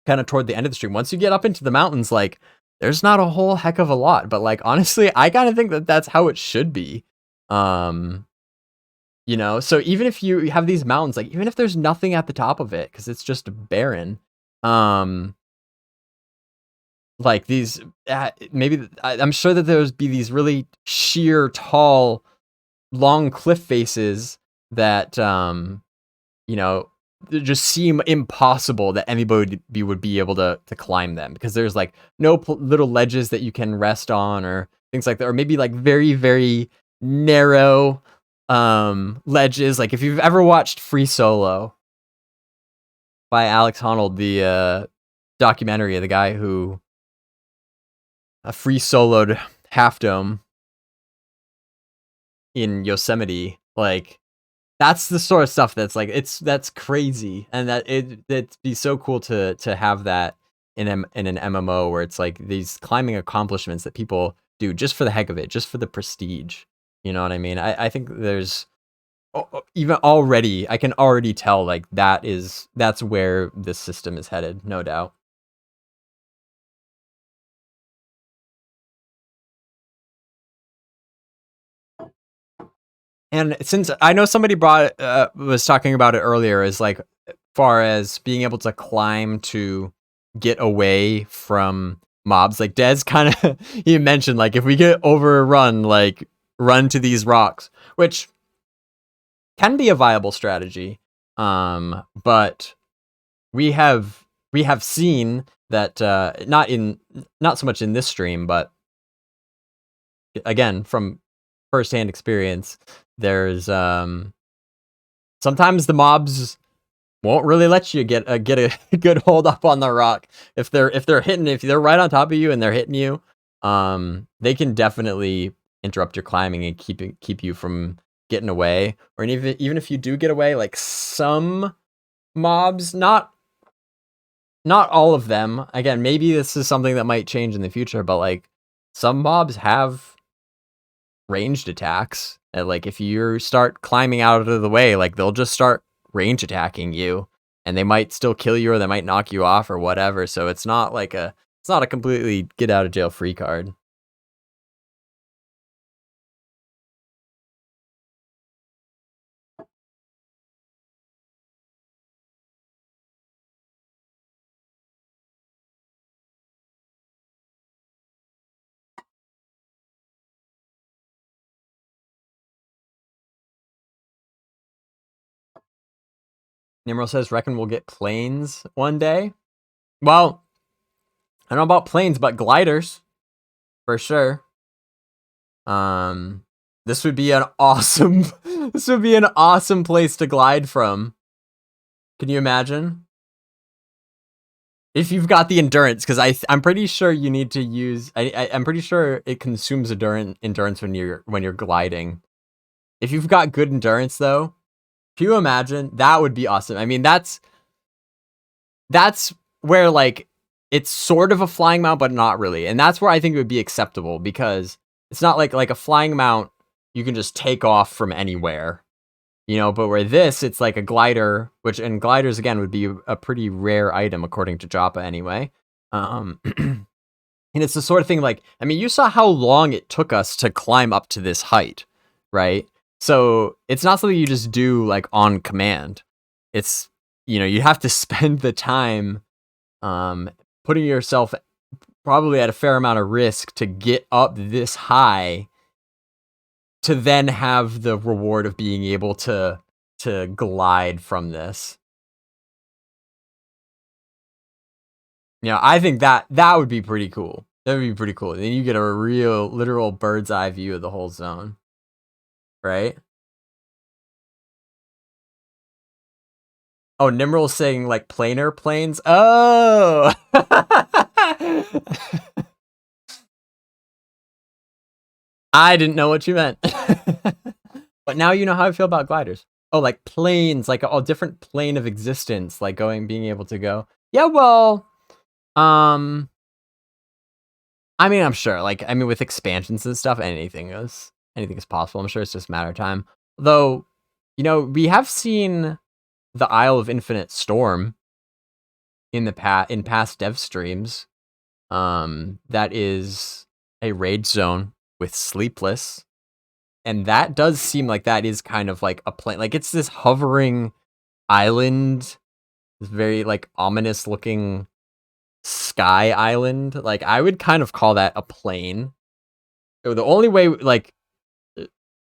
kind of toward the end of the stream. Once you get up into the mountains, like there's not a whole heck of a lot, but like honestly, I kind of think that that's how it should be. So even if you have these mountains, like even if there's nothing at the top of it because it's just barren, like these maybe I'm sure that there's be these really sheer, tall, long cliff faces that just seem impossible that anybody would be able to climb them, because there's like no little ledges that you can rest on or things like that, or maybe like very, very narrow ledges. Like if you've ever watched Free Solo by Alex Honnold, the documentary of the guy who free soloed Half Dome in Yosemite, like that's the sort of stuff that's like that's crazy, and that it'd be so cool to have that in an MMO where it's like these climbing accomplishments that people do just for the heck of it, just for the prestige. You know what I mean? I think there's even already, I can already tell like that's where this system is headed, no doubt. And since I know somebody was talking about it earlier, as like far as being able to climb to get away from mobs, like Des kind of he mentioned like if we get overrun, like run to these rocks, which can be a viable strategy. But we have seen that not so much in this stream, but again from firsthand experience, there's sometimes the mobs won't really let you get a good hold up on the rock. If they're right on top of you and they're hitting you, they can definitely interrupt your climbing and keep you from getting away. Or even if you do get away, like some mobs, not all of them. Again, maybe this is something that might change in the future, but like some mobs have ranged attacks. And like if you start climbing out of the way, like they'll just start range attacking you, and they might still kill you or they might knock you off or whatever. So it's not a completely get out of jail free card. Nimrod says, reckon we'll get planes one day. Well, I don't know about planes, but gliders for sure. This would be an awesome place to glide from. Can you imagine? If you've got the endurance, because I'm pretty sure you need to use. I'm pretty sure it consumes endurance when you're gliding. If you've got good endurance, though, can you imagine? That would be awesome. I mean, that's where like it's sort of a flying mount, but not really, and that's where I think it would be acceptable, because it's not like a flying mount you can just take off from anywhere, you know. But where this, it's like a glider, and gliders again would be a pretty rare item according to Joppa anyway. And it's the sort of thing, like, I mean, you saw how long it took us to climb up to this height, right? So it's not something you just do like on command. It's, you know, you have to spend the time putting yourself probably at a fair amount of risk to get up this high, to then have the reward of being able to glide from this. Yeah, I think that would be pretty cool. That would be pretty cool. Then you get a real literal bird's eye view of the whole zone. Right? Oh, Nimral's saying like planar planes. Oh. I didn't know what you meant. But now you know how I feel about gliders. Oh, like planes, like a different plane of existence, like being able to go. Yeah, well, I mean, I'm sure, with expansions and stuff, anything is possible. I'm sure it's just a matter of time. Though, you know, we have seen the Isle of Infinite Storm in past dev streams. That is a raid zone with Sleepless, and that does seem like that is kind of like a plane. Like it's this hovering island, this very like ominous looking sky island. Like I would kind of call that a plane. The only way, like,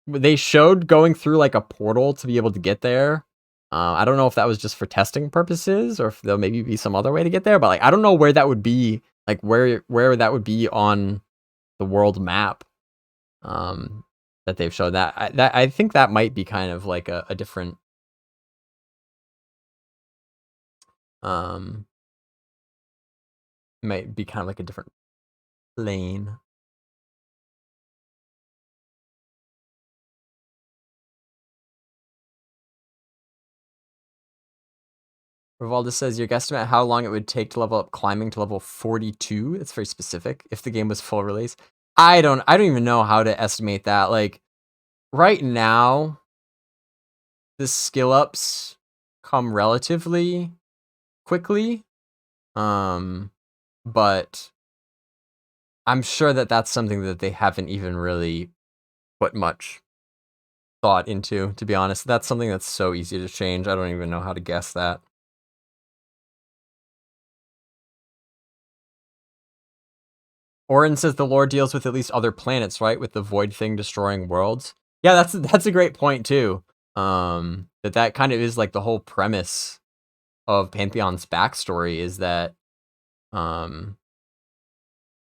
they showed going through like a portal to be able to get there. I don't know if that was just for testing purposes or if there'll maybe be some other way to get there, but like I don't know where that would be, like where that would be on the world map. That they've showed that I think that might be kind of like a different might be kind of like a different lane. Rivalda says, your guesstimate how long it would take to level up climbing to level 42. It's very specific. If the game was full release, I don't even know how to estimate that. Like right now, the skill ups come relatively quickly. But I'm sure that that's something that they haven't even really put much thought into, to be honest. That's something that's so easy to change. I don't even know how to guess that. Orin says the lore deals with at least other planets, right? With the void thing destroying worlds. Yeah, that's a great point too. That kind of is like the whole premise of Pantheon's backstory, is that I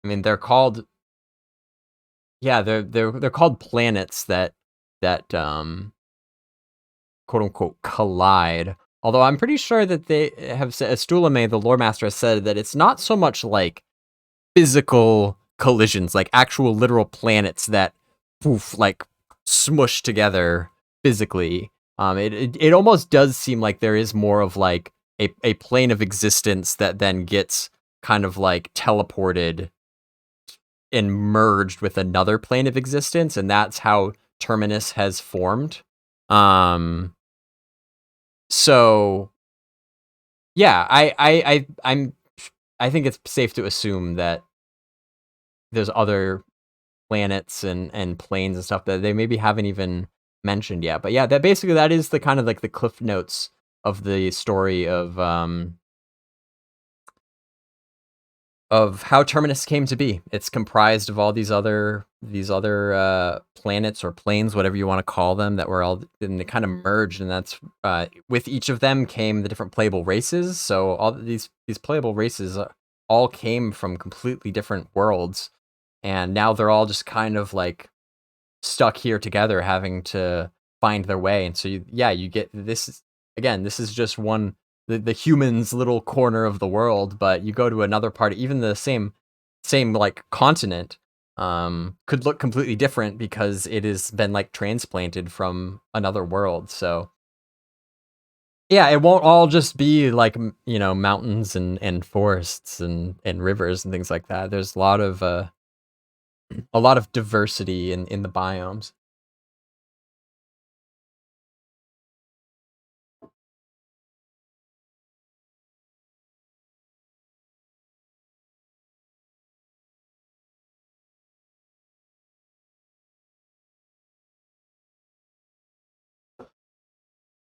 mean, they're called, yeah, they're called planets that quote unquote collide. Although I'm pretty sure that they have said, Stulame, the lore master, has said that it's not so much like physical collisions, like actual literal planets that poof, like smush together physically. It almost does seem like there is more of like a plane of existence that then gets kind of like teleported and merged with another plane of existence, and that's how Terminus has formed. So yeah, I think it's safe to assume that there's other planets and planes and stuff that they maybe haven't even mentioned yet. But yeah, that is the kind of like the cliff notes of the story of how Terminus came to be. It's comprised of all these other planets or planes, whatever you want to call them, that were all, and they kind of merged, and that's with each of them came the different playable races. So all these playable races all came from completely different worlds, and now they're all just kind of like stuck here together, having to find their way. And so you get this again. This is just one. The humans' little corner of the world, but you go to another part, even the same like continent, could look completely different because it has been like transplanted from another world. So yeah, it won't all just be like, you know, mountains and forests and rivers and things like that. There's a lot of diversity in the biomes.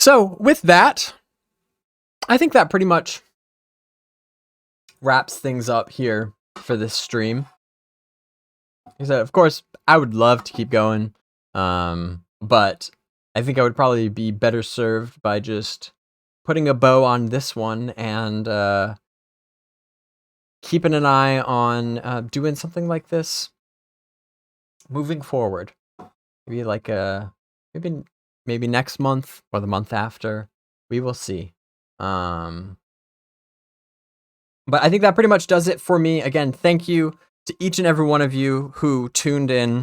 So with that, I think that pretty much wraps things up here for this stream. Like I said, of course, I would love to keep going, but I think I would probably be better served by just putting a bow on this one and keeping an eye on doing something like this moving forward. Maybe like maybe next month or the month after. We will see. But I think that pretty much does it for me. Again, thank you to each and every one of you who tuned in.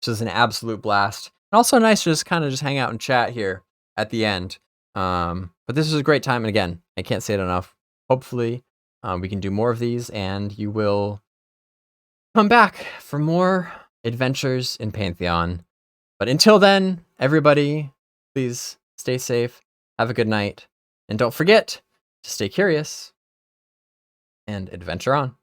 This was an absolute blast. And also nice to just kind of just hang out and chat here at the end. But this was a great time. And again, I can't say it enough. Hopefully, we can do more of these and you will come back for more adventures in Pantheon. But until then, everybody, please stay safe. Have a good night. And don't forget to stay curious and adventure on.